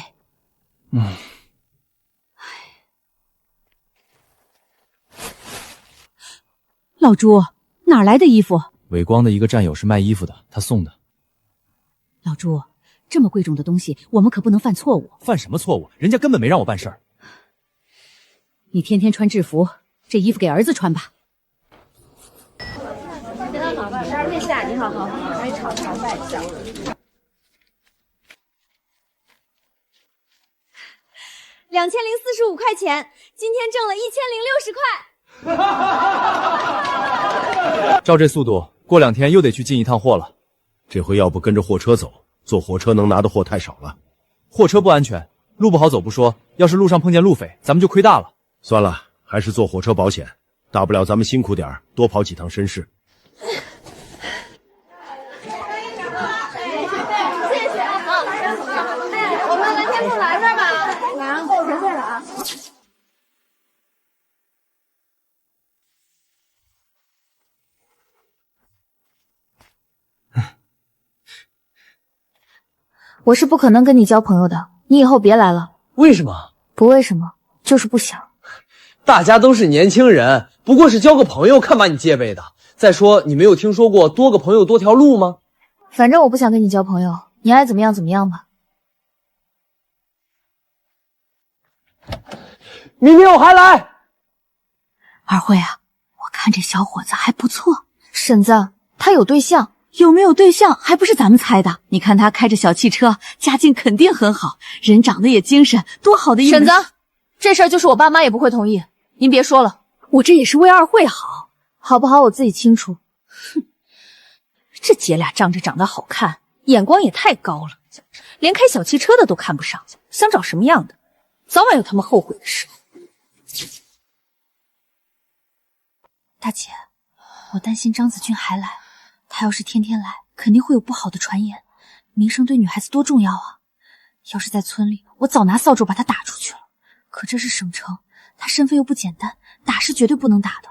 老朱，哪来的衣服？伟光的一个战友是卖衣服的，他送的。老朱，这么贵重的东西，我们可不能犯错误。犯什么错误？人家根本没让我办事儿。你天天穿制服，这衣服给儿子穿吧。殿下你好，来炒饭小。2045块钱，今天挣了1060块。照这速度，过2天又得去进一趟货了。这回要不跟着货车走，坐火车能拿的货太少了。货车不安全，路不好走不说，要是路上碰见路匪，咱们就亏大了。算了，还是坐火车保险，大不了咱们辛苦点，多跑几趟绅士。我们来天空来这儿吧，来，够10岁了啊。我是不可能跟你交朋友的，你以后别来了。为什么？不为什么，就是不想。大家都是年轻人，不过是交个朋友，看把你戒备的。再说，你没有听说过多个朋友多条路吗？反正我不想跟你交朋友，你爱怎么样怎么样吧。明天我还来。二慧啊，我看这小伙子还不错。婶子，他有对象。有没有对象还不是咱们猜的？你看他开着小汽车，家境肯定很好，人长得也精神，多好的一婶子，这事儿就是我爸妈也不会同意，您别说了，我这也是为二慧好，好不好我自己清楚。哼，这姐俩仗着长得好看，眼光也太高了，连开小汽车的都看不上，想找什么样的？早晚有他们后悔的时候。大姐，我担心张子俊还来。他要是天天来，肯定会有不好的传言。名声对女孩子多重要啊！要是在村里，我早拿扫帚把他打出去了。可这是省城，他身份又不简单，打是绝对不能打的。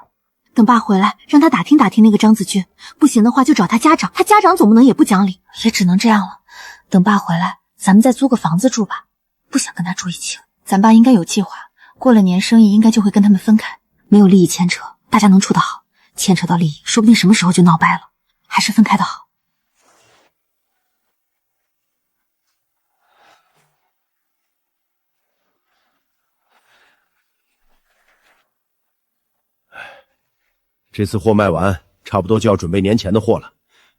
等爸回来，让他打听打听那个张子俊，不行的话就找他家长，他家长总不能也不讲理，也只能这样了。等爸回来，咱们再租个房子住吧。不想跟他住一起了。咱爸应该有计划，过了年生意应该就会跟他们分开，没有利益牵扯，大家能处得好。牵扯到利益，说不定什么时候就闹掰了。还是分开的好。这次货卖完，差不多就要准备年前的货了。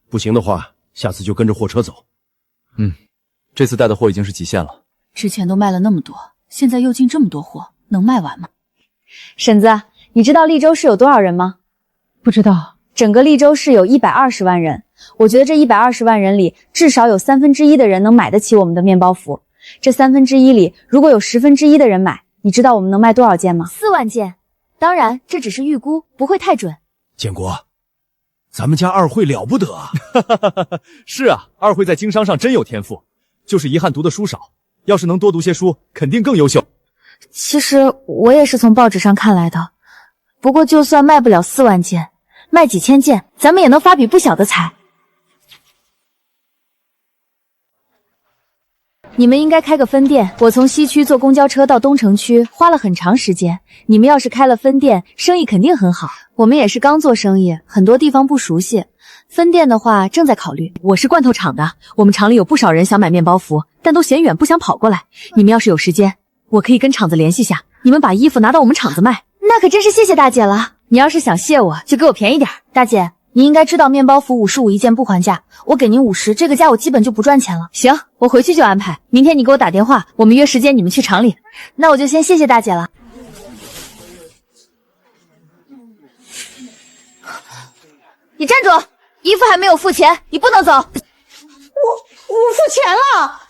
不行的话，下次就跟着货车走。这次带的货已经是极限了。之前都卖了那么多，现在又进这么多货，能卖完吗？婶子，你知道利州市有多少人吗？不知道。整个利州市有120万人，我觉得这120万人里，至少有1/3的人能买得起我们的面包服。这1/3里，如果有1/10的人买，你知道我们能卖多少件吗？4万件。当然，这只是预估，不会太准。建国，咱们家二慧了不得啊！是啊，二慧在经商上真有天赋，就是遗憾读的书少。要是能多读些书，肯定更优秀。其实我也是从报纸上看来的，不过就算卖不了4万件。卖几千件，咱们也能发笔不小的财。你们应该开个分店，我从西区坐公交车到东城区花了很长时间。你们要是开了分店，生意肯定很好。我们也是刚做生意，很多地方不熟悉。分店的话正在考虑。我是罐头厂的，我们厂里有不少人想买面包服，但都嫌远，不想跑过来。你们要是有时间，我可以跟厂子联系下，你们把衣服拿到我们厂子卖。那可真是谢谢大姐了。你要是想谢我，就给我便宜点。大姐，你应该知道面包服55一件不还价，我给您50，这个价我基本就不赚钱了。行，我回去就安排。明天你给我打电话，我们约时间，你们去厂里。那我就先谢谢大姐了。你站住！衣服还没有付钱，你不能走。我付钱了。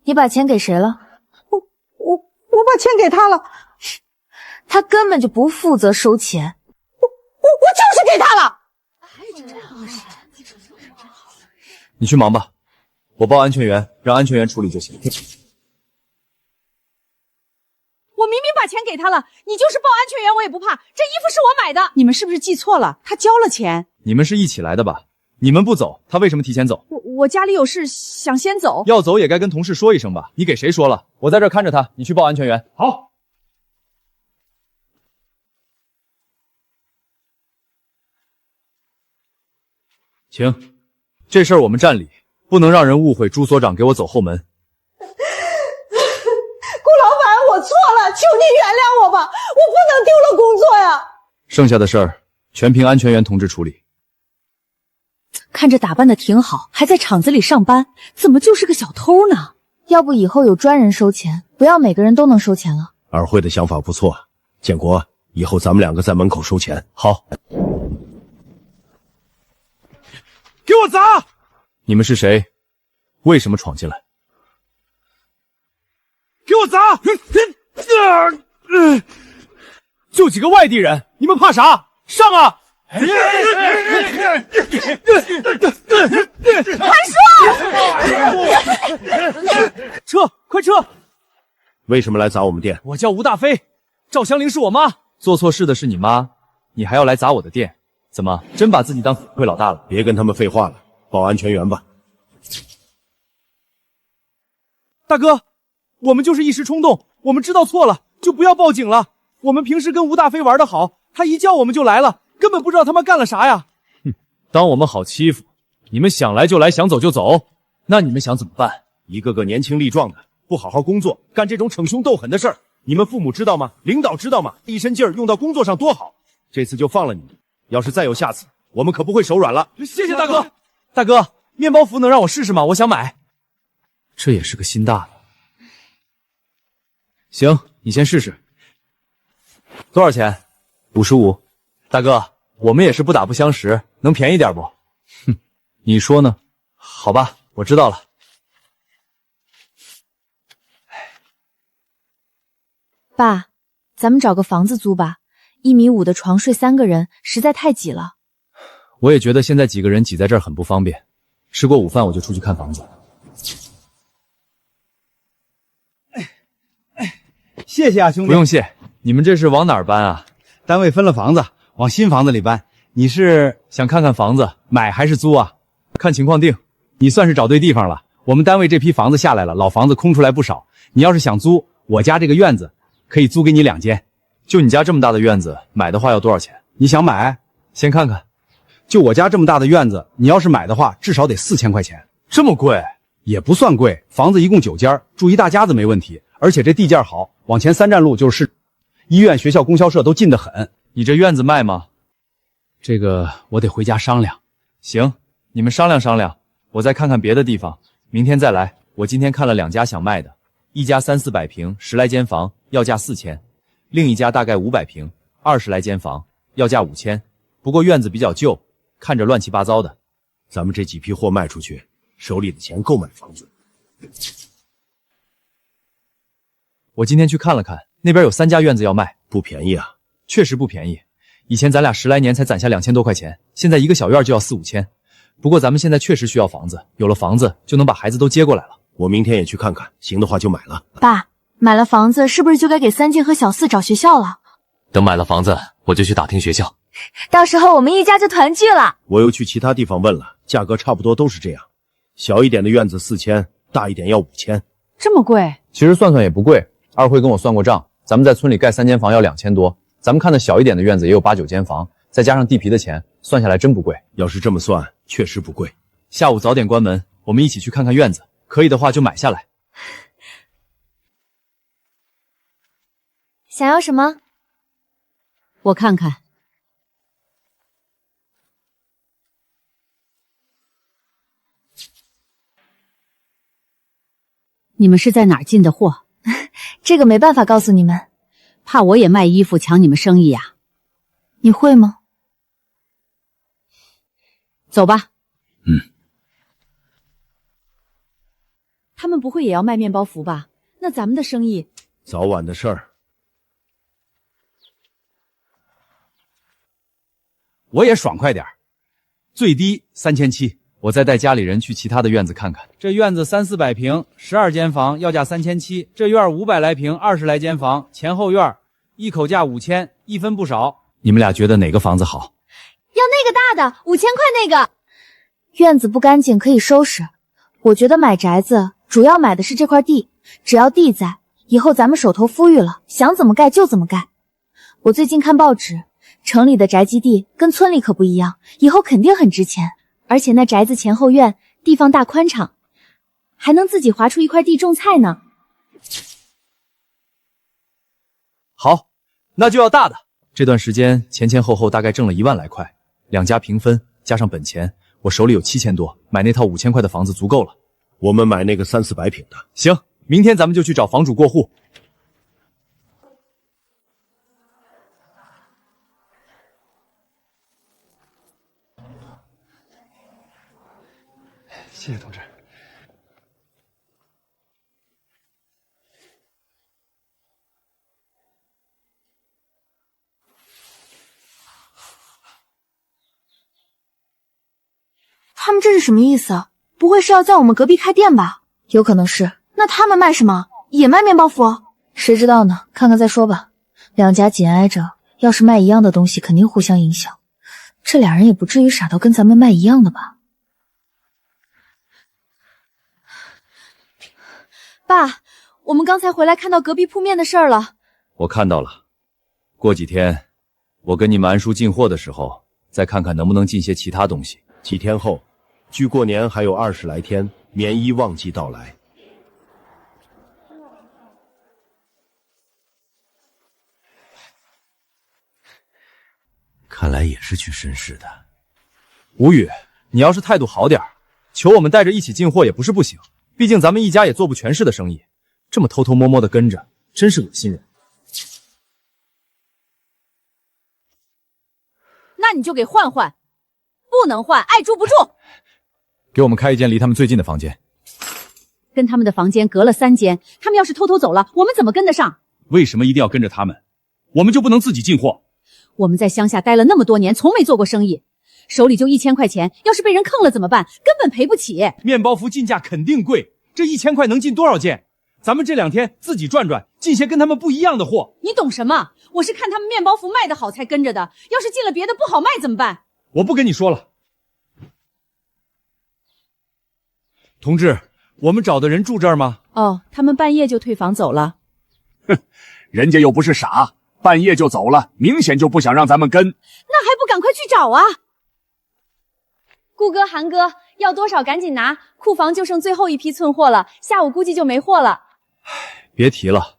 你把钱给谁了？我把钱给他了。他根本就不负责收钱，我就是给他了。你去忙吧，我报安全员，让安全员处理就行。我明明把钱给他了，你就是报安全员我也不怕。这衣服是我买的。你们是不是记错了？他交了钱。你们是一起来的吧？你们不走，他为什么提前走？我家里有事，想先走。要走也该跟同事说一声吧？你给谁说了？我在这看着他，你去报安全员。好。请，这事儿我们站里，不能让人误会朱所长给我走后门。顾老板，我错了，求您原谅我吧，我不能丢了工作呀。剩下的事儿全凭安全员同志处理。看着打扮的挺好，还在厂子里上班，怎么就是个小偷呢？要不以后有专人收钱，不要每个人都能收钱了。二慧的想法不错，建国，以后咱们两个在门口收钱。好。给我砸！你们是谁？为什么闯进来？给我砸！就几个外地人，你们怕啥？上啊！韩叔，快撤！为什么来砸我们店？我叫吴大飞，赵香玲是我妈。做错事的是你妈，你还要来砸我的店？怎么，真把自己当府会老大了？别跟他们废话了，报安全员吧。大哥，我们就是一时冲动，我们知道错了，就不要报警了。我们平时跟吴大飞玩得好，他一叫我们就来了，根本不知道他妈干了啥呀。当我们好欺负？你们想来就来，想走就走？那你们想怎么办？一个个年轻力壮的，不好好工作，干这种逞凶斗狠的事儿，你们父母知道吗？领导知道吗？一身劲儿用到工作上多好。这次就放了你们，要是再有下次，我们可不会手软了。谢谢大哥。大哥，面包服能让我试试吗？我想买。这也是个心大的。行，你先试试。多少钱？55。大哥，我们也是不打不相识，能便宜点不？哼，你说呢？好吧，我知道了。爸，咱们找个房子租吧，1.5米的床睡3个人实在太挤了。我也觉得现在几个人挤在这儿很不方便。吃过午饭我就出去看房子。谢谢啊，兄弟。不用谢，你们这是往哪儿搬啊？单位分了房子，往新房子里搬。你是想看看房子，买还是租啊？看情况定。你算是找对地方了。我们单位这批房子下来了，老房子空出来不少。你要是想租，我家这个院子可以租给你2间。就你家这么大的院子，买的话要多少钱？你想买？先看看。就我家这么大的院子，你要是买的话，至少得4000块钱。这么贵？也不算贵，房子一共9间，住一大家子没问题。而且这地价好，往前3站路就是市，医院、学校、供销社都近得很。你这院子卖吗？这个我得回家商量。行，你们商量商量，我再看看别的地方，明天再来。我今天看了2家想卖的，一家300-400平，10来间房，要价4000；另一家大概500平，20来间房，要价5000。不过院子比较旧，看着乱七八糟的。咱们这几批货卖出去，手里的钱够买房子。我今天去看了看，那边有3家院子要卖，不便宜啊。确实不便宜。以前咱俩10来年才攒下2000多块钱，现在一个小院就要4-5千。不过咱们现在确实需要房子，有了房子就能把孩子都接过来了。我明天也去看看，行的话就买了。爸，买了房子是不是就该给3进和小4找学校了？等买了房子，我就去打听学校。到时候我们一家就团聚了。我又去其他地方问了，价格差不多都是这样。小一点的院子4000，大一点要5000。这么贵？其实算算也不贵。二慧跟我算过账，咱们在村里盖3间房要2000多，咱们看的小一点的院子也有8-9间房，再加上地皮的钱，算下来真不贵。要是这么算，确实不贵。下午早点关门，我们一起去看看院子，可以的话就买下来。想要什么？我看看。你们是在哪儿进的货？这个没办法告诉你们，怕我也卖衣服抢你们生意呀？你会吗？走吧。他们不会也要卖面包服吧？那咱们的生意……早晚的事儿。我也爽快点，最低3700。我再带家里人去其他的院子看看。这院子300-400平，12间房，要价3700。这院500来平，20来间房，前后院一口价5000，一分不少。你们俩觉得哪个房子好？要那个大的，5000块那个。院子不干净可以收拾。我觉得买宅子主要买的是这块地，只要地在，以后咱们手头富裕了，想怎么盖就怎么盖。我最近看报纸，城里的宅基地跟村里可不一样，以后肯定很值钱。而且那宅子前后院地方大宽敞，还能自己划出一块地种菜呢。好，那就要大的。这段时间前后后大概挣了1万来块，2家平分，加上本钱，我手里有7000多，买那套5000块的房子足够了。我们买那个300-400平的。行，明天咱们就去找房主过户。谢谢同志。他们这是什么意思啊？不会是要在我们隔壁开店吧？有可能是。那他们卖什么？也卖面包服？谁知道呢？看看再说吧。两家紧挨着，要是卖一样的东西，肯定互相影响。这俩人也不至于傻到跟咱们卖一样的吧？爸，我们刚才回来看到隔壁铺面的事儿了。我看到了。过几天，我跟你们安叔进货的时候，再看看能不能进些其他东西。几天后，距过年还有20来天，棉衣旺季到来。看来也是去绅士的。吴宇，你要是态度好点，求我们带着一起进货也不是不行。毕竟咱们一家也做不全市的生意，这么偷偷摸摸的跟着，真是恶心人。那你就给换换，不能换，爱住不住。给我们开一间离他们最近的房间。跟他们的房间隔了3间，他们要是偷偷走了，我们怎么跟得上？为什么一定要跟着他们？我们就不能自己进货？我们在乡下待了那么多年，从没做过生意，手里就1000块钱，要是被人坑了怎么办？根本赔不起。面包服进价肯定贵，这1000块能进多少件？咱们这2天自己转转，进些跟他们不一样的货。你懂什么？我是看他们面包服卖得好才跟着的，要是进了别的不好卖怎么办？我不跟你说了。同志，我们找的人住这儿吗？哦，他们半夜就退房走了。哼，人家又不是傻，半夜就走了，明显就不想让咱们跟。那还不赶快去找啊！顾哥、韩哥，要多少赶紧拿，库房就剩最后一批寸货了，下午估计就没货了。别提了，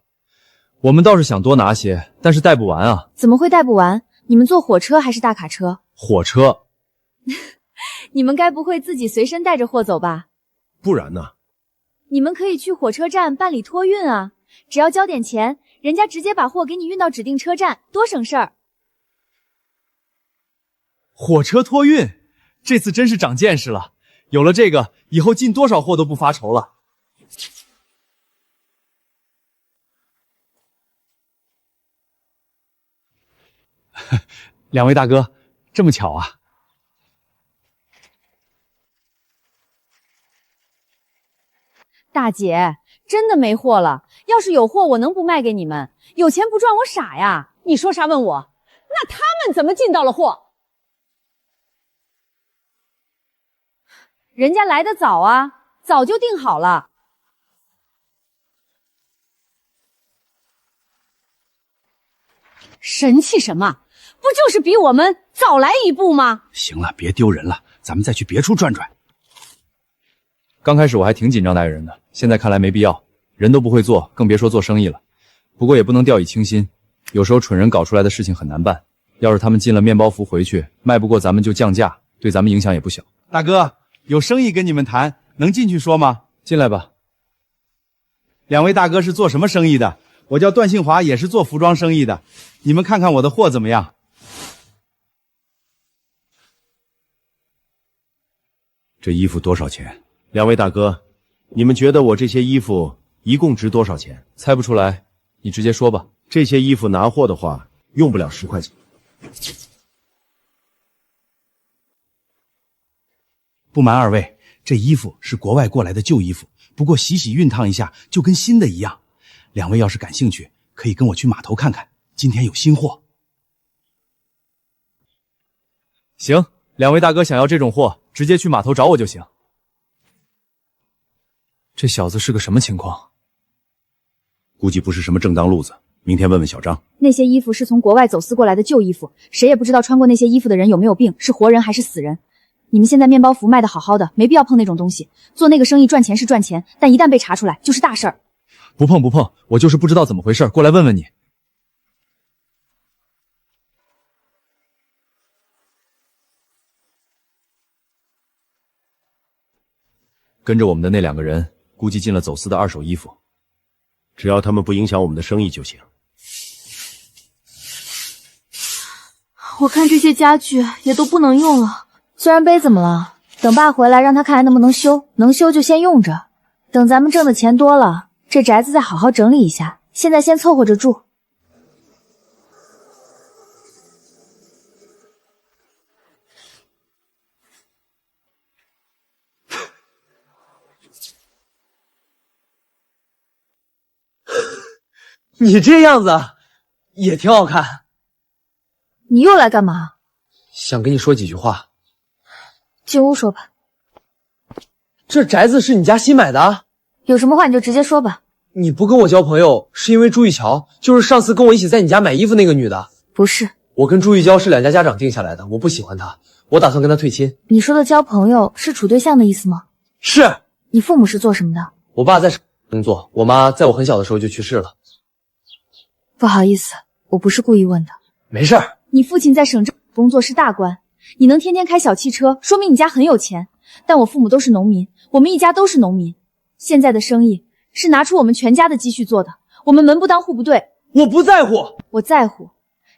我们倒是想多拿些，但是带不完啊。怎么会带不完？你们坐火车还是大卡车？火车。你们该不会自己随身带着货走吧？不然呢？你们可以去火车站办理托运啊，只要交点钱，人家直接把货给你运到指定车站，多省事儿。火车托运，这次真是长见识了。有了这个，以后进多少货都不发愁了。两位大哥，这么巧啊！大姐，真的没货了。要是有货，我能不卖给你们？有钱不赚，我傻呀！你说啥问我？那他们怎么进到了货？人家来得早啊，早就订好了。神气什么？不就是比我们早来一步吗？行了，别丢人了，咱们再去别处转转。刚开始我还挺紧张带人的，现在看来没必要，人都不会做，更别说做生意了。不过也不能掉以轻心，有时候蠢人搞出来的事情很难办。要是他们进了面包服回去，卖不过咱们就降价，对咱们影响也不小。大哥，有生意跟你们谈，能进去说吗？进来吧。两位大哥是做什么生意的？我叫段庆华，也是做服装生意的。你们看看我的货怎么样？这衣服多少钱？两位大哥，你们觉得我这些衣服一共值多少钱？猜不出来，你直接说吧。这些衣服拿货的话，用不了10块钱。不瞒二位，这衣服是国外过来的旧衣服，不过洗洗熨烫一下，就跟新的一样。两位要是感兴趣，可以跟我去码头看看，今天有新货。行，两位大哥想要这种货，直接去码头找我就行。这小子是个什么情况？估计不是什么正当路子，明天问问小张。那些衣服是从国外走私过来的旧衣服，谁也不知道穿过那些衣服的人有没有病，是活人还是死人。你们现在面包服卖得好好的，没必要碰那种东西。做那个生意赚钱是赚钱，但一旦被查出来就是大事儿。不碰不碰，我就是不知道怎么回事，过来问问你。跟着我们的那2个人，估计进了走私的2手衣服。只要他们不影响我们的生意就行。我看这些家具也都不能用了。虽然杯怎么了？等爸回来，让他看还能不能修，能修就先用着。等咱们挣的钱多了，这宅子再好好整理一下。现在先凑合着住。你这样子也挺好看。你又来干嘛？想跟你说几句话。进屋说吧。这宅子是你家新买的啊？有什么话你就直接说吧。你不跟我交朋友，是因为朱玉桥，就是上次跟我一起在你家买衣服那个女的？不是，我跟朱玉娇是两家家长定下来的，我不喜欢她，我打算跟她退亲。你说的交朋友是处对象的意思吗？是。你父母是做什么的？我爸在工作，我妈在我很小的时候就去世了。不好意思，我不是故意问的。没事儿。你父亲在省政工作是大官，你能天天开小汽车，说明你家很有钱。但我父母都是农民，我们一家都是农民。现在的生意是拿出我们全家的积蓄做的，我们门不当户不对。我不在乎。我在乎。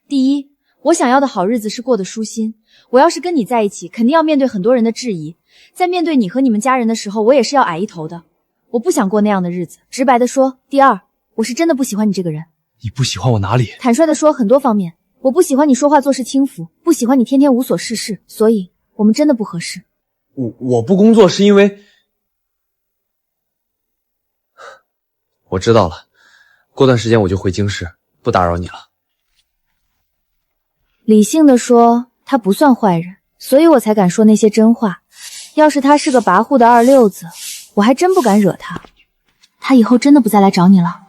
第一，我想要的好日子是过得舒心。我要是跟你在一起，肯定要面对很多人的质疑。在面对你和你们家人的时候，我也是要矮一头的。我不想过那样的日子。直白的说，第二，我是真的不喜欢你这个人。你不喜欢我哪里？坦率的说，很多方面。我不喜欢你说话做事轻浮，不喜欢你天天无所事事，所以我们真的不合适。我不工作是因为……我知道了，过段时间我就回京市，不打扰你了。理性的说，他不算坏人，所以我才敢说那些真话。要是他是个跋扈的二溜子，我还真不敢惹他。他以后真的不再来找你了？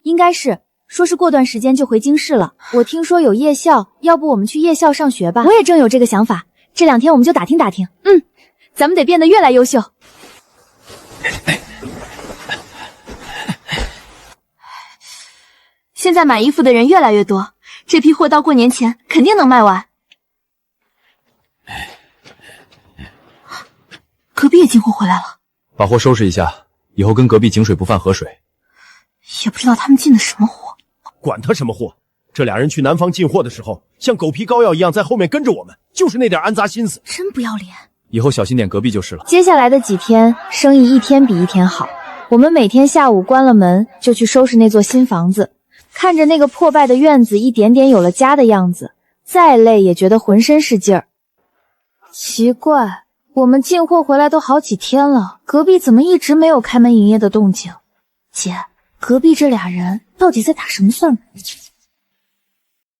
应该是。说是过段时间就回京市了。我听说有夜校，要不我们去夜校上学吧？我也正有这个想法，这2天我们就打听打听。咱们得变得越来越优秀。现在买衣服的人越来越多，这批货到过年前肯定能卖完。隔壁也进货回来了，把货收拾一下，以后跟隔壁井水不犯河水。也不知道他们进的什么货。管他什么货，这俩人去南方进货的时候，像狗皮膏药一样在后面跟着我们，就是那点安杂心思。真不要脸。以后小心点隔壁就是了。接下来的几天，生意一天比一天好。我们每天下午关了门就去收拾那座新房子，看着那个破败的院子一点点有了家的样子，再累也觉得浑身是劲儿。奇怪，我们进货回来都好几天了，隔壁怎么一直没有开门营业的动静？姐，隔壁这俩人到底在打什么算盘？